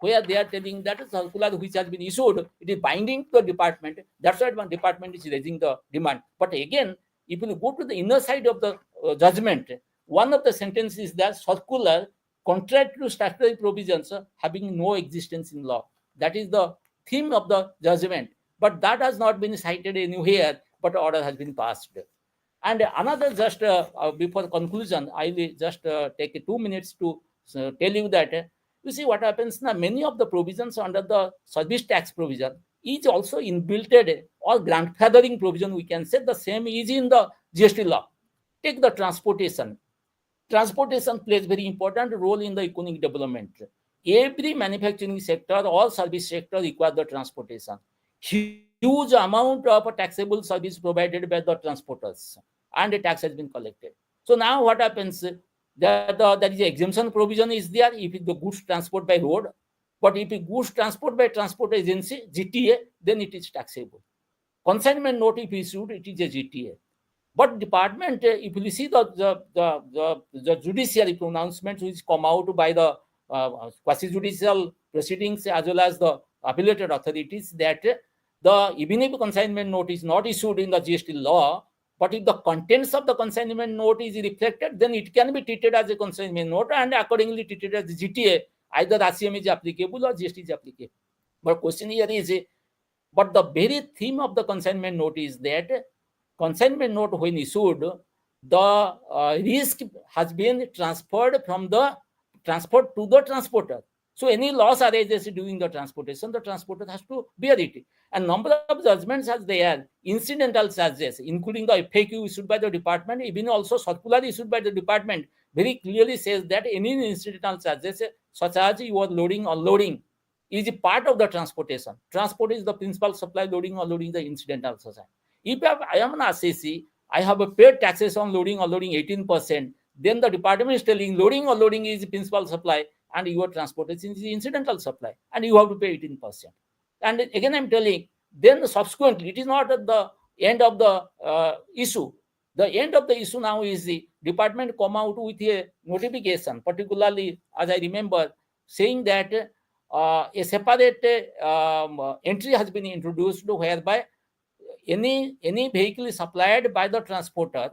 they are telling that a circular which has been issued, it is binding to the department. That's why one department is raising the demand. But again, if you go to the inner side of the judgment, one of the sentences is that circular, contrary to statutory provisions, having no existence in law. That is the theme of the judgment. But that has not been cited anywhere, but order has been passed. And another, just before conclusion, I will just take 2 minutes to tell you that you see what happens now. Many of the provisions under the service tax provision is also inbuilt or grandfathering provision. We can say the same is in the GST law. Take the transportation. Transportation plays very important role in the economic development. Every manufacturing sector or service sector requires the transportation. Huge amount of taxable service provided by the transporters, and the tax has been collected. So now what happens? That is the exemption provision is there if the goods transport by road, but if goods transport by transport agency GTA, then it is taxable. Consignment note if issued, it is a GTA. But department, if you see the judiciary pronouncements which come out by the quasi-judicial proceedings as well as the appellate authorities, that even if consignment note is not issued in the GST law, but if the contents of the consignment note is reflected, then it can be treated as a consignment note and accordingly treated as GTA. Either RCM is applicable or GST is applicable. But question here is, but the very theme of the consignment note is that consignment note when issued, the risk has been transferred from the transport to the transporter. So any loss arises during the transportation, the transporter has to bear it. And number of judgments as they are, incidental charges, including the FAQ issued by the department, even also circular issued by the department, very clearly says that any incidental charges, such as your loading or unloading, is a part of the transportation. Transport is the principal supply, loading or unloading the incidental charges. If I am an assessee, I have a paid taxes on loading or unloading 18%, then the department is telling loading or unloading is the principal supply and your transportation is the incidental supply, and you have to pay 18%. And again, I'm telling, then subsequently, it is not at the end of the issue. The end of the issue now is the department come out with a notification, particularly, as I remember, saying that a separate entry has been introduced whereby any vehicle is supplied by the transporter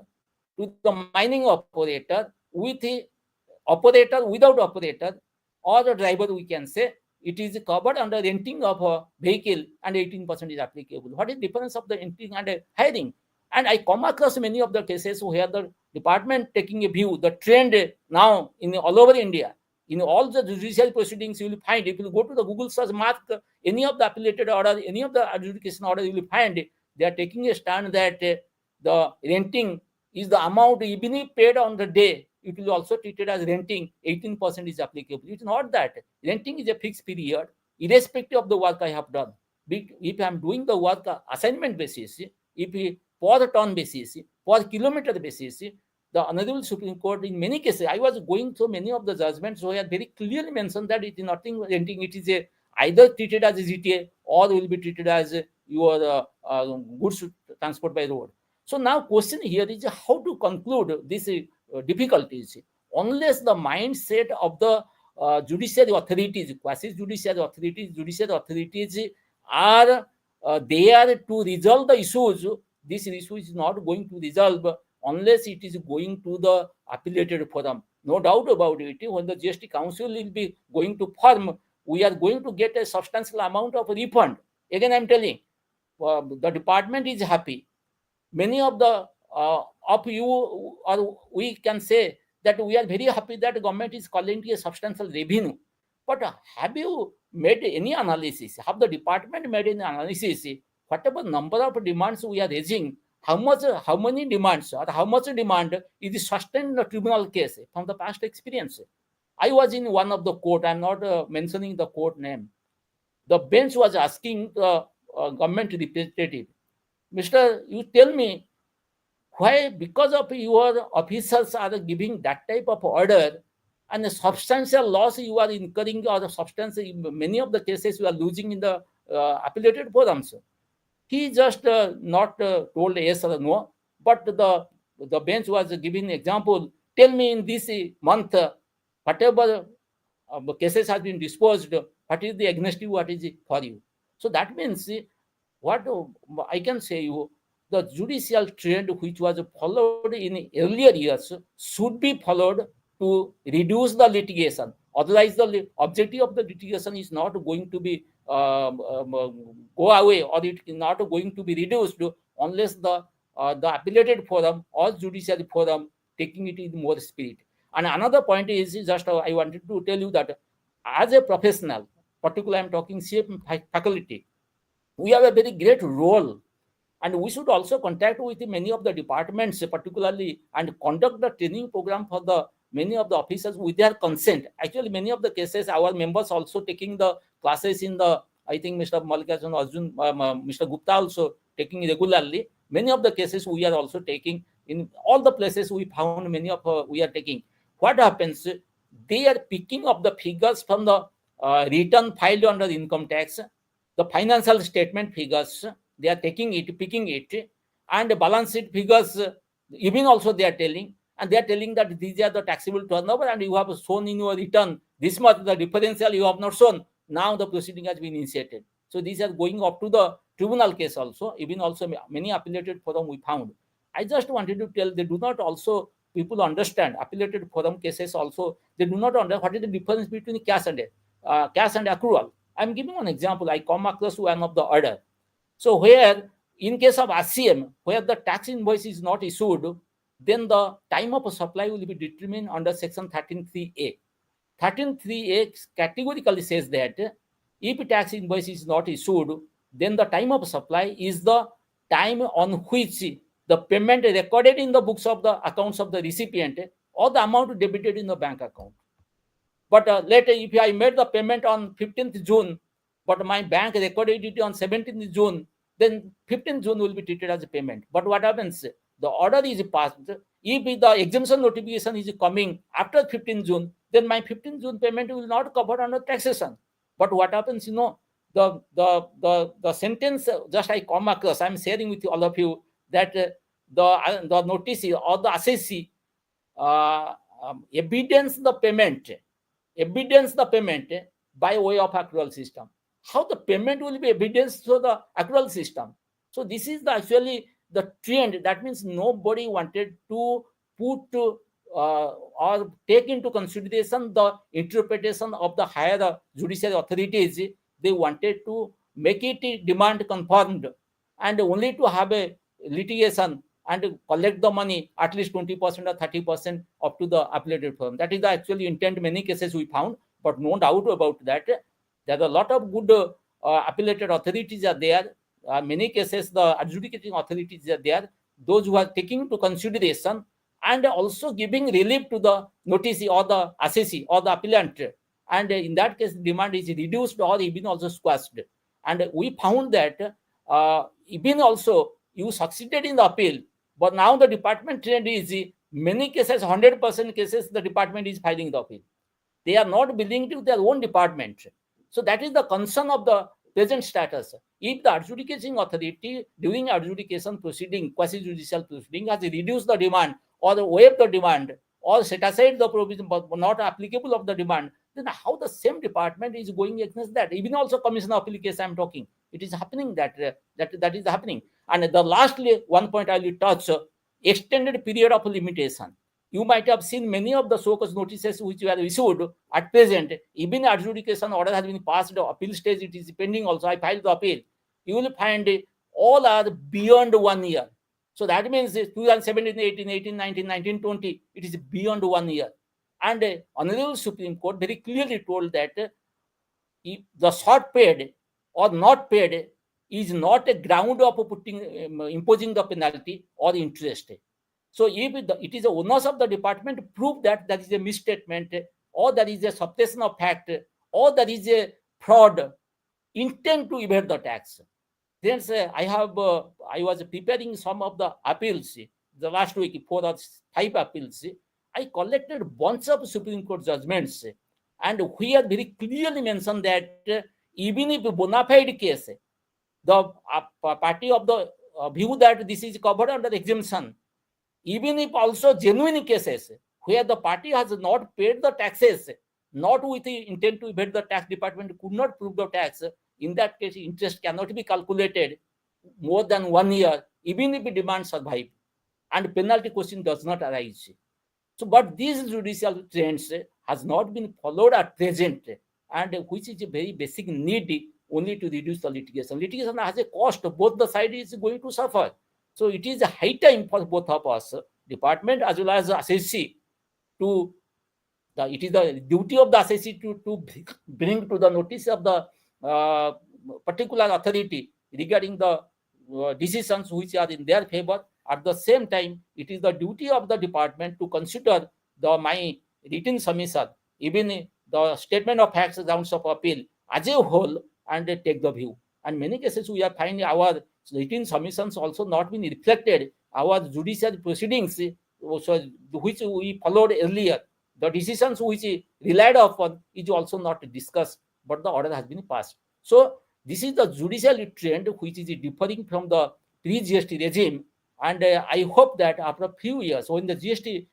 to the mining operator with the operator, without operator, or the driver, we can say, it is covered under renting of a vehicle and 18% is applicable. What is the difference of the renting and hiring? And I come across many of the cases where the department taking a view, the trend now in all over India, in all the judicial proceedings, you will find, if you go to the Google search, mark any of the appellated order, any of the adjudication order, you will find they are taking a stand that the renting is the amount, even if paid on the day, it will also treated as renting, 18% is applicable. It's not that. Renting is a fixed period, irrespective of the work I have done. If I am doing the work assignment basis, if per ton basis, per kilometer basis, the Honorable Supreme Court, in many cases, I was going through many of the judgments where very clearly mentioned that it is nothing renting, it is either treated as a GTA or will be treated as your goods transport by road. So now question here is how to conclude these difficulties. unless the mindset of the judiciary authorities, quasi-judiciary authorities, judiciary authorities are there to resolve the issues, this issue is not going to resolve unless it is going to the appellated forum. No doubt about it. When the GST Council will be going to form, we are going to get a substantial amount of refund. Again, I'm telling, the department is happy. Many of the of you, or we can say that we are very happy that government is collecting a substantial revenue. But have you made any analysis? Have the department made any analysis? Whatever number of demands we are raising, how many demands or how much demand is sustained in the tribunal case from the past experience? I was in one of the court, I'm not mentioning the court name. The bench was asking the government representative, Mr. You tell me, why, because of your officers are giving that type of order and a substantial loss you are incurring, or many of the cases you are losing in the appellated forums. He just not told yes or no, but the bench was giving example. Tell me in this month, whatever cases have been disposed, what is the against you, what is it for you? So that means what I can say you, the judicial trend which was followed in earlier years should be followed to reduce the litigation. Otherwise, the objective of the litigation is not going to be go away, or it is not going to be reduced unless the appellated forum or judicial forum taking it in more spirit. And another point is just I wanted to tell you that as a professional, particularly I'm talking CF faculty, we have a very great role, and we should also contact with many of the departments particularly and conduct the training program for the many of the officers with their consent. Actually, many of the cases our members also taking the classes in the, I think Mr. Mallikarjun Arjun, Mr. Gupta also taking regularly. Many of the cases we are also taking in all the places we found, many of we are taking. What happens? They are picking up the figures from the return filed under income tax, the financial statement figures, they are taking it, picking it, and the balance sheet figures, even also they are telling, and they are telling that these are the taxable turnover, and you have shown in your return this much, the differential you have not shown. Now the proceeding has been initiated. So these are going up to the tribunal case also, even also many appellated forum we found. I just wanted to tell, they do not also, people understand appellated forum cases also, they do not understand what is the difference between cash and accrual. I'm giving an example. I come across one of the order. So where in case of RCM, where the tax invoice is not issued, then the time of supply will be determined under section 13.3a. 13.3a categorically says that if tax invoice is not issued, then the time of supply is the time on which the payment recorded in the books of the accounts of the recipient or the amount debited in the bank account. But later, if I made the payment on 15th June, but my bank recorded it on 17th June, then 15th June will be treated as a payment. But what happens? The order is passed. If the exemption notification is coming after 15th June, then my 15th June payment will not cover under taxation. But what happens, the sentence just I come across, I'm sharing with all of you that the notice or the assessee evidence the payment by way of accrual system. How the payment will be evidenced through the accrual system? So this is actually the trend. That means nobody wanted to put or take into consideration the interpretation of the higher judicial authorities. They wanted to make it demand confirmed and only to have a litigation and collect the money at least 20% or 30% up to the appellated firm. That is the actually intent. Many cases we found, but no doubt about that. There are a lot of good appellated authorities are there. Many cases the adjudicating authorities are there. Those who are taking into consideration and also giving relief to the notice or the assessee or the appellant. And in that case, demand is reduced or even also squashed. And we found that even also you succeeded in the appeal, but now the department trend is many cases, 100% cases, the department is filing the appeal. They are not belonging to their own department. So that is the concern of the present status. If the adjudicating authority during adjudication proceeding, quasi-judicial proceeding has reduced the demand or waived the demand or set aside the provision but not applicable of the demand, then how the same department is going against that? Even also Commission of Appeal case I am talking, it is happening that is happening. And the lastly one point I will touch, extended period of limitation. You might have seen many of the so-called notices which were issued at present. Even adjudication order has been passed, the appeal stage it is pending also. I filed the appeal. You will find all are beyond 1 year. So that means 2017, 18, 18, 19, 19, 20, it is beyond 1 year. And Honorable Supreme Court very clearly told that if the short paid or not paid is not a ground of imposing the penalty or interest. So if it is the onus of the department to prove that there is a misstatement, or there is a suppression of fact, or there is a fraud, intent to evade the tax. Then I was preparing some of the appeals the last week, 4 or 5 appeals. I collected a bunch of Supreme Court judgments, and we are very clearly mentioned that even if bona fide case, the party of the view that this is covered under exemption, even if also genuine cases where the party has not paid the taxes, not with the intent to evade the tax, department could not prove the tax, in that case interest cannot be calculated more than 1 year, even if the demand survive, and penalty question does not arise. So but these judicial trends has not been followed at present, and which is a very basic need only to reduce the litigation. Litigation has a cost, both the side is going to suffer. So it is a high time for both of us, department as well as assessee, to it is the duty of the assessee to bring to the notice of the particular authority regarding the decisions which are in their favor. At the same time, it is the duty of the department to consider my written submission, even the statement of facts, grounds of appeal as a whole, and take the view. And many cases we are finding our written submissions also not been reflected, our judicial proceedings which we followed earlier, the decisions which relied upon is also not discussed, but the order has been passed. So this is the judicial trend which is differing from the pre-GST regime, and I hope that after a few years, when the GST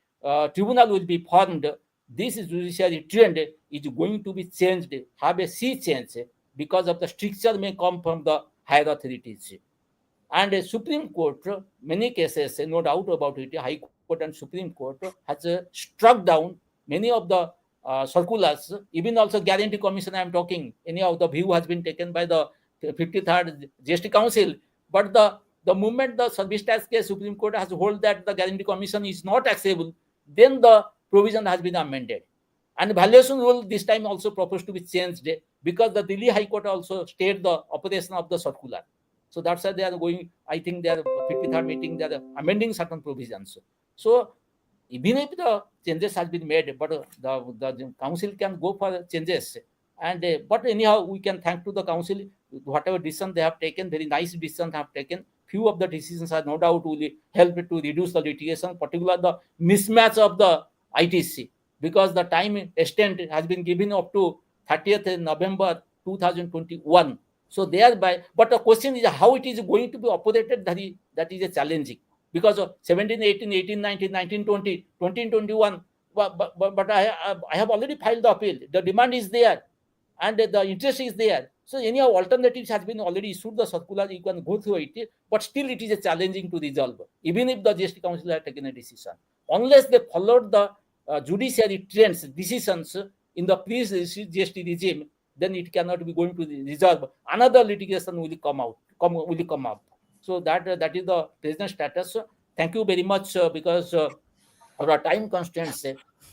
tribunal will be formed, this judicial trend is going to be changed, have a sea change, because of the stricture may come from the higher authorities. And Supreme Court, many cases, no doubt about it, High Court and Supreme Court has struck down many of the circulars, even also Guarantee Commission I am talking, any of the view has been taken by the 53rd GST Council. But the moment the service tax case, Supreme Court has held that the Guarantee Commission is not acceptable, then the provision has been amended. And valuation rule this time also proposed to be changed, because the Delhi High Court also stayed the operation of the circular. So that's why they are going, I think they are 53rd meeting, they are amending certain provisions. So even if the changes has been made, but the council can go for changes. And but anyhow, we can thank to the council, whatever decision they have taken, very nice decisions have taken. Few of the decisions are no doubt will help to reduce the litigation, particularly the mismatch of the ITC, because the time extent has been given up to 30th November 2021. So thereby, but the question is how it is going to be operated, that is a challenging, because of 17, 18, 18, 19, 19, 20, 20, 21. But I have already filed the appeal. The demand is there, and the interest is there. So anyhow, alternatives has been already issued the circular. You can go through it, but still it is a challenging to resolve, even if the GST Council has taken a decision. Unless they followed the judiciary trends, decisions in the pre-GST regime, then it cannot be going to resolve. Another litigation will come up. So that is the present status. Thank you very much, because of our time constraints.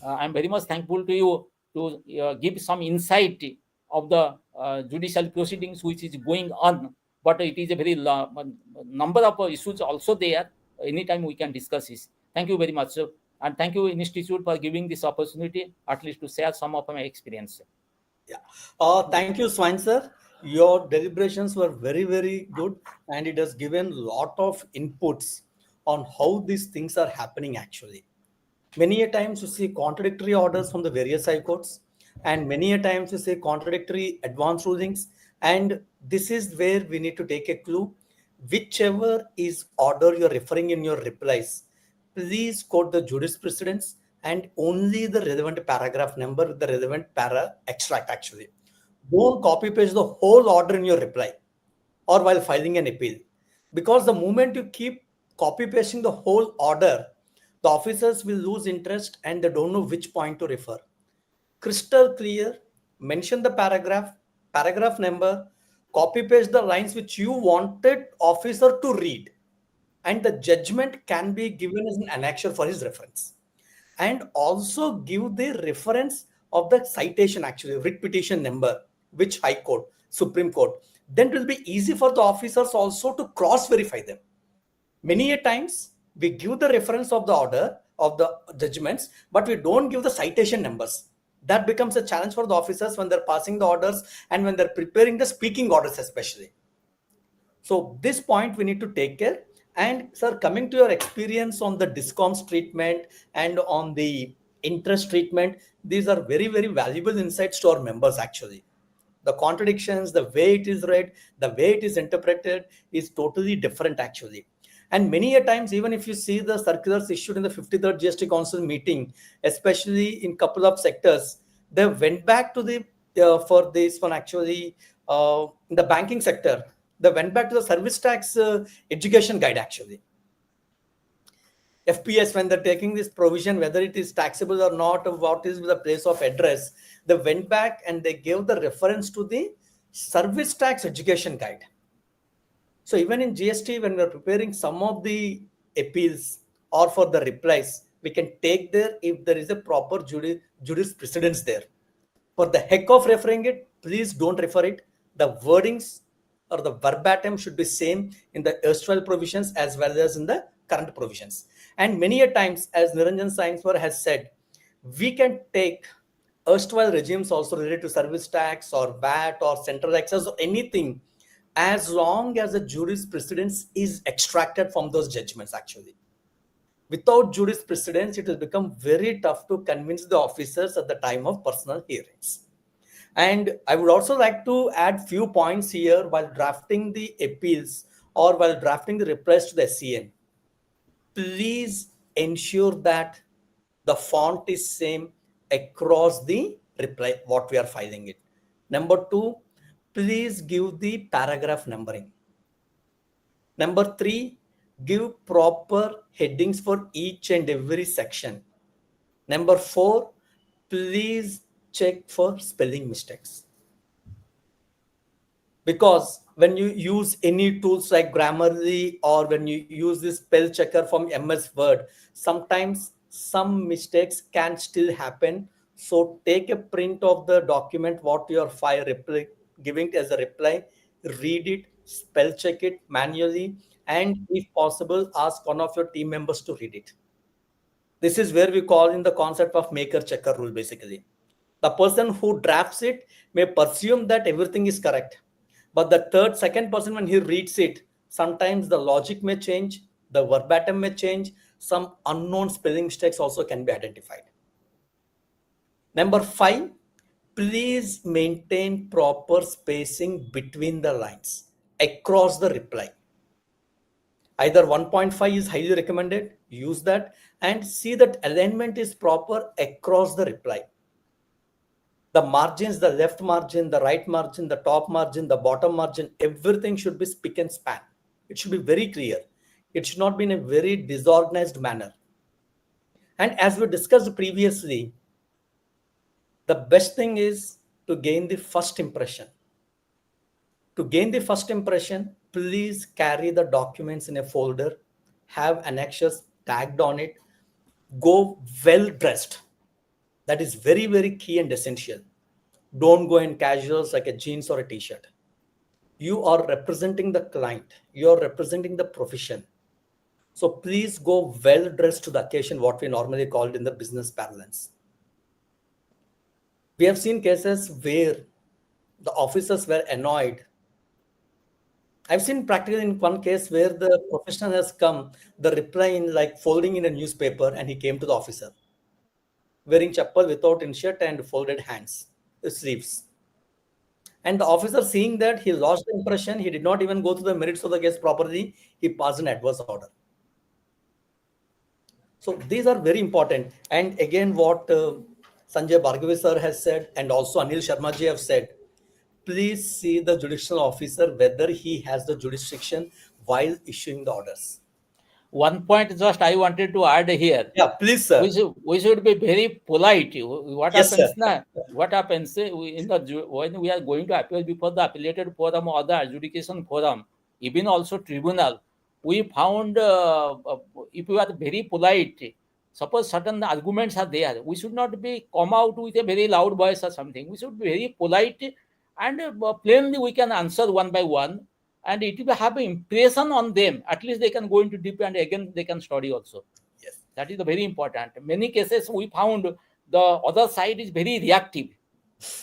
I'm very much thankful to you to give some insight of the judicial proceedings which is going on. But it is a very number of issues also there. Anytime we can discuss this. Thank you very much, and thank you Institute for giving this opportunity, at least to share some of my experience. Yeah. Thank you, Swine sir. Your deliberations were very, very good, and it has given a lot of inputs on how these things are happening actually. Many a times you see contradictory orders from the various high courts, and many a times you see contradictory advance rulings. And this is where we need to take a clue. Whichever is order you're referring in your replies, please quote the jurisprudence and only the relevant paragraph number with the relevant para extract actually. Don't copy paste the whole order in your reply or while filing an appeal. Because the moment you keep copy pasting the whole order, the officers will lose interest and they don't know which point to refer. Crystal clear, mention the paragraph number, copy paste the lines which you wanted officer to read, and the judgment can be given as an annexure for his reference. And also give the reference of the citation, actually writ petition number, which High Court, Supreme Court. Then it will be easy for the officers also to cross verify them. Many a times we give the reference of the order of the judgments, but we don't give the citation numbers. That becomes a challenge for the officers when they're passing the orders and when they're preparing the speaking orders especially. So this point we need to take care. And sir, coming to your experience on the discoms treatment and on the interest treatment, these are very, very valuable insights to our members actually. The contradictions, the way it is read, the way it is interpreted is totally different actually. And many a times, even if you see the circulars issued in the 53rd GST Council meeting, especially in couple of sectors, they went back to the, for this one actually, in the banking sector, they went back to the service tax education guide actually. FPS, when they're taking this provision, whether it is taxable or not, or what is the place of address, they went back and they gave the reference to the service tax education guide. So even in GST, when we're preparing some of the appeals or for the replies, we can take there if there is a proper jurisprudence there. For the heck of referring it, please don't refer it. The wordings or the verbatim should be same in the erstwhile provisions as well as in the current provisions. And many a times, as Niranjan Sainswar has said, we can take erstwhile regimes also related to service tax or VAT or central excise or anything, as long as the jurisprudence is extracted from those judgments actually. Without jurisprudence, it will become very tough to convince the officers at the time of personal hearings. And I would also like to add few points here while drafting the appeals or while drafting the replies to the SCN. Please ensure that the font is same across the reply, what we are filing it. Number 2, please give the paragraph numbering. Number 3, give proper headings for each and every section. Number 4, please check for spelling mistakes. Because when you use any tools like Grammarly or when you use this spell checker from MS Word, sometimes some mistakes can still happen. So take a print of the document, what your file giving as a reply, read it, spell check it manually, and if possible, ask one of your team members to read it. This is where we call in the concept of maker checker rule basically. The person who drafts it may presume that everything is correct. But the second person, when he reads it, sometimes the logic may change, the verbatim may change, some unknown spelling mistakes also can be identified. Number 5, please maintain proper spacing between the lines across the reply. Either 1.5 is highly recommended, use that, and see that alignment is proper across the reply. The margins, the left margin, the right margin, the top margin, the bottom margin, everything should be spick and span. It should be very clear. It should not be in a very disorganized manner. And as we discussed previously, the best thing is to gain the first impression. To gain the first impression, please carry the documents in a folder, have annexures tagged on it, go well dressed. That is very, very key and essential. Don't go in casuals like a jeans or a t-shirt. You are representing the client. You are representing the profession. So please go well dressed to the occasion, what we normally called in the business parlance. We have seen cases where the officers were annoyed. I've seen practically in one case where the professional has come, the reply in like folding in a newspaper, and he came to the officer wearing chappal without inshirt and folded hands, sleeves. And the officer, seeing that, he lost the impression. He did not even go through the merits of the case properly. He passed an adverse order. So these are very important. And again, what Sanjay Bhargavi sir has said, and also Anil Sharma ji have said, please see the judicial officer whether he has the jurisdiction while issuing the orders. One point just I wanted to add here. Yeah, please, sir. We should be very polite. What Yes, happens sir. now? What happens when we are going to appeal before the appellated forum or the adjudication forum, even also tribunal, we found if we are very polite, suppose certain arguments are there, we should not be come out with a very loud voice or something. We should be very polite and plainly we can answer one by one, and it will have an impression on them. At least they can go into deep and again they can study also. Yes. That is the very important. Many cases we found the other side is very reactive.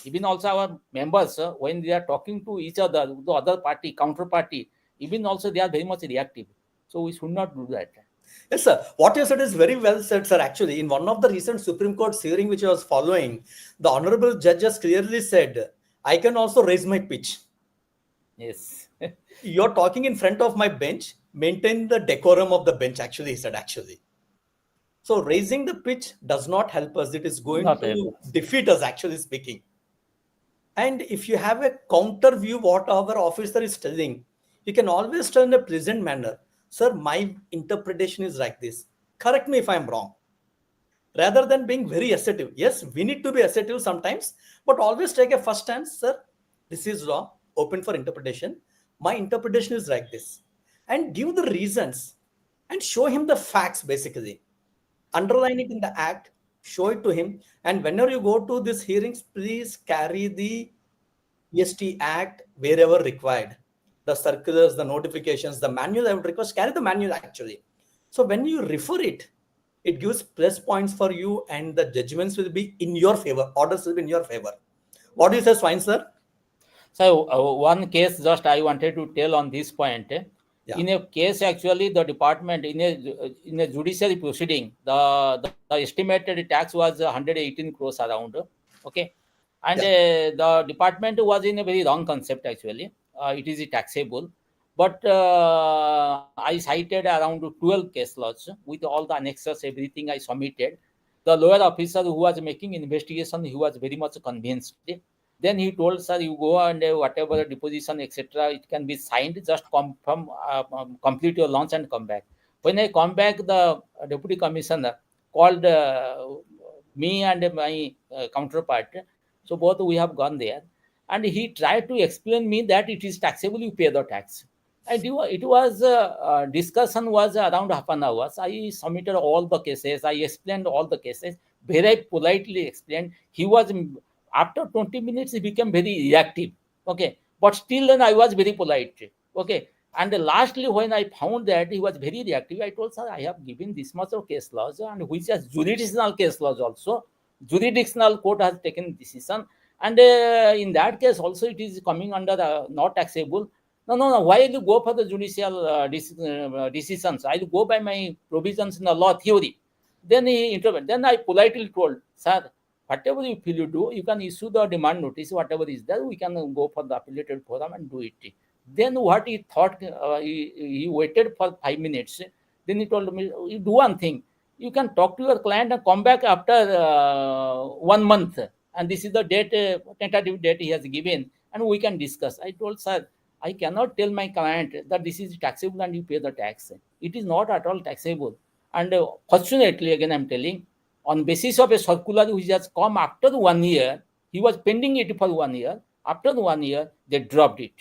Even also our members, when they are talking to each other, the other party, counterparty, even also they are very much reactive. So we should not do that. Yes, sir. What you said is very well said, sir. Actually, in one of the recent Supreme Court hearing which I was following, the honorable judges clearly said, I can also raise my pitch. Yes. You're talking in front of my bench, maintain the decorum of the bench, actually, he said, actually. So raising the pitch does not help us. It is going Not to help defeat us, actually speaking. And if you have a counter view, what our officer is telling, you can always tell in a pleasant manner, sir, my interpretation is like this. Correct me if I'm wrong. Rather than being very assertive. Yes, we need to be assertive sometimes, but always take a first stance, sir, this is wrong, open for interpretation. My interpretation is like this. And give the reasons and show him the facts, basically. Underline it in the act, show it to him. And whenever you go to these hearings, please carry the GST Act wherever required. The circulars, the notifications, the manual, I would request carry the manual actually. So when you refer it, it gives plus points for you and the judgments will be in your favor. Orders will be in your favor. What do you say, Swine, sir? So one case just I wanted to tell on this point. Yeah. In a case, actually, the department in a judiciary proceeding, the estimated tax was 118 crores around. Okay, and the department was in a very wrong concept actually. It is taxable, but I cited around 12 case laws with all the annexes, everything I submitted. The lower officer who was making investigation, he was very much convinced. Then he told, sir, you go and whatever deposition, etc., it can be signed, just come from complete your launch and come back. When I come back, the deputy commissioner called me and my counterpart. So both we have gone there. And he tried to explain me that it is taxable, you pay the tax. And it was discussion was around half an hour. So I submitted all the cases. I explained all the cases, very politely explained. He was, after 20 minutes, he became very reactive. Okay. But still then I was very polite. Okay. And lastly, when I found that he was very reactive, I told, sir, I have given this much of case laws, and which has jurisdictional case laws also. Jurisdictional court has taken decision. And in that case also it is coming under not taxable. No. Why will you go for the judicial decisions? I will go by my provisions in the law theory. Then he intervened. Then I politely told, sir, whatever you feel you do, you can issue the demand notice, whatever is there, we can go for the appellated forum and do it. Then what he thought, he waited for 5 minutes. Then he told me, you do one thing. You can talk to your client and come back after 1 month. And this is the date, tentative date he has given, and we can discuss. I told, sir, I cannot tell my client that this is taxable and you pay the tax. It is not at all taxable. And fortunately, again, I'm telling, on basis of a circular which has come after 1 year, he was pending it for 1 year. After 1 year, they dropped it.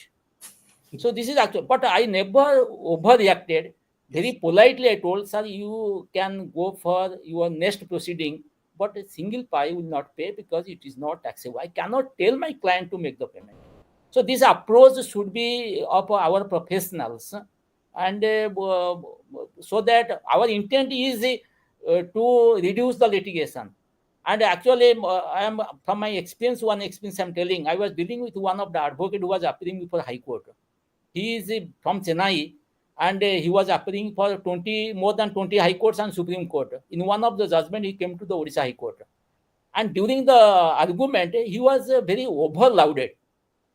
So this is actually, but I never overreacted. Very politely, I told, sir, you can go for your next proceeding, but a single pie will not pay because it is not taxable. I cannot tell my client to make the payment. So this approach should be of our professionals, and so that our intent is to reduce the litigation. And actually, I am from my experience, one experience I'm telling, I was dealing with one of the advocate who was appealing before High Court. He is from Chennai, and he was appealing for more than 20 High Courts and Supreme Court. In one of the judgment, he came to the Odisha High Court. And during the argument, he was very overlouded.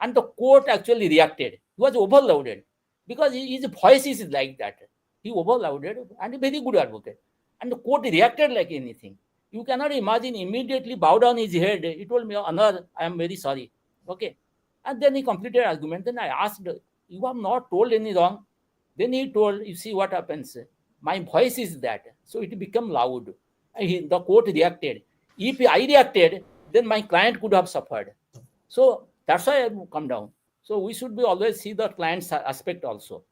And the court actually reacted. He was overlouded because his voice is like that. He overlouded, and a very good advocate. And the court reacted like anything. You cannot imagine, immediately bow down his head. He told me, Anar, I am very sorry. Okay. And then he completed argument. Then I asked, you have not told any wrong. Then he told, you see what happens. My voice is that. So it became loud. The court reacted. If I reacted, then my client could have suffered. So that's why I have come down. So we should be always see the client's aspect also.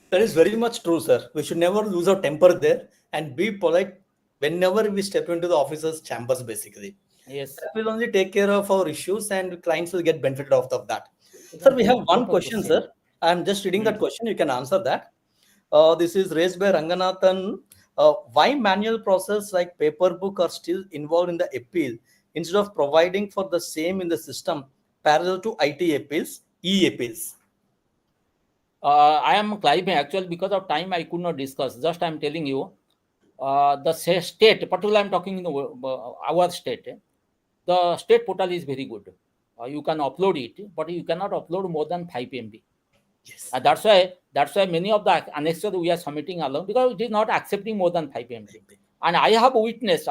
That is very much true, sir. We should never lose our temper there and be polite whenever we step into the officer's chambers, basically. Yes. That will only take care of our issues and clients will get benefited out of that. Sir, we have one question, sir. I'm just reading that question. You can answer that. This is raised by Ranganathan. Why manual process like paper book are still involved in the appeal instead of providing for the same in the system parallel to IT appeals, e-appeals? I am clarifying. Actually, because of time, I could not discuss. Just I am telling you, the state, particularly I am talking in our state, the state portal is very good. You can upload it, but you cannot upload more than 5 MB. Yes. That's why many of the annexes we are submitting alone, because it is not accepting more than 5 MB. And I have witnessed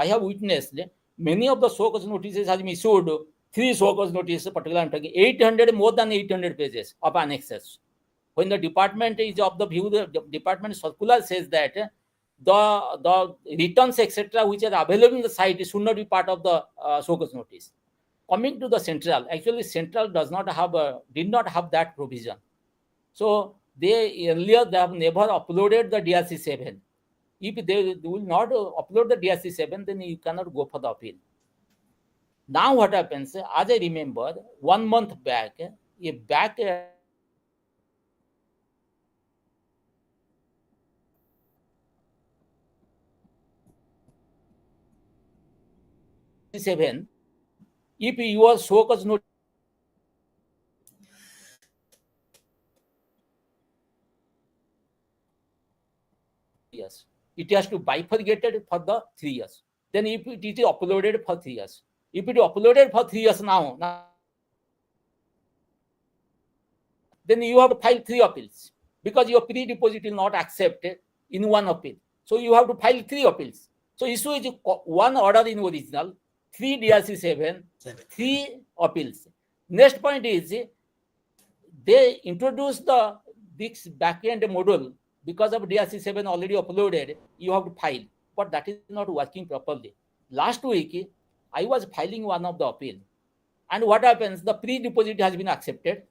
many of the show cause notices has been issued, 3 show cause notices, particularly I'm talking 800, more than 800 pages of annexes. When the department is of the view, the department circular says that the returns, etc., which are available in the site should not be part of the show cause notice. Coming to the central, actually central did not have that provision. So they have never uploaded the DRC 7. If they will not upload the DRC 7, then you cannot go for the appeal. Now what happens, as I remember, 1 month back, a back 7, if your show cause notice years, it has to bifurcated for the 3 years. Then if it is uploaded for 3 years, if it is uploaded for 3 years now, then you have to file 3 appeals because your pre-deposit will not accepted in one appeal. So you have to file 3 appeals. So issue is 1 order in original, 3 DRC 7, 3 appeals. Next point is they introduced this backend module. Because of DRC 7 already uploaded, you have to file, but that is not working properly. Last week, I was filing one of the appeal, and what happens? The pre-deposit has been accepted,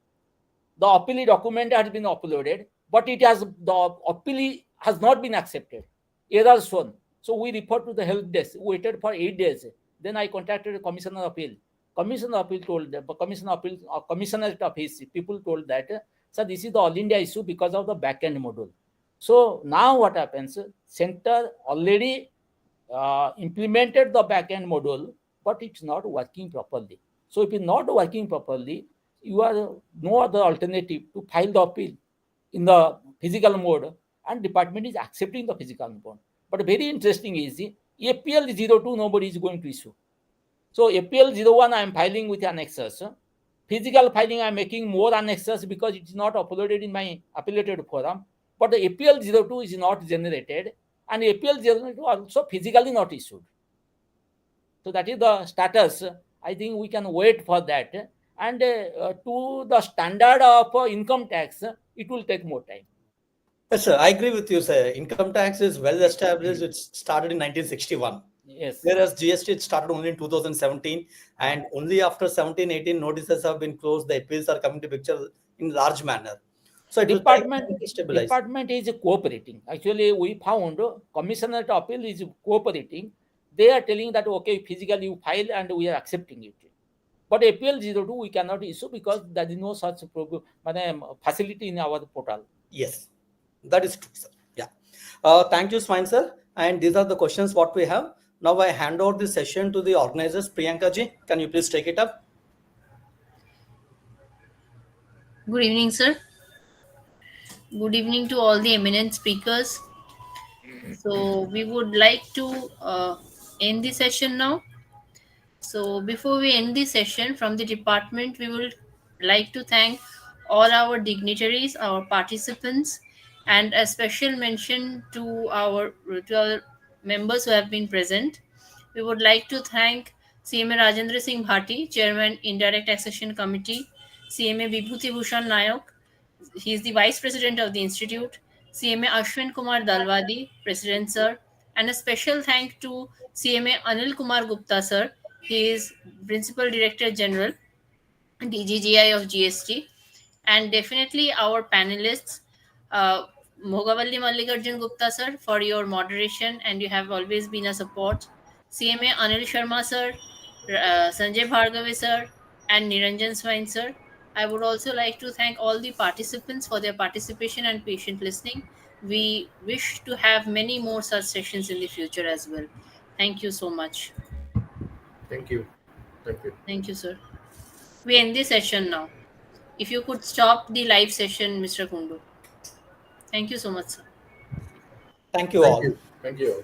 the appeal document has been uploaded, but the appeal has not been accepted. Error shown. So we referred to the help desk, waited for 8 days. Then I contacted the Commissioner of Appeal. Commissioner of Appeal told the Commissioner of his people told that, sir, this is the All India issue because of the backend module. So now what happens? Center already implemented the backend module, but it's not working properly. So if it's not working properly, you have no other alternative to file the appeal in the physical mode, and department is accepting the physical mode. But very interesting is APL 02 nobody is going to issue. So APL 01 I am filing with annexes. Physical filing I am making more annexes because it is not uploaded in my appellated forum. But the APL 02 is not generated, and APL 02 also physically not issued. So that is the status. I think we can wait for that. And to the standard of income tax, it will take more time. Yes, sir. I agree with you, sir. Income tax is well established. It started in 1961. Yes. Whereas GST it started only in 2017, and only after 17-18 notices have been closed, the appeals are coming to picture in large manner. So department is cooperating. Actually, we found Commissioner of Appeal is cooperating. They are telling that okay, physically you file and we are accepting it. But APL 02 we cannot issue because there is no such facility in our portal. Yes, that is true, sir. Yeah. Thank you, Swine sir. And these are the questions what we have. Now I hand over the session to the organizers. Priyanka ji, can you please take it up? Good evening, sir. Good evening to all the eminent speakers. So we would like to end the session now. So before we end the session, from the department, we would like to thank all our dignitaries, our participants, and a special mention to our members who have been present. We would like to thank CMA Rajendra Singh Bhati, Chairman, Indirect Taxation Committee, CMA Vibhuti Bhushan Nayak, he is the Vice President of the Institute, CMA Ashwin Kumar Dalwadi, President Sir, and a special thank to CMA Anil Kumar Gupta Sir, he is Principal Director General, DGGI of GST, and definitely our panelists, Mogavalli Mallikarjun Gupta sir, for your moderation, and you have always been a support. CMA Anil Sharma sir, Sanjay Bhargave sir, and Niranjan Swain sir. I would also like to thank all the participants for their participation and patient listening. We wish to have many more such sessions in the future as well. Thank you so much. Thank you. Thank you. Thank you, sir. We end the session now. If you could stop the live session, Mr. Kundu. Thank you so much, sir. Thank you Thank all. you. Thank you.